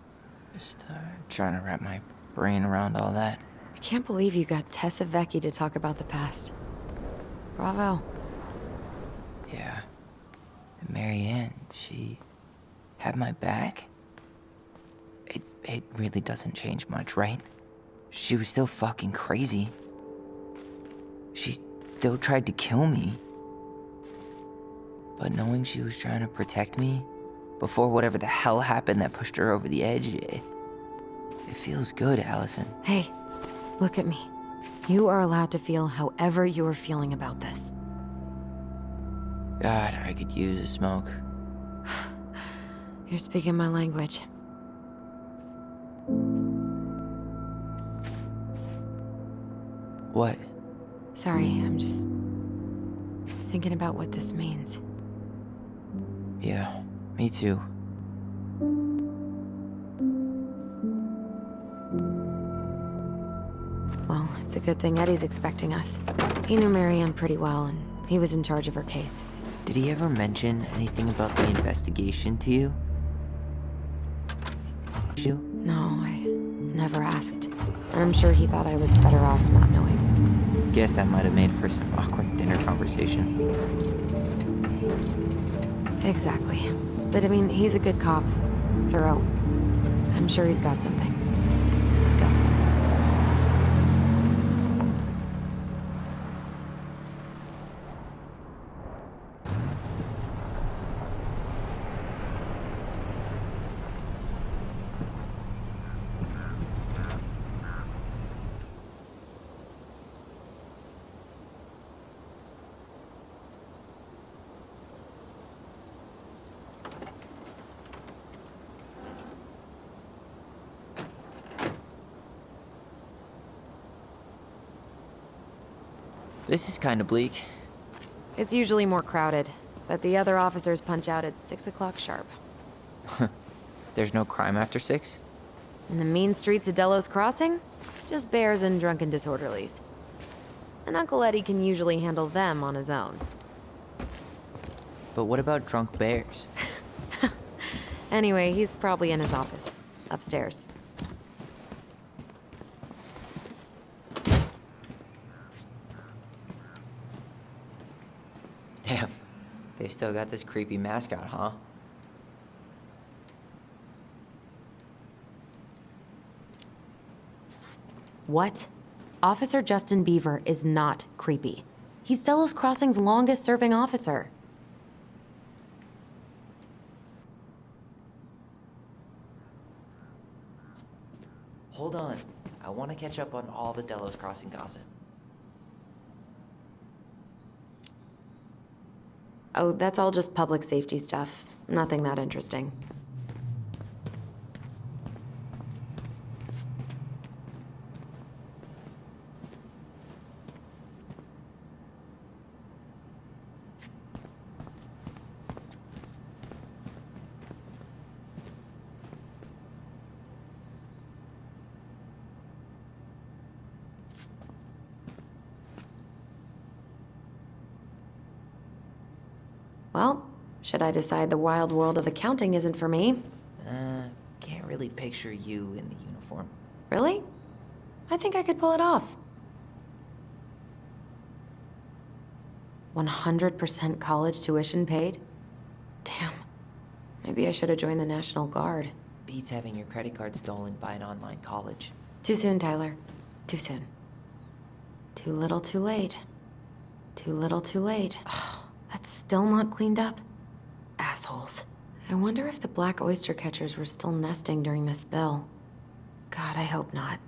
Speaker 8: Just trying to wrap my brain around all that.
Speaker 3: I can't believe you got Tessa Vecchi to talk about the past. Bravo.
Speaker 8: Yeah. And Marianne, she had my back. It really doesn't change much, right? She was still fucking crazy. She still tried to kill me. But knowing she was trying to protect me before whatever the hell happened that pushed her over the edge, it feels good, Alyson.
Speaker 3: Hey, look at me. You are allowed to feel however you are feeling about this.
Speaker 8: God, I could use a smoke.
Speaker 3: You're speaking my language.
Speaker 8: What?
Speaker 3: Sorry, I'm just thinking about what this means.
Speaker 8: Yeah, me too.
Speaker 3: Well, it's a good thing Eddie's expecting us. He knew Marianne pretty well, and he was in charge of her case.
Speaker 8: Did he ever mention anything about the investigation to you?
Speaker 3: No, I never asked. And I'm sure he thought I was better off not knowing.
Speaker 8: Guess that might have made for some awkward dinner conversation.
Speaker 3: Exactly. But I mean, he's a good cop. Thorough. I'm sure he's got something. Let's go.
Speaker 8: This is kind of bleak.
Speaker 3: It's usually more crowded, but the other officers punch out at 6 o'clock sharp.
Speaker 8: There's no crime after 6?
Speaker 3: In the mean streets of Delos Crossing, just bears and drunken disorderlies. And Uncle Eddie can usually handle them on his own.
Speaker 8: But what about drunk bears?
Speaker 3: Anyway, he's probably in his office, upstairs.
Speaker 8: Damn, they still got this creepy mascot, huh?
Speaker 3: What? Officer Justin Beaver is not creepy. He's Delos Crossing's longest-serving officer.
Speaker 8: Hold on. I want to catch up on all the Delos Crossing gossip.
Speaker 3: Oh, that's all just public safety stuff. Nothing that interesting. Well, should I decide the wild world of accounting isn't for me?
Speaker 8: Can't really picture you in the uniform.
Speaker 3: Really? I think I could pull it off. 100% college tuition paid? Damn. Maybe I should have joined the National Guard.
Speaker 8: Beats having your credit card stolen by an online college.
Speaker 3: Too soon, Tyler. Too soon. Too little, too late. Too little, too late. Ugh, that's still not cleaned up. Assholes. I wonder if the black oyster catchers were still nesting during the spill. God, I hope not.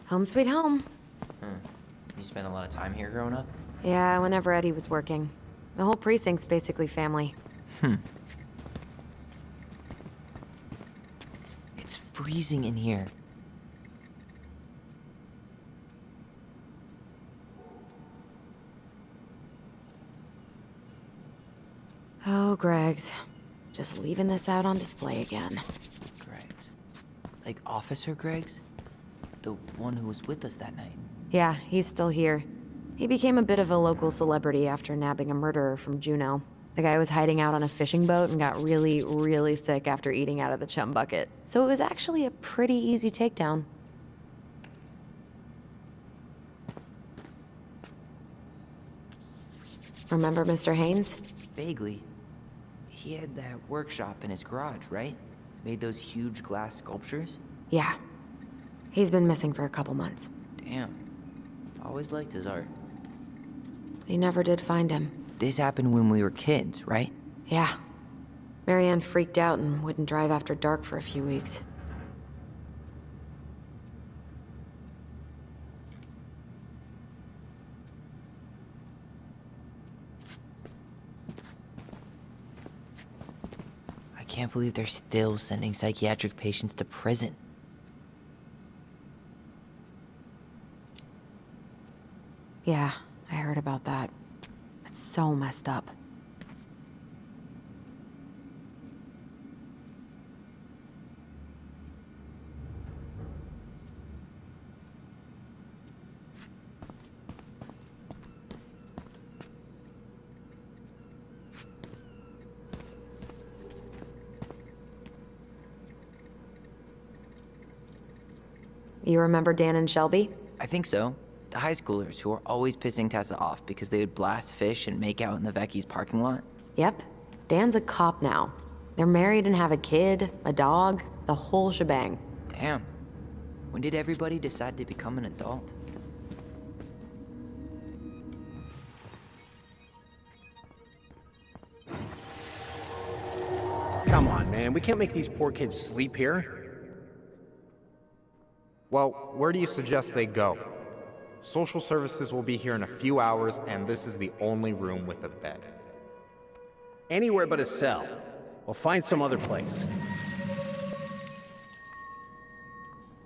Speaker 3: Home sweet home.
Speaker 8: You spent a lot of time here growing up?
Speaker 3: Yeah, whenever Eddie was working. The whole precinct's basically family.
Speaker 8: freezing in here.
Speaker 3: Oh, Greg's. Just leaving this out on display again.
Speaker 8: Greg's. Like Officer Greg's? The one who was with us that night.
Speaker 3: Yeah, he's still here. He became a bit of a local celebrity after nabbing a murderer from Juneau. The guy was hiding out on a fishing boat and got really, really sick after eating out of the chum bucket. So it was actually a pretty easy takedown. Remember Mr. Haynes?
Speaker 8: Vaguely. He had that workshop in his garage, right? Made those huge glass sculptures?
Speaker 3: Yeah. He's been missing for a couple months.
Speaker 8: Damn. Always liked his art.
Speaker 3: They never did find him.
Speaker 8: This happened when we were kids, right?
Speaker 3: Yeah. Marianne freaked out and wouldn't drive after dark for a few weeks.
Speaker 8: I can't believe they're still sending psychiatric patients to prison.
Speaker 3: Yeah, I heard about that. It's so messed up. You remember Dan and Shelby?
Speaker 8: I think so. The high schoolers who were always pissing Tessa off because they would blast fish and make out in the Vecchi's parking lot.
Speaker 3: Yep. Dan's a cop now. They're married and have a kid, a dog, the whole shebang.
Speaker 8: Damn. When did everybody decide to become an adult?
Speaker 12: Come on, man. We can't make these poor kids sleep here.
Speaker 10: Well, where do you suggest they go? Social services will be here in a few hours, and this is the only room with a bed.
Speaker 12: Anywhere but a cell. We'll find some other place.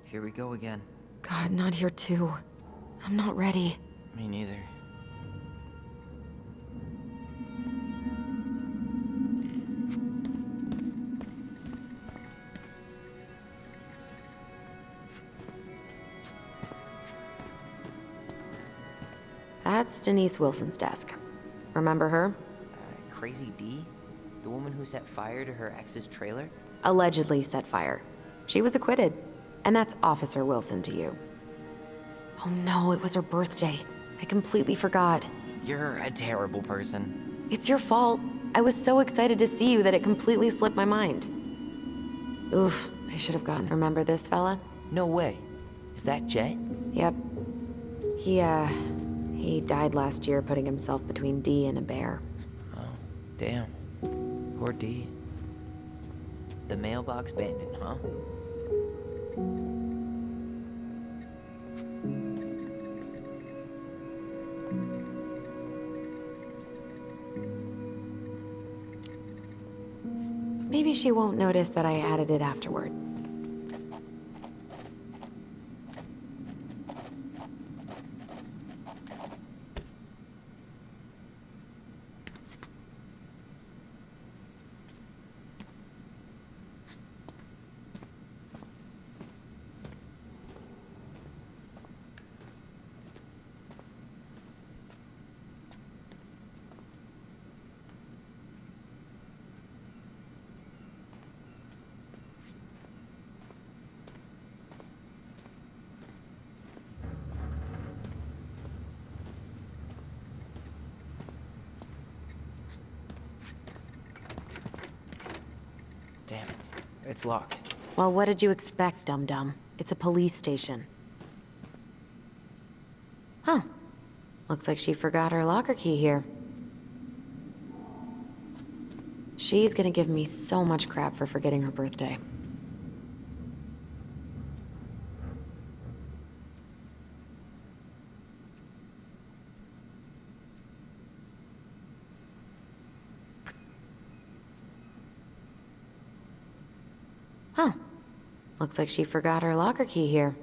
Speaker 8: Here we go again.
Speaker 3: God, not here too. I'm not ready.
Speaker 8: Me neither.
Speaker 3: That's Denise Wilson's desk. Remember her?
Speaker 8: Crazy D? The woman who set fire to her ex's trailer?
Speaker 3: Allegedly set fire. She was acquitted. And that's Officer Wilson to you. Oh no, it was her birthday. I completely forgot.
Speaker 8: You're a terrible person.
Speaker 3: It's your fault. I was so excited to see you that it completely slipped my mind. Oof, I should have gotten. Remember this fella?
Speaker 8: No way. Is that Jet?
Speaker 3: Yep. He died last year putting himself between D and a bear.
Speaker 8: Oh, damn. Poor D. The mailbox bandit, huh?
Speaker 3: Maybe she won't notice that I added it afterward.
Speaker 8: Damn it. It's locked.
Speaker 3: Well, what did you expect, dum-dum? It's a police station. Huh. Looks like she forgot her locker key here. She's gonna give me so much crap for forgetting her birthday. Huh. Looks like she forgot her locker key here.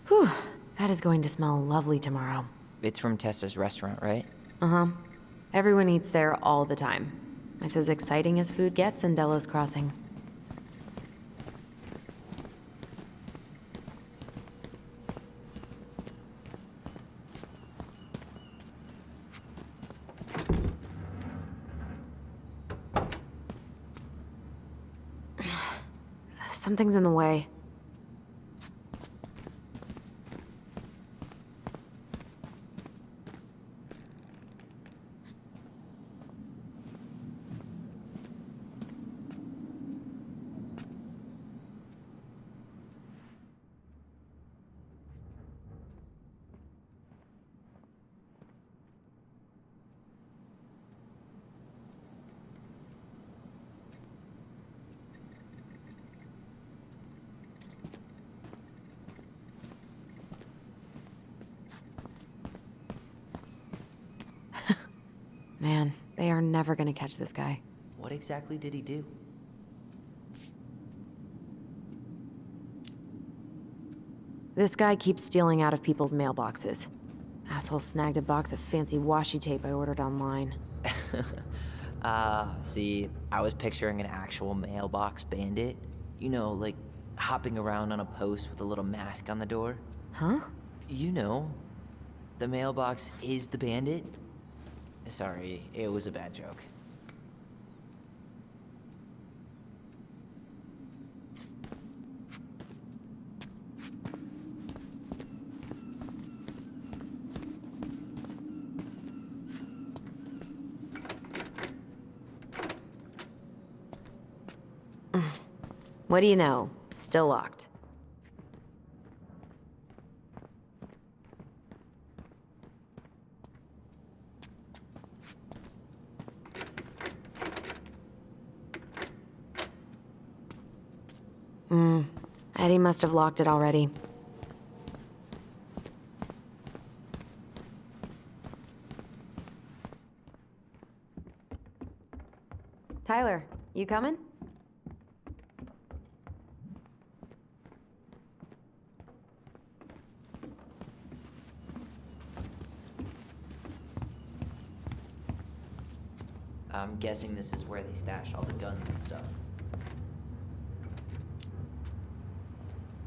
Speaker 3: Whew, that is going to smell lovely tomorrow.
Speaker 8: It's from Tessa's restaurant, right?
Speaker 3: Uh-huh. Everyone eats there all the time. It's as exciting as food gets in Delos Crossing. Something's in the way. Man, they are never gonna catch this guy.
Speaker 8: What exactly did he do?
Speaker 3: This guy keeps stealing out of people's mailboxes. Asshole snagged a box of fancy washi tape I ordered online.
Speaker 8: See, I was picturing an actual mailbox bandit. You know, like hopping around on a post with a little mask on the door.
Speaker 3: Huh?
Speaker 8: You know, the mailbox is the bandit. Sorry, it was a bad joke.
Speaker 3: What do you know? Still locked. Eddie must have locked it already. Tyler, you coming?
Speaker 8: I'm guessing this is where they stash all the guns and stuff.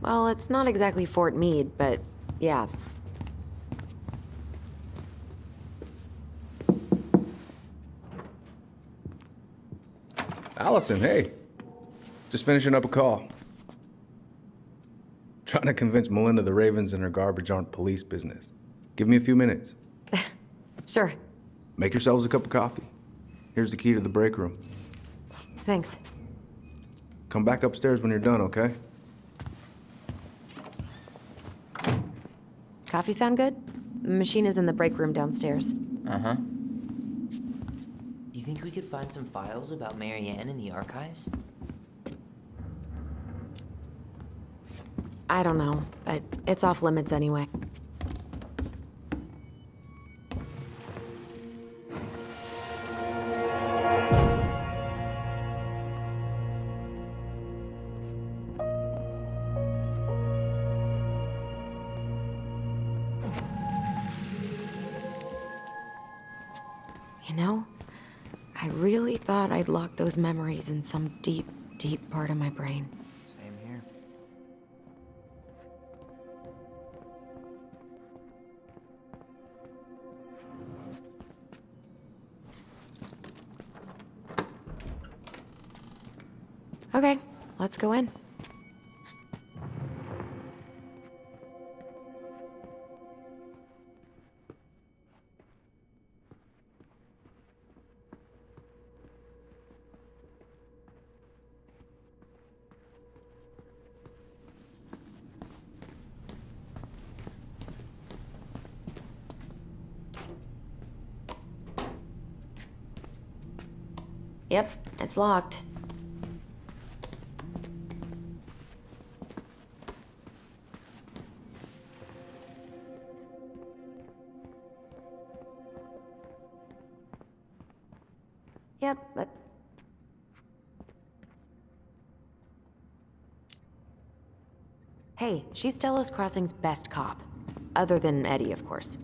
Speaker 3: Well, it's not exactly Fort Meade, but yeah.
Speaker 1: Alyson, hey. Just finishing up a call. Trying to convince Melinda the Ravens and her garbage aren't police business. Give me a few minutes.
Speaker 3: Sure.
Speaker 1: Make yourselves a cup of coffee. Here's the key to the break room.
Speaker 3: Thanks.
Speaker 1: Come back upstairs when you're done, okay?
Speaker 3: Coffee sound good? The machine is in the break room downstairs.
Speaker 8: Uh-huh. You think we could find some files about Marianne in the archives?
Speaker 3: I don't know, but it's off limits anyway. You know, I really thought I'd locked those memories in some deep, deep part of my brain.
Speaker 8: Same here.
Speaker 3: Okay, let's go in. Yep, it's locked. Yep, but... Hey, she's Delos Crossing's best cop. Other than Eddie, of course.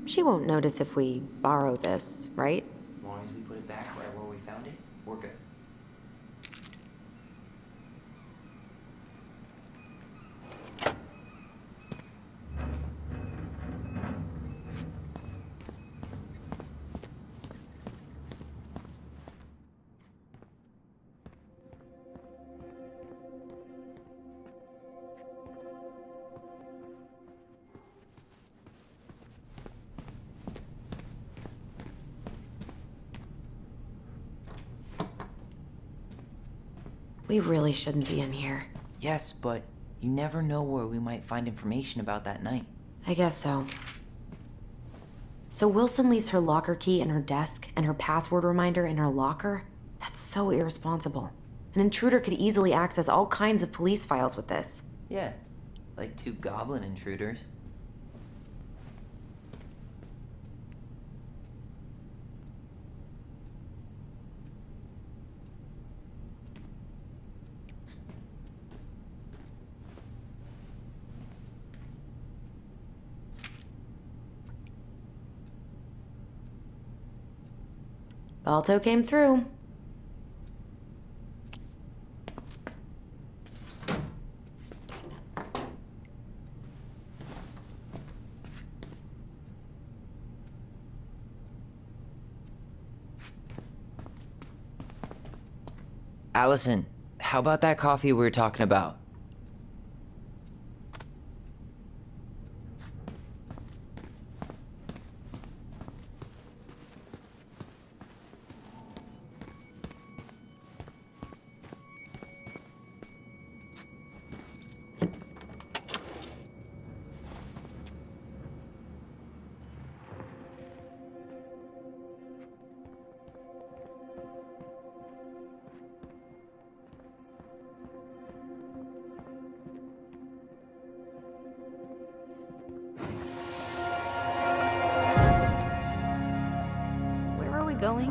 Speaker 3: She won't notice if we borrow this, right?
Speaker 8: As long as we put it back right where we found it, we're good.
Speaker 3: We really shouldn't be in here.
Speaker 8: Yes, but you never know where we might find information about that night.
Speaker 3: I guess so. So Wilson leaves her locker key in her desk and her password reminder in her locker? That's so irresponsible. An intruder could easily access all kinds of police files with this.
Speaker 8: Yeah, like 2 goblin intruders.
Speaker 3: Balto came through.
Speaker 8: Alyson, how about that coffee we were talking about?
Speaker 2: Where are we going?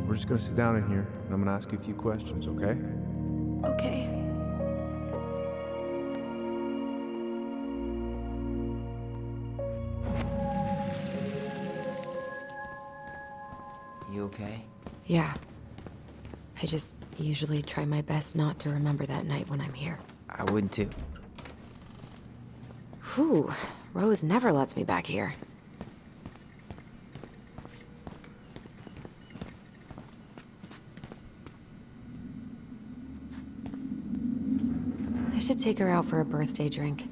Speaker 1: We're just gonna sit down in here, and I'm gonna ask you a few questions, okay?
Speaker 2: Okay.
Speaker 8: You okay?
Speaker 3: Yeah. I just usually try my best not to remember that night when I'm here.
Speaker 8: I would too.
Speaker 3: Whew. Rose never lets me back here. I should take her out for a birthday drink.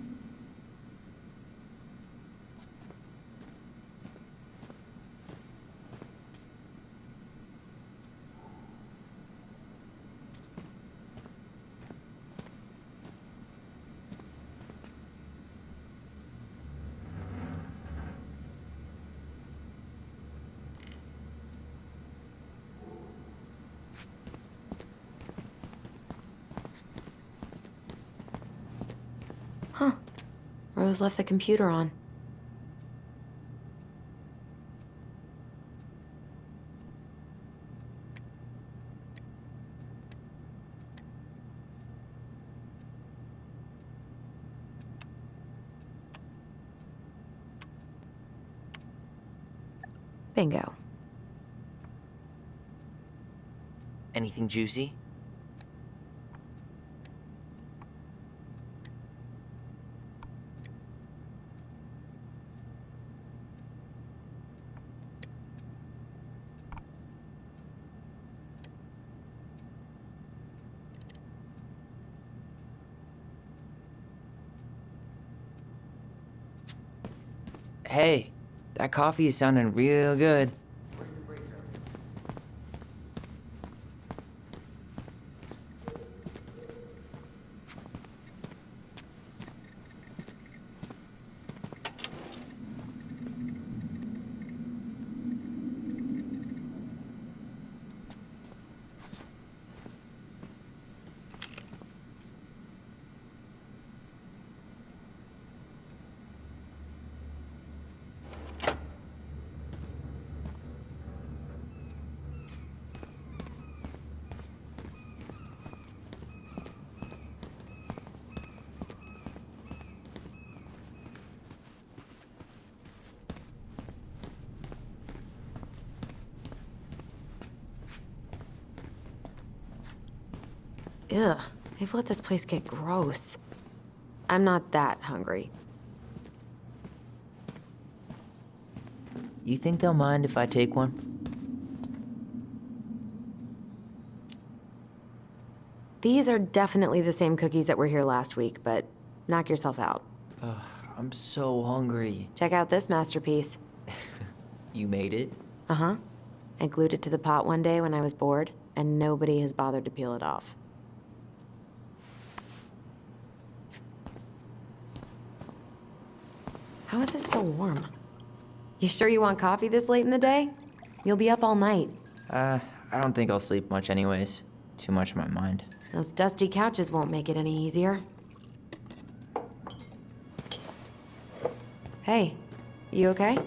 Speaker 3: Huh. Rose left the computer on. Bingo.
Speaker 8: Anything juicy? Hey, that coffee is sounding real good.
Speaker 3: Ugh, they've let this place get gross. I'm not that hungry.
Speaker 8: You think they'll mind if I take one?
Speaker 3: These are definitely the same cookies that were here last week, but knock yourself out.
Speaker 8: Ugh, I'm so hungry.
Speaker 3: Check out this masterpiece.
Speaker 8: You made it?
Speaker 3: Uh-huh. I glued it to the pot one day when I was bored, and nobody has bothered to peel it off. How is it still warm? You sure you want coffee this late in the day? You'll be up all night.
Speaker 8: I don't think I'll sleep much anyways. Too much in my mind.
Speaker 3: Those dusty couches won't make it any easier. Hey, you okay?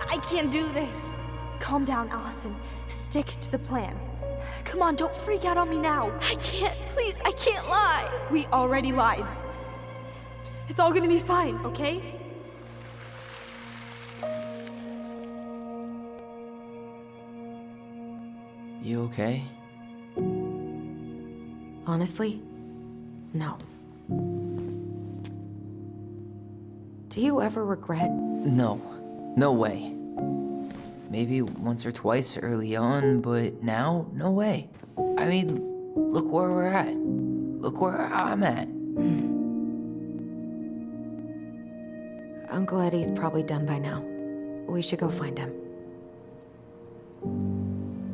Speaker 2: I can't do this. Calm down, Alyson. Stick to the plan. Come on, don't freak out on me now. I can't, please, I can't lie. We already lied. It's all gonna be fine, okay?
Speaker 8: You okay?
Speaker 3: Honestly, no. Do you ever regret?
Speaker 8: No. No way. Maybe once or twice early on, but now, no way. I mean, look where we're at. Look where I'm at.
Speaker 3: Uncle Eddie's probably done by now. We should go find him.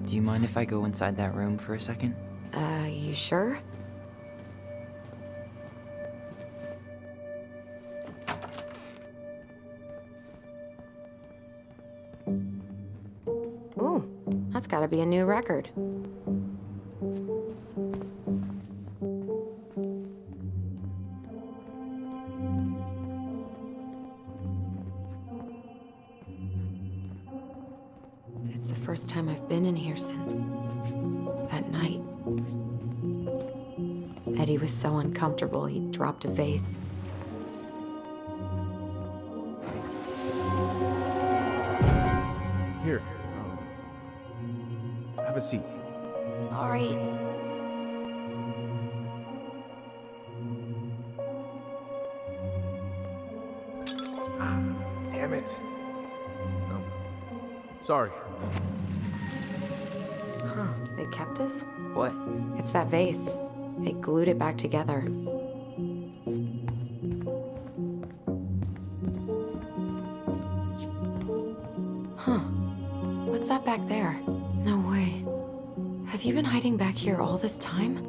Speaker 8: Do you mind if I go inside that room for a second?
Speaker 3: You sure? Ooh, that's gotta be a new record. It's the first time I've been in here since that night. Eddie was so uncomfortable, he dropped a vase.
Speaker 1: Here. Have a seat.
Speaker 6: All right.
Speaker 1: Damn it. Sorry.
Speaker 3: Huh, they kept this?
Speaker 8: What?
Speaker 3: It's that vase. They glued it back together. Huh. What's that back there? No way. Have you been hiding back here all this time?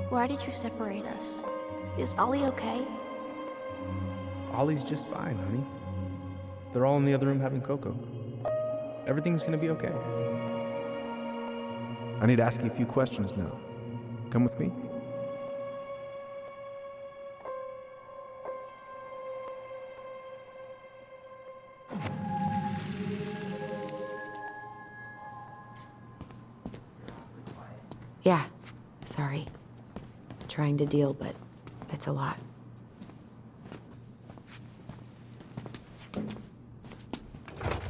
Speaker 6: Why did you separate us? Is Ollie okay?
Speaker 1: Ollie's just fine, honey. They're all in the other room having cocoa. Everything's gonna be okay. I need to ask you a few questions now. Come with me?
Speaker 3: Yeah, sorry. Trying to deal, but it's a lot.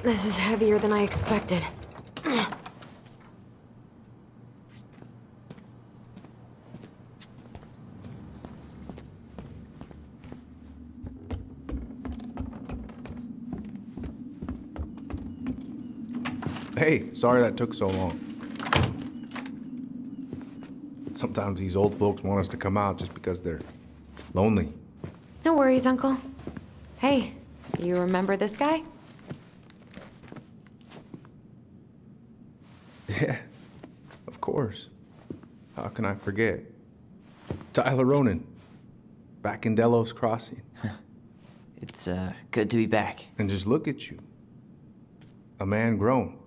Speaker 3: This is heavier than I expected.
Speaker 1: Hey, sorry that took so long. Sometimes these old folks want us to come out just because they're lonely.
Speaker 3: No worries, Uncle. Hey, do you remember this guy?
Speaker 1: Yeah, of course. How can I forget? Tyler Ronan, back in Delos Crossing.
Speaker 8: It's, good to be back.
Speaker 1: And just look at you. A man grown.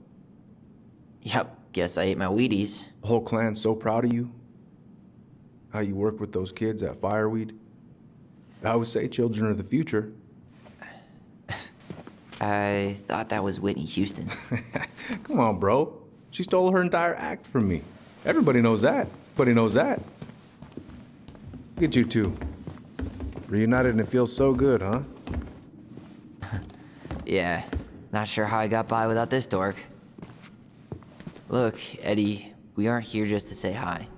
Speaker 8: Yep, guess I ate my Wheaties.
Speaker 1: The whole clan's so proud of you. How you work with those kids at Fireweed. I always say children are the future.
Speaker 8: I thought that was Whitney Houston.
Speaker 1: Come on, bro. She stole her entire act from me. Everybody knows that. Everybody knows that. Look at you two. Reunited and it feels so good, huh?
Speaker 8: Yeah, not sure how I got by without this dork. Look, Eddie, we aren't here just to say hi.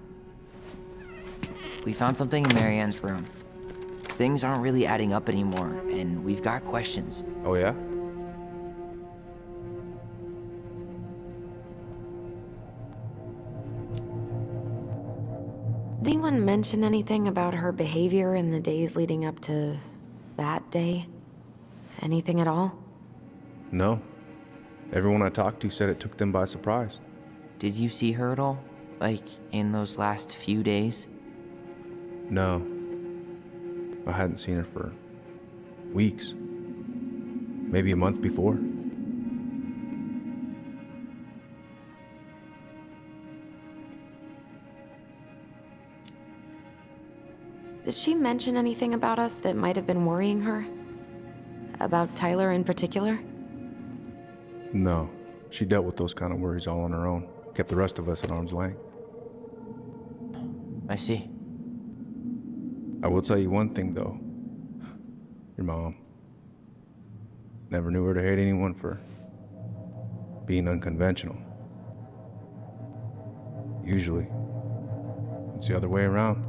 Speaker 8: We found something in Marianne's room. Things aren't really adding up anymore, and we've got questions.
Speaker 1: Oh, yeah?
Speaker 3: Did anyone mention anything about her behavior in the days leading up to that day? Anything at all?
Speaker 1: No. Everyone I talked to said it took them by surprise.
Speaker 8: Did you see her at all? Like, in those last few days?
Speaker 1: No. I hadn't seen her for weeks. Maybe a month before.
Speaker 3: Did she mention anything about us that might have been worrying her? About Tyler in particular?
Speaker 1: No. She dealt with those kind of worries all on her own. Kept the rest of us at arm's length.
Speaker 8: I see.
Speaker 1: I will tell you one thing, though. Your mom. Never knew her to hate anyone for being unconventional. Usually, it's the other way around.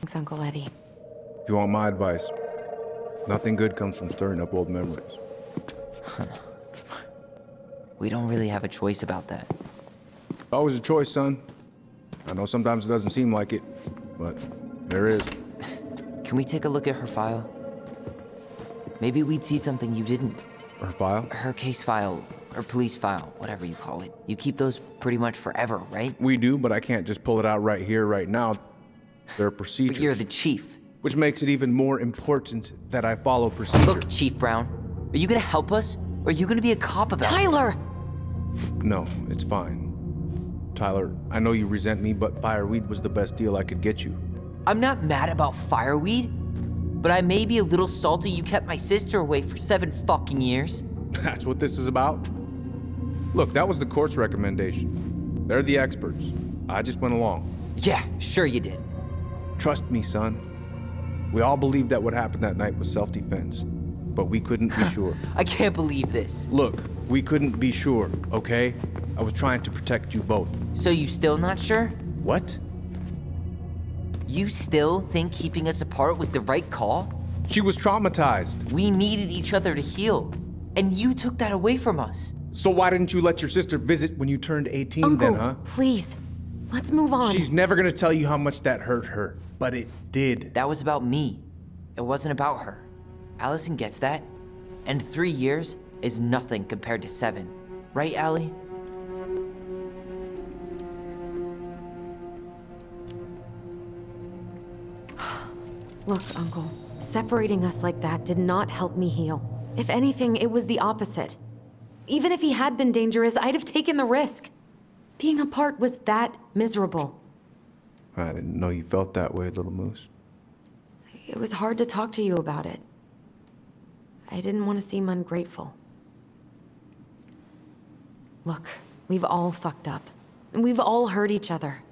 Speaker 3: Thanks, Uncle Eddie.
Speaker 1: If you want my advice, nothing good comes from stirring up old memories.
Speaker 8: We don't really have a choice about that.
Speaker 1: Always a choice, son. I know sometimes it doesn't seem like it, but there is.
Speaker 8: Can we take a look at her file? Maybe we'd see something you didn't.
Speaker 1: Her file?
Speaker 8: Her case file, or police file, whatever you call it. You keep those pretty much forever, right?
Speaker 1: We do, but I can't just pull it out right here, right now. There are procedures.
Speaker 8: But you're the chief.
Speaker 1: Which makes it even more important that I follow procedure.
Speaker 8: Look, Chief Brown, are you gonna help us, or are you gonna be a cop about
Speaker 3: Tyler!
Speaker 8: this?
Speaker 1: No, it's fine. Tyler, I know you resent me, but Fireweed was the best deal I could get you.
Speaker 8: I'm not mad about Fireweed, but I may be a little salty you kept my sister away for 7 fucking years.
Speaker 1: That's what this is about? Look, that was the court's recommendation. They're the experts. I just went along.
Speaker 8: Yeah, sure you did.
Speaker 1: Trust me, son. We all believed that what happened that night was self-defense, but we couldn't be sure.
Speaker 8: I can't believe this.
Speaker 1: Look, we couldn't be sure, okay? I was trying to protect you both.
Speaker 8: So you still not sure?
Speaker 1: What?
Speaker 8: You still think keeping us apart was the right call?
Speaker 1: She was traumatized.
Speaker 8: We needed each other to heal, and you took that away from us.
Speaker 1: So why didn't you let your sister visit when you turned 18
Speaker 3: Uncle,
Speaker 1: then, huh?
Speaker 3: Please, let's move on.
Speaker 1: She's never gonna tell you how much that hurt her, but it did.
Speaker 8: That was about me. It wasn't about her. Alyson gets that, and 3 years is nothing compared to 7. Right, Allie?
Speaker 3: Look, Uncle, separating us like that did not help me heal. If anything, it was the opposite. Even if he had been dangerous, I'd have taken the risk. Being apart was that miserable.
Speaker 1: I didn't know you felt that way, little moose.
Speaker 3: It was hard to talk to you about it. I didn't want to seem ungrateful. Look, we've all fucked up. And we've all hurt each other.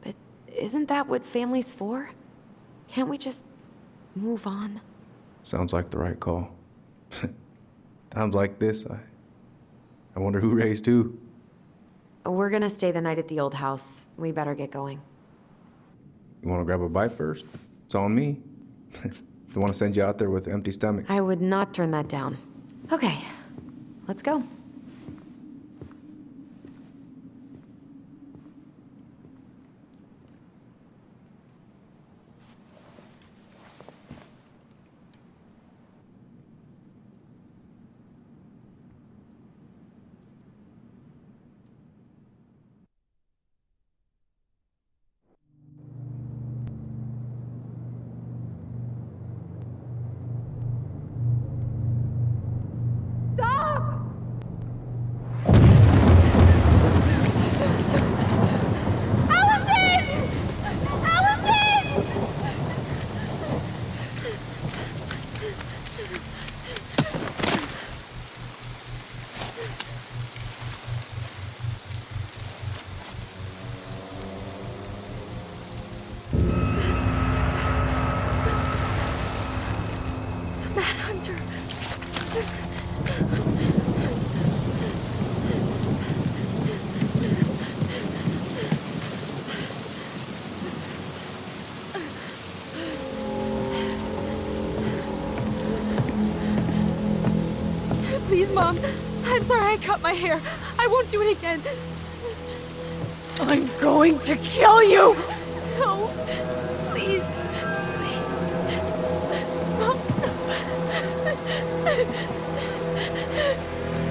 Speaker 3: But isn't that what family's for? Can't we just move on?
Speaker 1: Sounds like the right call. Times like this, I wonder who raised who.
Speaker 3: We're gonna stay the night at the old house. We better get going.
Speaker 1: You wanna grab a bite first? It's on me. Don't want to send you out there with empty stomachs.
Speaker 3: I would not turn that down. Okay, let's go.
Speaker 2: Please, Mom. I'm sorry I cut my hair. I won't do it again.
Speaker 7: I'm going to kill you!
Speaker 2: No. Please. Please. Mom.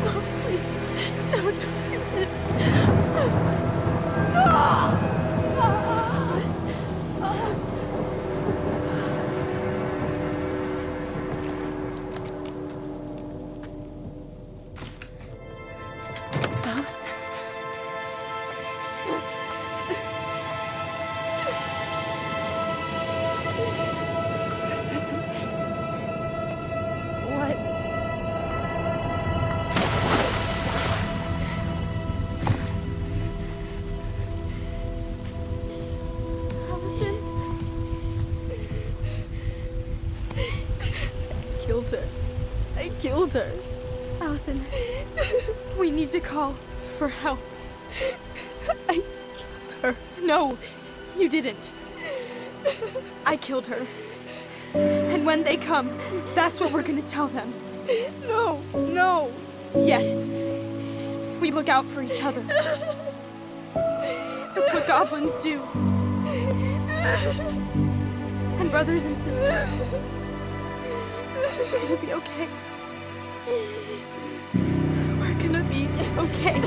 Speaker 2: Mom, please. No, don't do this.
Speaker 7: Allison. This isn't... What?
Speaker 2: Alyson. I killed her. I killed her. Alyson, we need to call for help. I killed her. No, you didn't. I killed her. And when they come, that's what we're gonna tell them. No, no. Yes. We look out for each other. That's what goblins do. And brothers and sisters. It's gonna be okay. We're gonna be okay.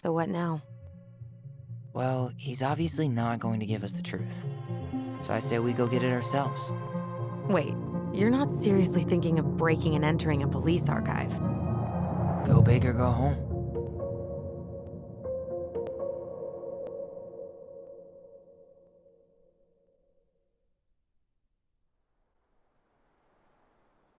Speaker 3: So what now?
Speaker 8: Well, he's obviously not going to give us the truth. So I say we go get it ourselves.
Speaker 3: Wait, you're not seriously thinking of breaking and entering a police archive?
Speaker 8: Go big or go home.